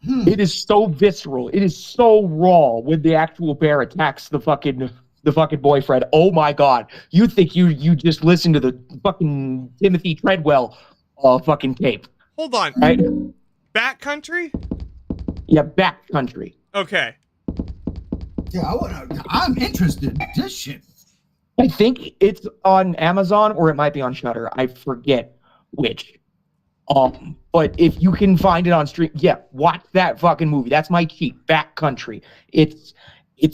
[SPEAKER 4] It is so visceral. It is so raw when the actual bear attacks the fucking boyfriend. Oh my God. You think you just listened to the fucking Timothy Treadwell fucking tape.
[SPEAKER 2] Hold on.
[SPEAKER 4] Right?
[SPEAKER 2] Backcountry?
[SPEAKER 4] Yeah, Backcountry.
[SPEAKER 2] Okay.
[SPEAKER 1] Yeah, I'm interested. This shit.
[SPEAKER 4] I think it's on Amazon or it might be on Shudder. I forget which. But if you can find it on stream, yeah, watch that fucking movie. That's my cheat. Backcountry. It's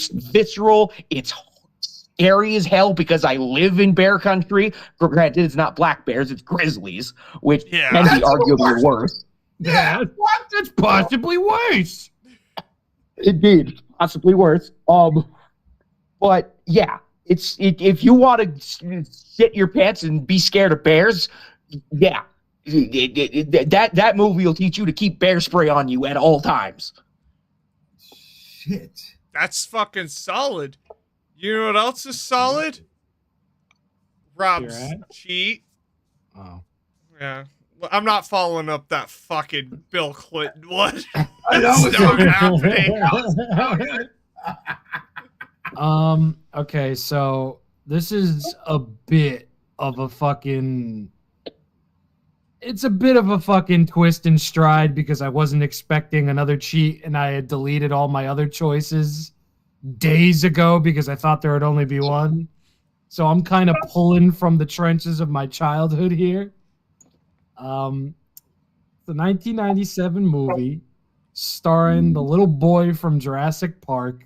[SPEAKER 4] visceral. It's scary as hell because I live in bear country. Granted, it's not black bears, it's grizzlies, which
[SPEAKER 2] Yeah.
[SPEAKER 4] can be arguably worse.
[SPEAKER 3] Yeah, that's possibly worse.
[SPEAKER 4] Indeed, possibly worse. But yeah, if you want to shit your pants and be scared of bears, yeah, that movie will teach you to keep bear spray on you at all times.
[SPEAKER 1] Shit.
[SPEAKER 2] That's fucking solid. You know what else is solid? Rob's
[SPEAKER 3] You're at?
[SPEAKER 2] cheat.
[SPEAKER 3] Oh.
[SPEAKER 2] Yeah. Well, I'm not following up that fucking Bill Clinton one.
[SPEAKER 1] I know
[SPEAKER 2] It's not happening.
[SPEAKER 3] Okay, so this is a bit of a fucking twist and stride because I wasn't expecting another cheat and I had deleted all my other choices days ago because I thought there would only be one. So I'm kind of pulling from the trenches of my childhood here. The 1997 movie starring the little boy from Jurassic Park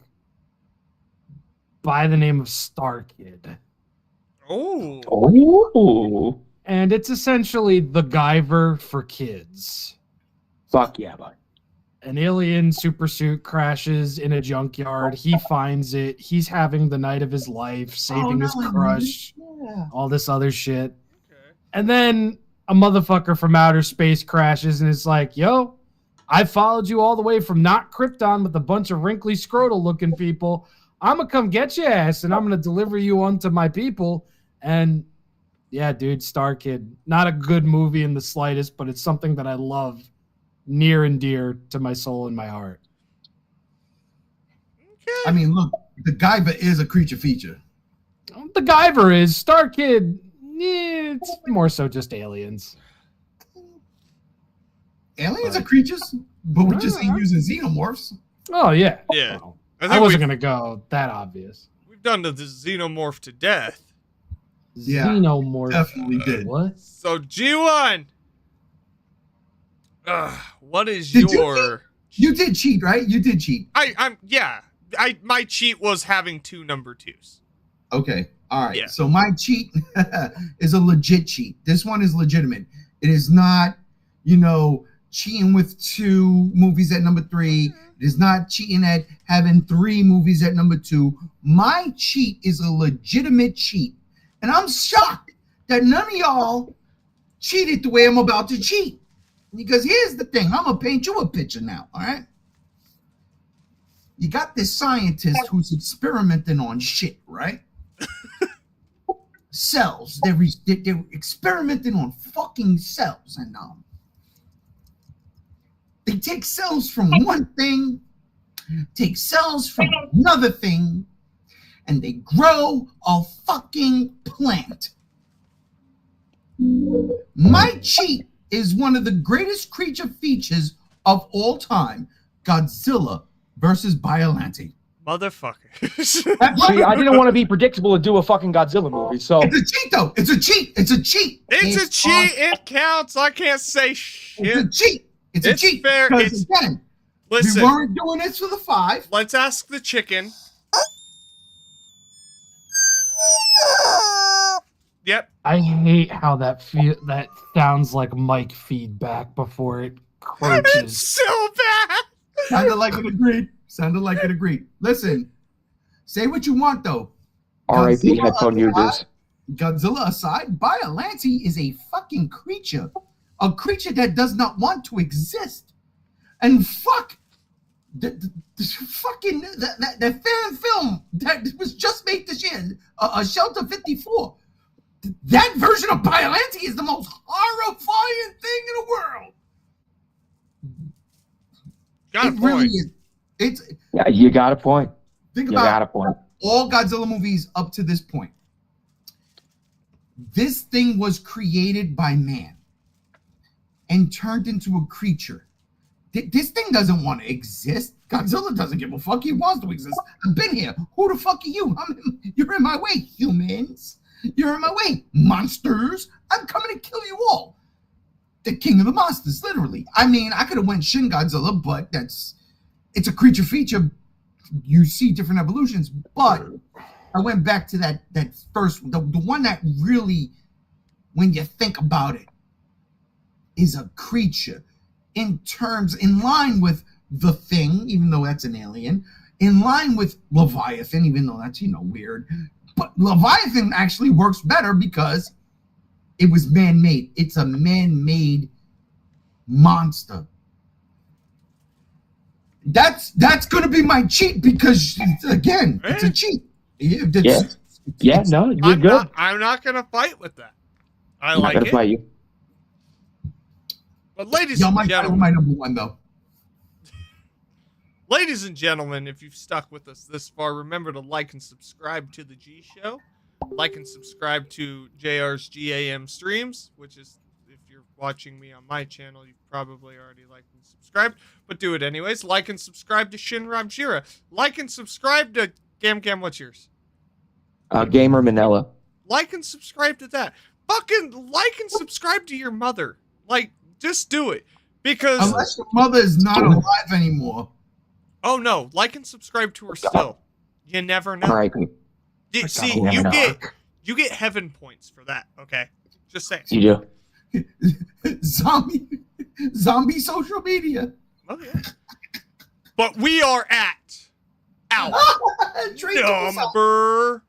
[SPEAKER 3] by the name of Star Kid.
[SPEAKER 2] Oh.
[SPEAKER 4] Oh,
[SPEAKER 3] And it's essentially the Guyver for kids.
[SPEAKER 4] fuck yeah, bud.
[SPEAKER 3] An alien supersuit crashes in a junkyard. He finds it. He's having the night of his life, saving his crush, all this other shit.
[SPEAKER 2] Okay.
[SPEAKER 3] And then a motherfucker from outer space crashes and it's like, yo, I followed you all the way from not Krypton with a bunch of wrinkly scrotal looking people. I'm going to come get your ass and I'm going to deliver you onto my people. And yeah, dude, Star Kid. Not a good movie in the slightest, but it's something that I love near and dear to my soul and my heart.
[SPEAKER 1] I mean, look, the Guyver is a creature feature.
[SPEAKER 3] The Guyver is. Star Kid, it's more so just aliens.
[SPEAKER 1] Aliens are creatures, but we just ain't using xenomorphs.
[SPEAKER 3] Oh, yeah.
[SPEAKER 2] Yeah.
[SPEAKER 3] Well,
[SPEAKER 2] I think
[SPEAKER 3] I wasn't going to go that obvious.
[SPEAKER 2] we've done the xenomorph to death.
[SPEAKER 1] Yeah,
[SPEAKER 3] Xenomorph.
[SPEAKER 1] definitely did.
[SPEAKER 3] What?
[SPEAKER 2] So G1. What is
[SPEAKER 1] Did you
[SPEAKER 2] your
[SPEAKER 1] You did cheat, right? You did cheat.
[SPEAKER 2] my cheat was having 2 number 2s.
[SPEAKER 1] Okay. All right.
[SPEAKER 2] Yeah.
[SPEAKER 1] So my cheat is a legit cheat. This one is legitimate. It is not, cheating with 2 movies at number 3. It is not cheating at having 3 movies at number 2. My cheat is a legitimate cheat. And I'm shocked that none of y'all cheated the way I'm about to cheat. Because here's the thing. I'm going to paint you a picture now, all right? You got this scientist who's experimenting on shit, right? Cells. They're experimenting on fucking cells. And they take cells from one thing, take cells from another thing, and they grow a fucking plant. My cheat is one of the greatest creature features of all time, Godzilla versus Biollante.
[SPEAKER 2] Motherfucker.
[SPEAKER 4] See, I didn't want to be predictable and do a fucking Godzilla movie, so...
[SPEAKER 1] It's a cheat, though. It's a cheat. It's a cheat.
[SPEAKER 2] It's a cheat. It counts. I can't say shit.
[SPEAKER 1] It's a cheat. It's a cheat.
[SPEAKER 2] Fair.
[SPEAKER 1] Because again,
[SPEAKER 2] Listen,
[SPEAKER 1] we weren't doing this for the 5.
[SPEAKER 2] let's ask the chicken. Yep.
[SPEAKER 3] I hate how that sounds like mic feedback before it
[SPEAKER 2] It's
[SPEAKER 3] croaches.
[SPEAKER 2] so bad.
[SPEAKER 1] Sounded like it agreed. Sounded like it agreed. Listen, say what you want, though.
[SPEAKER 4] R.I.P.
[SPEAKER 1] Godzilla
[SPEAKER 4] headphone
[SPEAKER 1] aside-
[SPEAKER 4] users.
[SPEAKER 1] Godzilla aside, Biollante is a fucking creature. A creature that does not want to exist. And fuck the fucking the fan film that was just made this year, a Shelter 54. That version of Biollante is the most horrifying thing in the world.
[SPEAKER 2] Got a
[SPEAKER 1] It really
[SPEAKER 2] point.
[SPEAKER 1] is.
[SPEAKER 4] Yeah, you got a point.
[SPEAKER 1] Think
[SPEAKER 4] You got a
[SPEAKER 1] about
[SPEAKER 4] point.
[SPEAKER 1] all Godzilla movies up to this point. This thing was created by man and turned into a creature. This thing doesn't want to exist. Godzilla doesn't give a fuck. He wants to exist. I've been here. Who the fuck are you? You're in my way, humans. You're in my way, monsters. I'm coming to kill you all. The king of the monsters, literally. I mean, I could have went Shin Godzilla, but it's a creature feature. You see different evolutions, but I went back to that first, the one that really, when you think about it, is a creature in line with the Thing, even though that's an alien, in line with Leviathan, even though that's, weird. But Leviathan actually works better because it was man-made. It's a man-made monster. That's going to be my cheat because, again, it's a cheat.
[SPEAKER 4] Yeah, no, you're good.
[SPEAKER 2] I'm not gonna fight with that. I
[SPEAKER 4] I'm not
[SPEAKER 2] like
[SPEAKER 4] gonna
[SPEAKER 2] it.
[SPEAKER 4] fight you.
[SPEAKER 2] But ladies
[SPEAKER 1] Y'all
[SPEAKER 2] and
[SPEAKER 1] might fight with
[SPEAKER 2] gentlemen,
[SPEAKER 1] my number 1, though.
[SPEAKER 2] ladies and gentlemen, if you've stuck with us this far, remember to like and subscribe to the G Show. Like and subscribe to JR's GAM streams, which is, if you're watching me on my channel, you've probably already liked and subscribed, but do it anyways. Like and subscribe to Shinra Jira. Like and subscribe to Gam, what's yours?
[SPEAKER 4] Gamer Manila.
[SPEAKER 2] Like and subscribe to that. Fucking like and subscribe to your mother. Like, just do it. Because...
[SPEAKER 1] Unless your mother is not alive anymore.
[SPEAKER 2] Oh, no. Like and subscribe to her still. You never know.
[SPEAKER 4] R.I.P.
[SPEAKER 2] See,
[SPEAKER 4] you never know.
[SPEAKER 2] you get heaven points for that, okay? Just saying.
[SPEAKER 4] You do.
[SPEAKER 1] Zombie social media.
[SPEAKER 2] Oh, yeah. But we are at our number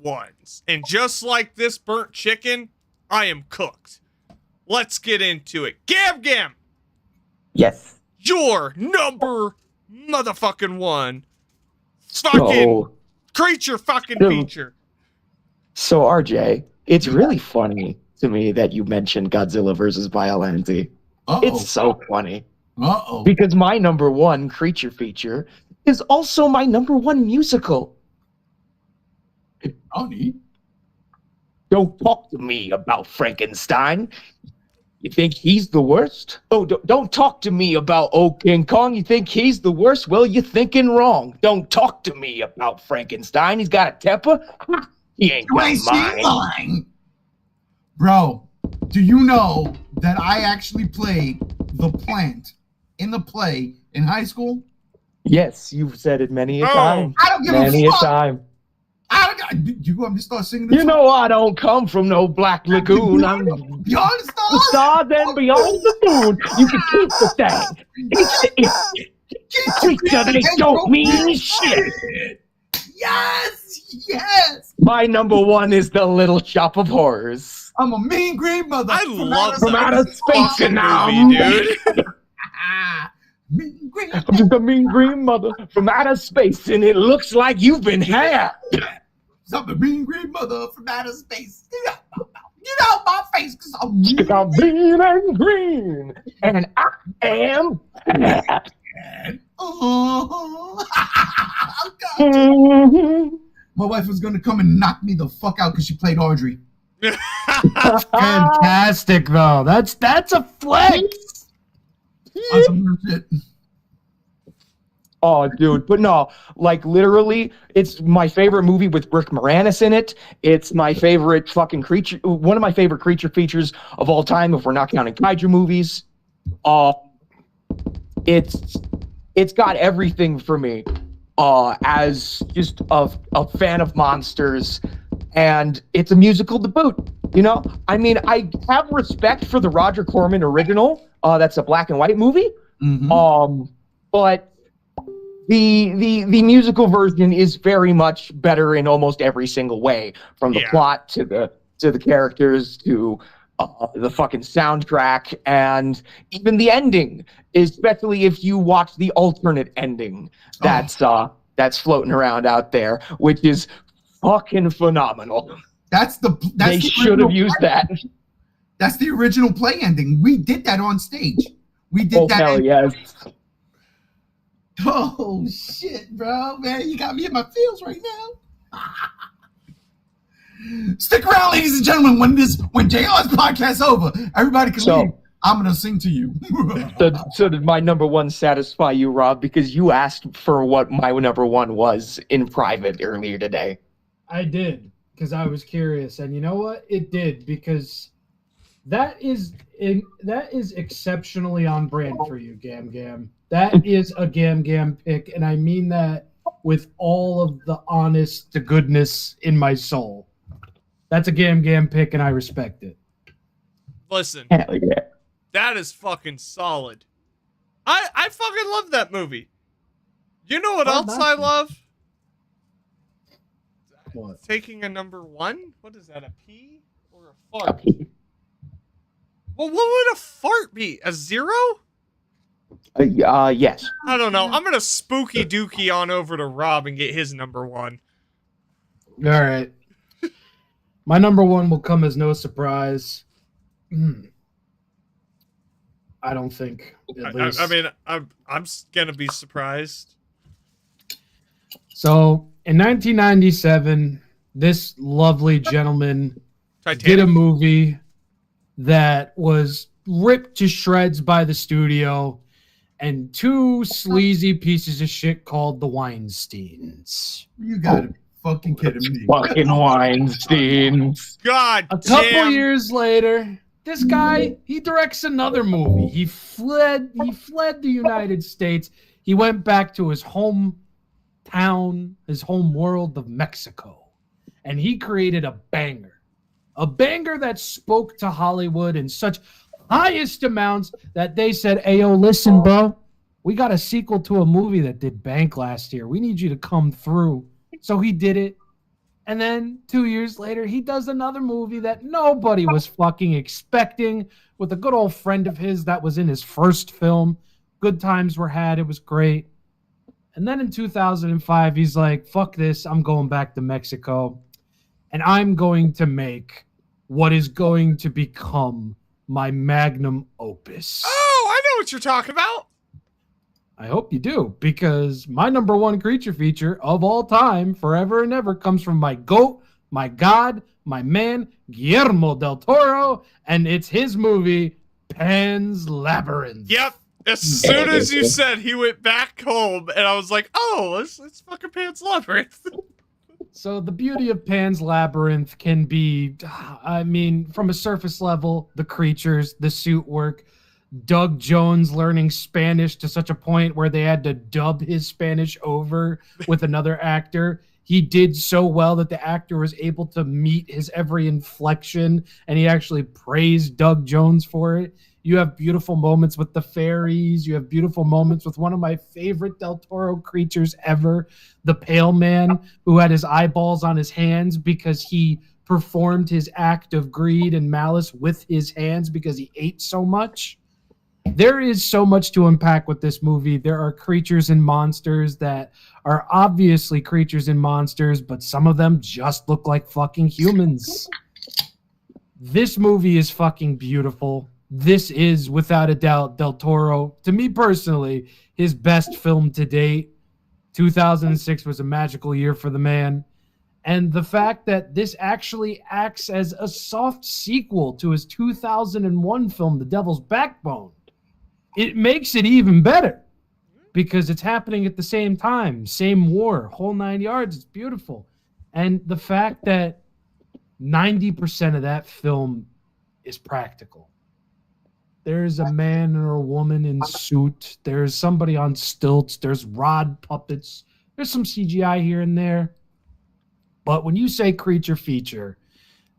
[SPEAKER 2] 1s. And just like this burnt chicken, I am cooked. Let's get into it. Gam!
[SPEAKER 4] Yes.
[SPEAKER 2] Your number motherfucking 1. Fucking creature fucking feature.
[SPEAKER 4] So, RJ, it's really funny to me that you mentioned Godzilla versus Biollante. It's so funny. Because my number 1 creature feature is also my number 1 musical. Don't talk to me about Frankenstein. You think he's the worst? Oh, don't talk to me about King Kong. You think he's the worst? Well, you're thinking wrong. Don't talk to me about Frankenstein. He's got a temper. He ain't got mine.
[SPEAKER 1] Bro, do you know that I actually played the plant in the play in high school?
[SPEAKER 4] Yes, you've said it many a time.
[SPEAKER 1] I don't give
[SPEAKER 4] many
[SPEAKER 1] a fuck.
[SPEAKER 4] a time.
[SPEAKER 1] You want me to start singing this?
[SPEAKER 4] You know I don't come from no black lagoon. I'm
[SPEAKER 1] beyond the stars.
[SPEAKER 4] The stars and beyond the moon. You can keep the thing. Creature, they don't mean shit.
[SPEAKER 1] Yes, Yes.
[SPEAKER 4] My number one is The Little Shop of Horrors.
[SPEAKER 1] I'm a mean green mother.
[SPEAKER 2] I love
[SPEAKER 4] From
[SPEAKER 2] that
[SPEAKER 4] outer space
[SPEAKER 2] fucking
[SPEAKER 4] and
[SPEAKER 2] movie, dude.
[SPEAKER 1] Mean green.
[SPEAKER 4] I'm just a mean green mother from outer space, and it looks like you've been had.
[SPEAKER 1] I'm a mean green mother from outer space. Get out my face, cause I'm mean.
[SPEAKER 4] I'm mean and green, and I am bad.
[SPEAKER 1] Oh, God.
[SPEAKER 4] Mhm.
[SPEAKER 1] My wife was gonna come and knock me the fuck out because she played Audrey.
[SPEAKER 3] Fantastic, though. That's a flex.
[SPEAKER 1] On some weird shit.
[SPEAKER 4] Oh, dude, but no, like literally, it's my favorite movie with Rick Moranis in it. It's my favorite fucking creature, one of my favorite creature features of all time, if we're not counting kaiju movies. It's got everything for me. As just a fan of monsters, and it's a musical to boot. You know, I mean, I have respect for the Roger Corman original. That's a black and white movie.
[SPEAKER 1] Mm-hmm.
[SPEAKER 4] But the musical version is very much better in almost every single way, from the plot to the characters to the fucking soundtrack, and even the ending, especially if you watch the alternate ending that's floating around out there, which is fucking phenomenal.
[SPEAKER 1] They
[SPEAKER 4] should have used that.
[SPEAKER 1] That's the original play ending. We did that on stage. We did that.
[SPEAKER 4] Hell yes.
[SPEAKER 1] Oh shit, bro, man, you got me in my feels right now. Stick around, ladies and gentlemen. When JR's podcast's over, everybody can leave. I'm gonna sing to you.
[SPEAKER 4] So did my number one satisfy you, Rob? Because you asked for what my number one was in private earlier today.
[SPEAKER 3] I did, because I was curious, and you know what? It did, because that is exceptionally on brand for you, Gam Gam. That is a Gam Gam pick, and I mean that with all of the honest to goodness in my soul. That's a Gam Gam pick, and I respect it.
[SPEAKER 2] Listen,
[SPEAKER 4] Hell yeah.
[SPEAKER 2] that is fucking solid. I fucking love that movie. You know what else I love?
[SPEAKER 3] What?
[SPEAKER 2] Taking a number one? What is that, a P or a fart? Well, what would a fart be? A zero?
[SPEAKER 4] Yes.
[SPEAKER 2] I don't know. I'm gonna spooky dookie on over to Rob and get his number one.
[SPEAKER 3] All right. My number one will come as no surprise. I don't think, at least.
[SPEAKER 2] I mean, I'm gonna be surprised.
[SPEAKER 3] So, in 1997, this lovely gentleman
[SPEAKER 2] Titanic.
[SPEAKER 3] did a movie that was ripped to shreds by the studio and two sleazy pieces of shit called the Weinsteins.
[SPEAKER 1] You gotta be fucking kidding me.
[SPEAKER 4] Fucking Weinsteins.
[SPEAKER 2] God
[SPEAKER 3] A couple
[SPEAKER 2] damn.
[SPEAKER 3] years later, this guy, he directs another movie. He fled the United States. He went back to his hometown, his home world of Mexico. And he created a banger that spoke to Hollywood in such highest amounts that they said, "Hey, yo, listen, bro, we got a sequel to a movie that did bank last year. We need you to come through." So he did it. And then 2 years later, he does another movie that nobody was fucking expecting with a good old friend of his that was in his first film. Good times were had. It was great. And then in 2005, he's like, fuck this. I'm going back to Mexico. And I'm going to make what is going to become my magnum opus.
[SPEAKER 2] Oh, I know what you're talking about.
[SPEAKER 3] I hope you do, because my number one creature feature of all time, forever and ever, comes from my goat, my god, my man, Guillermo del Toro, and it's his movie, Pan's Labyrinth.
[SPEAKER 2] Yep. As soon as you said he went back home, and I was like, oh, it's fucking Pan's Labyrinth.
[SPEAKER 3] So the beauty of Pan's Labyrinth can be, I mean, from a surface level, the creatures, the suit work, Doug Jones learning Spanish to such a point where they had to dub his Spanish over with another actor. He did so well that the actor was able to meet his every inflection, and he actually praised Doug Jones for it. You have beautiful moments with the fairies. You have beautiful moments with one of my favorite Del Toro creatures ever, the Pale Man, who had his eyeballs on his hands because he performed his act of greed and malice with his hands because he ate so much. There is so much to unpack with this movie. There are creatures and monsters that are obviously creatures and monsters, but some of them just look like fucking humans. This movie is fucking beautiful. This is, without a doubt, Del Toro, to me personally, his best film to date. 2006 was a magical year for the man. And the fact that this actually acts as a soft sequel to his 2001 film, The Devil's Backbone, it makes it even better because it's happening at the same time, same war, whole 9 yards. It's beautiful. And the fact that 90% of that film is practical. There's a man or a woman in suit. There's somebody on stilts. There's rod puppets. There's some CGI here and there. But when you say creature feature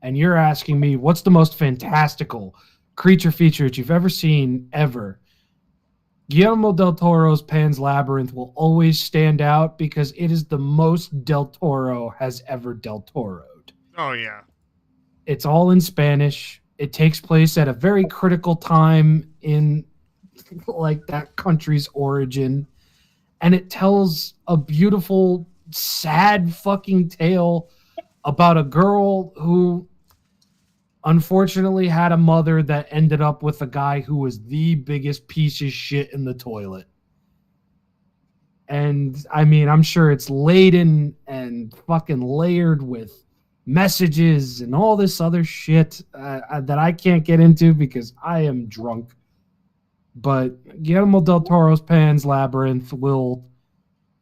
[SPEAKER 3] and you're asking me what's the most fantastical creature feature that you've ever seen ever, Guillermo del Toro's Pan's Labyrinth will always stand out because it is the most Del Toro has ever Del Toro'd.
[SPEAKER 2] Oh, yeah.
[SPEAKER 3] It's all in Spanish. It takes place at a very critical time in like that country's origin. And it tells a beautiful, sad fucking tale about a girl who unfortunately had a mother that ended up with a guy who was the biggest piece of shit in the toilet. And I mean, I'm sure it's laden and fucking layered with messages and all this other shit that I can't get into because I am drunk. But Guillermo del Toro's Pan's Labyrinth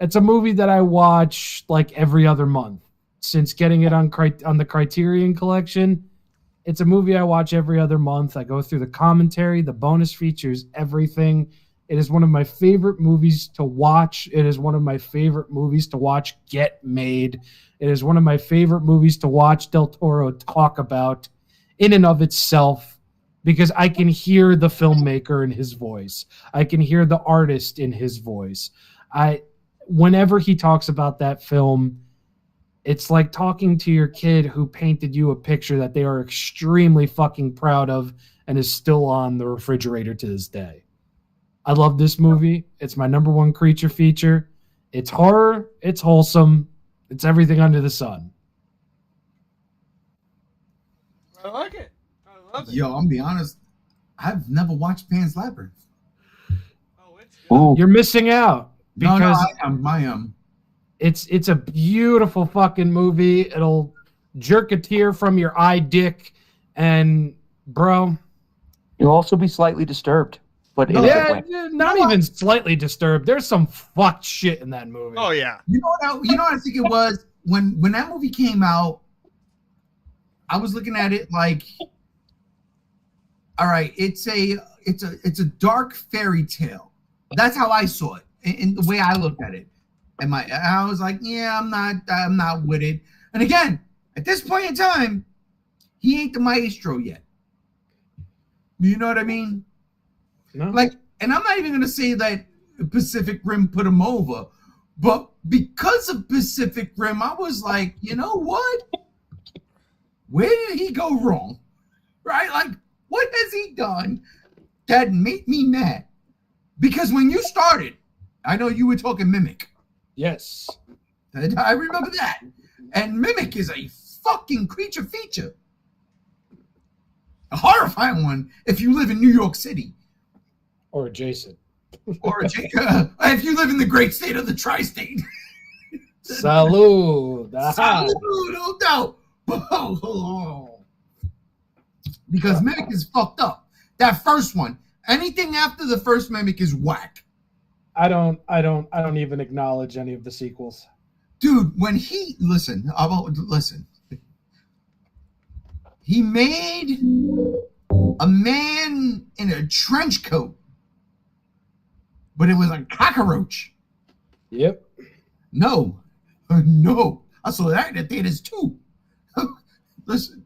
[SPEAKER 3] it's a movie that I watch like every other month. Since getting it on the Criterion Collection, it's a movie I watch every other month. I go through the commentary, the bonus features, everything. It is one of my favorite movies to watch. It is one of my favorite movies to watch get made. It is one of my favorite movies to watch Del Toro talk about in and of itself because I can hear the filmmaker in his voice. I can hear the artist in his voice. Whenever he talks about that film, it's like talking to your kid who painted you a picture that they are extremely fucking proud of and is still on the refrigerator to this day. I love this movie. It's my number one creature feature. It's horror. It's wholesome. It's everything under the sun.
[SPEAKER 2] I like it. I love it.
[SPEAKER 1] Yo, I'm gonna be honest. I've never watched Pan's Labyrinth.
[SPEAKER 2] Oh, it's good.
[SPEAKER 6] Ooh.
[SPEAKER 3] You're missing out because
[SPEAKER 1] I am.
[SPEAKER 3] It's a beautiful fucking movie. It'll jerk a tear from your eye dick, and bro,
[SPEAKER 4] You'll also be slightly disturbed, but in a good way.
[SPEAKER 3] not even slightly disturbed. There's some fucked shit in that movie.
[SPEAKER 2] Oh, yeah.
[SPEAKER 1] You know what I think it was when that movie came out. I was looking at it like, all right, it's a dark fairy tale. That's how I saw it, in the way I looked at it. And I was like, yeah, I'm not with it. And again, at this point in time, he ain't the maestro yet. You know what I mean?
[SPEAKER 3] No.
[SPEAKER 1] Like, and I'm not even gonna say that Pacific Rim put him over, but because of Pacific Rim, I was like, you know what? Where did he go wrong? Right? Like, what has he done that made me mad? Because when you started, I know you were talking Mimic.
[SPEAKER 3] Yes.
[SPEAKER 1] I remember that. And Mimic is a fucking creature feature. A horrifying one if you live in New York City.
[SPEAKER 3] Or adjacent.
[SPEAKER 1] Or if you live in the great state of the tri-state.
[SPEAKER 3] Salud.
[SPEAKER 1] Salud, no doubt. Because Mimic is fucked up. That first one. Anything after the first Mimic is whack.
[SPEAKER 3] I don't even acknowledge any of the sequels.
[SPEAKER 1] Dude, when listen. He made a man in a trench coat, but it was a cockroach.
[SPEAKER 3] Yep.
[SPEAKER 1] No. I saw that in the theaters too. Listen,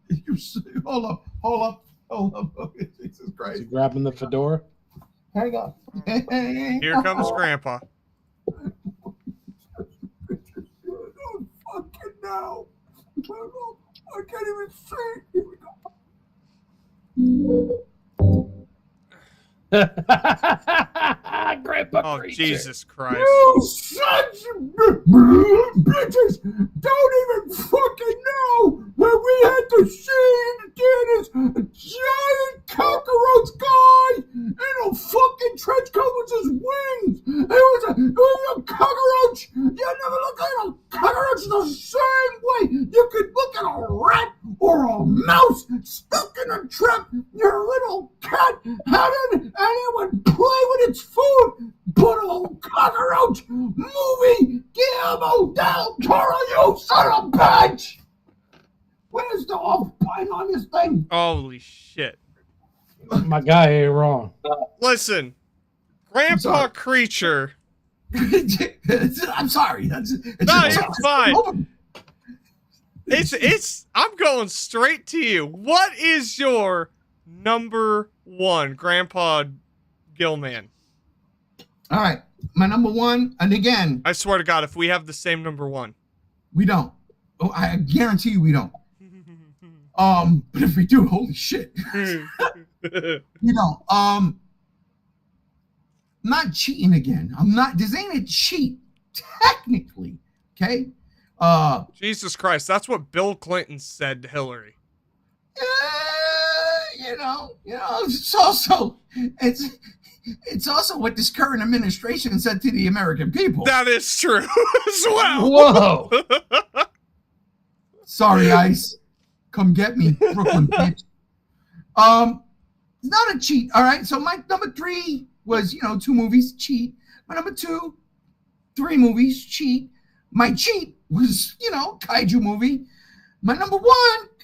[SPEAKER 1] hold up. Hold up. Jesus
[SPEAKER 3] Is
[SPEAKER 1] Christ.
[SPEAKER 3] he grabbing the fedora?
[SPEAKER 1] Hang on.
[SPEAKER 2] Here comes Grandpa.
[SPEAKER 1] Oh, fucking no. I can't even see. Here we go.
[SPEAKER 3] Grandpa
[SPEAKER 2] Oh,
[SPEAKER 3] Creature.
[SPEAKER 2] Jesus Christ.
[SPEAKER 1] You sons of bitches don't even fucking know that we had to see in the theaters a giant cockroach guy in a fucking trench coat with his wings. It was a cockroach. You never look at a cockroach the same way you could look at a rat or a mouse stuck in a trap. Your little cat had it and it would play with its food. But a cockroach movie, Guillermo del Toro, you son of a bitch! Where's the off button on this thing?
[SPEAKER 2] Holy shit.
[SPEAKER 3] My guy ain't wrong.
[SPEAKER 2] Listen, Grandpa
[SPEAKER 1] sorry.
[SPEAKER 2] Creature.
[SPEAKER 1] I'm sorry.
[SPEAKER 2] No, it's fine. I'm going straight to you. What is your number one, Grandpa Gilman?
[SPEAKER 1] All right, my number one, and again,
[SPEAKER 2] I swear to God, if we have the same number one.
[SPEAKER 1] we don't. Oh, I guarantee you we don't. But if we do, holy shit. Not cheating again. This ain't a cheat, technically. Okay?
[SPEAKER 2] Jesus Christ, that's what Bill Clinton said to Hillary.
[SPEAKER 1] It's also what this current administration said to the American people.
[SPEAKER 2] That is true as well.
[SPEAKER 3] Whoa.
[SPEAKER 1] Sorry, ICE. Come get me, Brooklyn bitch. It's not a cheat, all right? So my number 3 was, 2 movies, cheat. My number 2, 3 movies, cheat. My cheat was, kaiju movie. My number 1,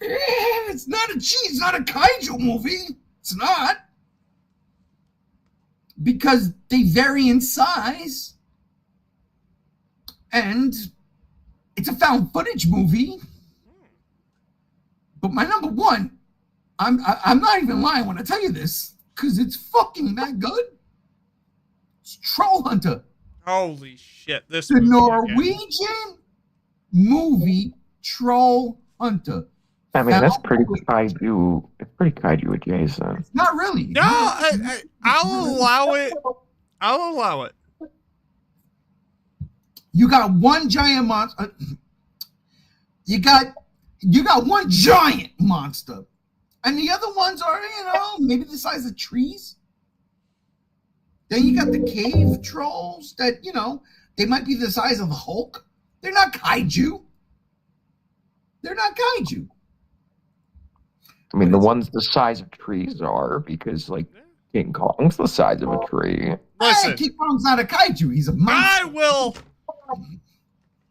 [SPEAKER 1] it's not a cheat. It's not a kaiju movie. It's not. Because they vary in size. And it's a found footage movie. But my number 1, I'm not even lying when I tell you this, because it's fucking that good. It's Troll Hunter.
[SPEAKER 2] Holy shit. This
[SPEAKER 1] The
[SPEAKER 2] movie again.
[SPEAKER 1] Norwegian movie Troll Hunter.
[SPEAKER 6] I mean, that's pretty kaiju. It's pretty kaiju adjacent.
[SPEAKER 1] It's not really.
[SPEAKER 2] No, I'll allow it. I'll allow it.
[SPEAKER 1] You got one giant monster. You got one giant monster. And the other ones are, maybe the size of trees. Then you got the cave trolls that, they might be the size of the Hulk. They're not kaiju. They're not kaiju.
[SPEAKER 6] I mean, the ones the size of trees are, because, like, King Kong's the size of a tree.
[SPEAKER 2] Listen.
[SPEAKER 1] Hey, King Kong's not a kaiju. He's a monster.
[SPEAKER 2] I will.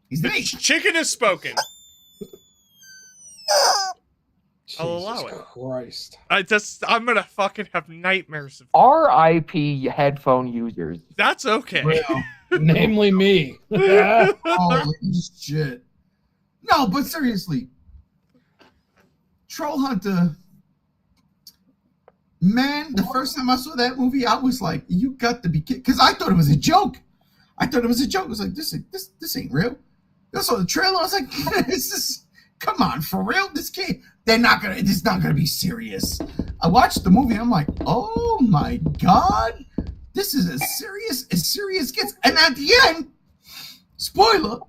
[SPEAKER 1] He's
[SPEAKER 2] The
[SPEAKER 1] an ape.
[SPEAKER 2] chicken has spoken. I'll allow
[SPEAKER 3] Jesus
[SPEAKER 2] it.
[SPEAKER 3] Christ.
[SPEAKER 2] I'm gonna fucking have nightmares of
[SPEAKER 6] RIP headphone users.
[SPEAKER 2] That's okay.
[SPEAKER 1] Well,
[SPEAKER 3] Namely me.
[SPEAKER 1] holy shit. No, but seriously. Troll Hunter. Man, the first time I saw that movie, I was like, you got to be kidding. Because I thought it was a joke. It was like, this ain't real. I saw the trailer, I was like, come on, for real? This is not gonna be serious. I watched the movie, I'm like, oh my God, this is as serious gets. And at the end, spoiler,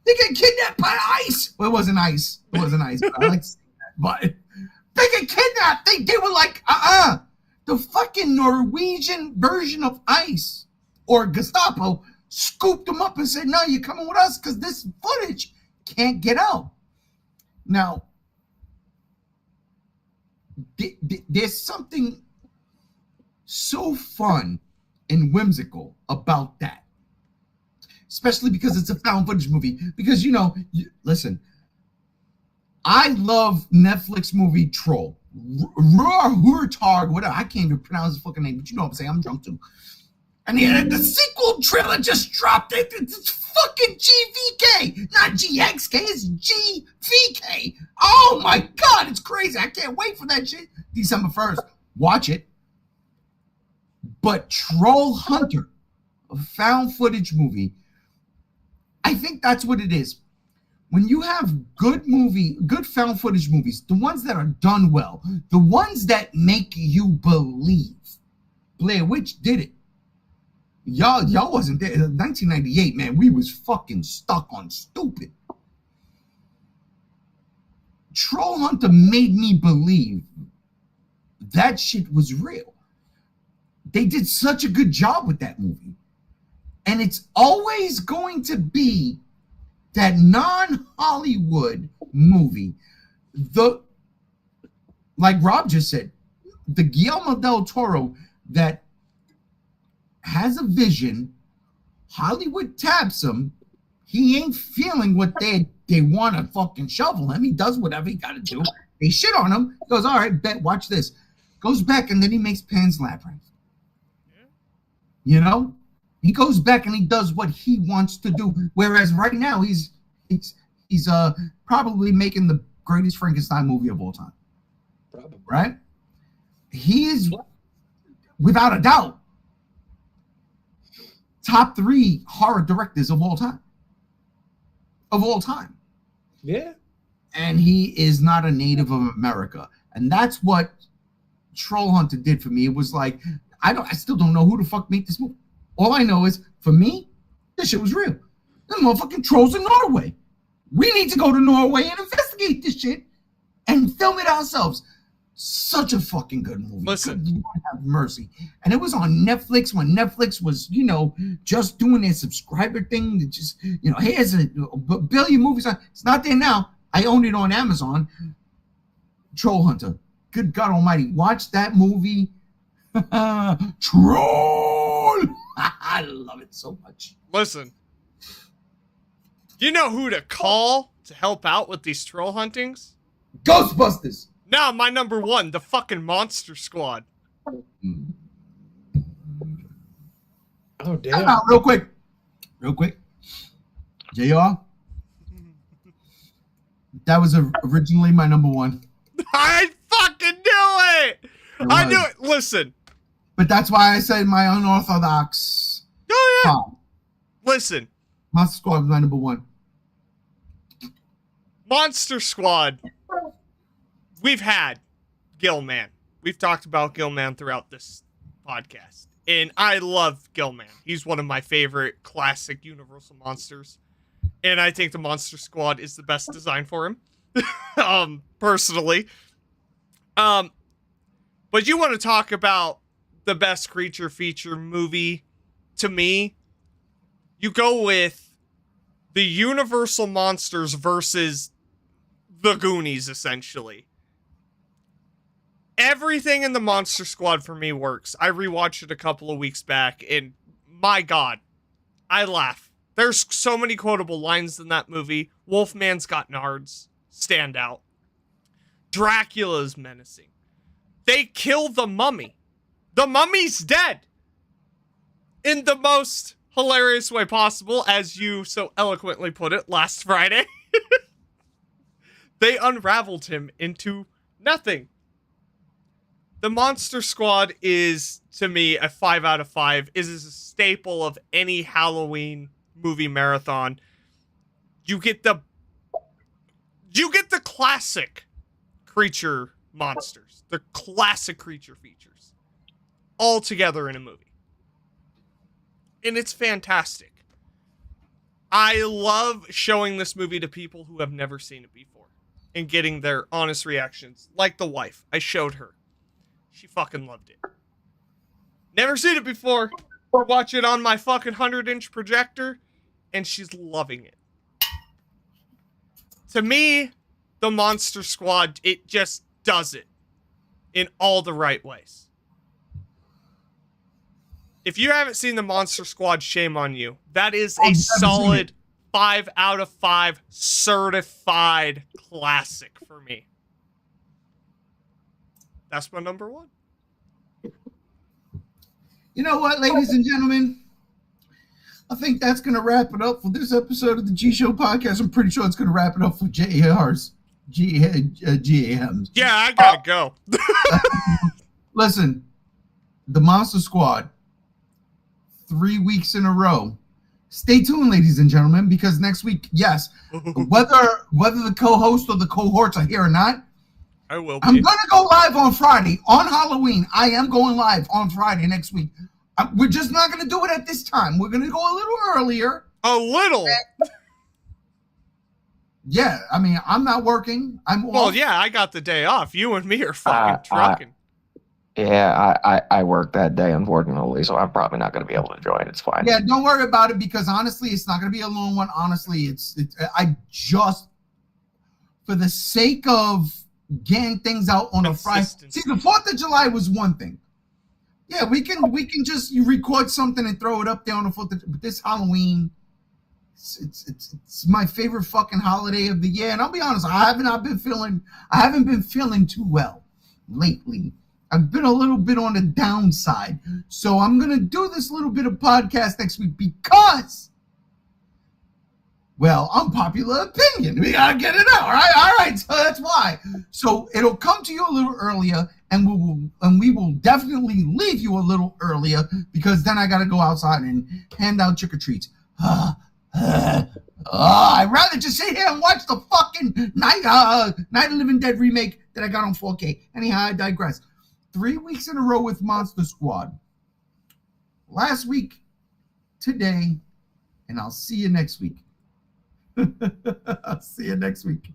[SPEAKER 1] they get kidnapped by ICE. Well, it wasn't ICE, but I like to say that. But they get kidnapped. They were like, the fucking Norwegian version of ICE or Gestapo scooped them up and said, no, you're coming with us because this footage can't get out. Now, there's something so fun and whimsical about that, especially because it's a found footage movie. Because, listen, I love Netflix movie Troll. Rurtard, whatever. I can't even pronounce his fucking name, but you know what I'm saying. I'm drunk too. And the sequel trailer just dropped it. It's fucking GVK, not GXK. It's GVK. Oh my God, it's crazy. I can't wait for that shit. December 1st. Watch it. But Troll Hunter, a found footage movie, I think that's what it is. When you have good found footage movies, the ones that are done well, the ones that make you believe. Blair Witch did it. Y'all wasn't there. 1998, man, we was fucking stuck on stupid. Troll Hunter made me believe that shit was real. They did such a good job with that movie. And it's always going to be that non-Hollywood movie. Like Rob just said, the Guillermo del Toro that has a vision, Hollywood taps him, he ain't feeling what they want to fucking shovel him. He does whatever he got to do. They shit on him. He goes, all right, bet, watch this. Goes back, and then he makes Pan's Labyrinth. You know? He goes back and he does what he wants to do. Whereas right now, he's probably making the greatest Frankenstein movie of all time.
[SPEAKER 3] Probably.
[SPEAKER 1] Right? He is, without a doubt, top 3 horror directors of all time. Of all time.
[SPEAKER 3] Yeah.
[SPEAKER 1] And he is not a native of America. And that's what Troll Hunter did for me. It was like, I still don't know who the fuck made this movie. All I know is, for me, this shit was real. The motherfucking trolls in Norway. We need to go to Norway and investigate this shit and film it ourselves. Such a fucking good movie.
[SPEAKER 2] Listen.
[SPEAKER 1] Good Lord have mercy. And it was on Netflix when Netflix was, just doing their subscriber thing. Just, here's a billion movies. It's not there now. I own it on Amazon. Troll Hunter. Good God Almighty. Watch that movie. Troll. I love it so much.
[SPEAKER 2] Listen. You know who to call to help out with these troll huntings?
[SPEAKER 1] Ghostbusters.
[SPEAKER 2] Now, my number 1, the fucking Monster Squad.
[SPEAKER 3] Oh,
[SPEAKER 1] Time
[SPEAKER 3] damn.
[SPEAKER 1] out, real quick. JR. That was originally my number 1.
[SPEAKER 2] I fucking knew it! I knew
[SPEAKER 1] was.
[SPEAKER 2] it! Listen.
[SPEAKER 1] But that's why I said my unorthodox.
[SPEAKER 2] Oh, yeah.
[SPEAKER 1] Top.
[SPEAKER 2] Listen.
[SPEAKER 1] Monster Squad was my number 1.
[SPEAKER 2] Monster Squad. We've had Gilman. We've talked about Gilman throughout this podcast. And I love Gilman. He's one of my favorite classic Universal monsters. And I think the Monster Squad is the best design for him. Personally. But you want to talk about the best creature feature movie, to me, you go with the Universal monsters versus the Goonies, essentially. Everything in the Monster Squad for me works. I rewatched it a couple of weeks back, and my God, I laugh. There's so many quotable lines in that movie. Wolfman's got nards. Stand out. Dracula's menacing. They kill the mummy. The mummy's dead. In the most hilarious way possible, as you so eloquently put it last Friday. They unraveled him into nothing. The Monster Squad is, to me, a 5 out of 5. It is a staple of any Halloween movie marathon. You get the classic creature monsters. The classic creature features. All together in a movie. And it's fantastic. I love showing this movie to people who have never seen it before. And getting their honest reactions. Like the wife. I showed her. She fucking loved it. Never seen it before. Watch it on my fucking 100-inch projector. And she's loving it. To me, the Monster Squad, it just does it. In all the right ways. If you haven't seen the Monster Squad, shame on you. That is a solid 5 out of 5 certified classic for me. That's my number 1.
[SPEAKER 1] You know what, ladies and gentlemen? I think that's going to wrap it up for this episode of the G Show podcast. I'm pretty sure it's going to wrap it up for JR's GAMs.
[SPEAKER 2] Yeah, I gotta go.
[SPEAKER 1] Listen, the Monster Squad, 3 weeks in a row. Stay tuned, ladies and gentlemen, because next week, yes, whether the co-host or the cohorts are here or not,
[SPEAKER 2] I will be.
[SPEAKER 1] I'm going to go live on Friday, on Halloween. I am going live on Friday next week. We're just not going to do it at this time. We're going to go a little earlier.
[SPEAKER 2] A little?
[SPEAKER 1] Yeah, I mean, I'm not working. I'm
[SPEAKER 2] Well,
[SPEAKER 1] off.
[SPEAKER 2] yeah, I got the day off. You and me are fucking trucking.
[SPEAKER 6] Yeah, I work that day, unfortunately, so I'm probably not going to be able to join. It's fine.
[SPEAKER 1] Yeah, don't worry about it because honestly, it's not going to be a long one. Honestly, I just, for the sake of getting things out on a Friday. See, the 4th of July was one thing. Yeah, we can just record something and throw it up there on the 4th of July. But this Halloween, it's my favorite fucking holiday of the year. And I'll be honest, I haven't been feeling too well lately. I've been a little bit on the downside. So I'm going to do this little bit of podcast next week because, well, unpopular opinion. We got to get it out. All right. So that's why. So it'll come to you a little earlier and we will definitely leave you a little earlier because then I got to go outside and hand out trick-or-treats. I'd rather just sit here and watch the fucking Night of the Living Dead remake that I got on 4K. Anyhow, I digress. 3 weeks in a row with Monster Squad. Last week, today, and I'll see you next week. I'll see you next week.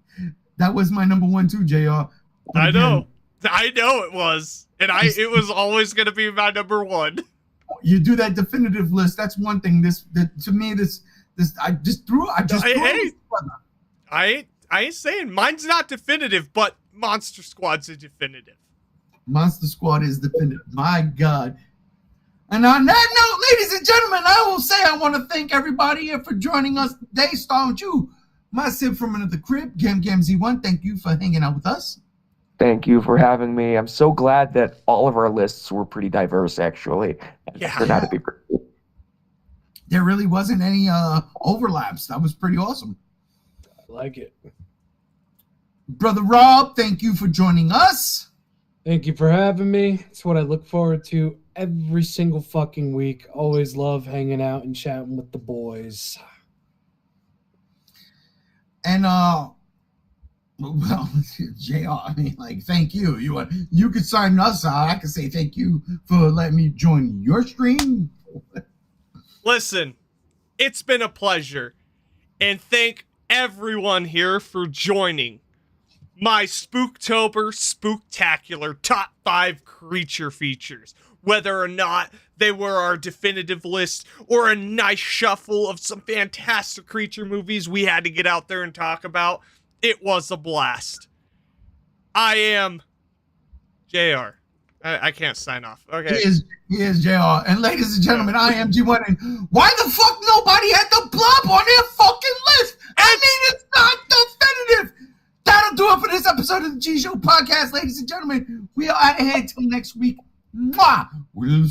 [SPEAKER 1] That was my number one too, JR.
[SPEAKER 2] I know it was. And it was always going to be my number one.
[SPEAKER 1] You do that definitive list. That's one thing. To me, I just threw.
[SPEAKER 2] I ain't saying mine's not definitive, but Monster Squad's a definitive.
[SPEAKER 1] Monster Squad is definitive. My God. And on that note, ladies and gentlemen, I will say I want to thank everybody here for joining us today. Starting with you, my Sid from Another Crib, GamZ1. Thank you for hanging out with us.
[SPEAKER 6] Thank you for having me. I'm so glad that all of our lists were pretty diverse, actually.
[SPEAKER 2] Yeah.
[SPEAKER 6] Turned out to be pretty good.
[SPEAKER 1] There really wasn't any overlaps. That was pretty awesome.
[SPEAKER 3] I like it.
[SPEAKER 1] Brother Rob, thank you for joining us.
[SPEAKER 3] Thank you for having me. It's what I look forward to every single fucking week. Always love hanging out and chatting with the boys.
[SPEAKER 1] And well, JR, I mean, like, thank you. You could sign us out. I could say thank you for letting me join your stream.
[SPEAKER 2] Listen, it's been a pleasure. And thank everyone here for joining my Spooktober Spooktacular Top 5 Creature Features. Whether or not they were our definitive list or a nice shuffle of some fantastic creature movies we had to get out there and talk about, it was a blast. I am JR. I can't sign off. Okay.
[SPEAKER 1] He is JR. And ladies and gentlemen, I am G1. And why the fuck nobody had the blob on their fucking list? I mean, it's not definitive. That'll do it for this episode of the G Show podcast, ladies and gentlemen. We are out of here until next week. Mwah! We'll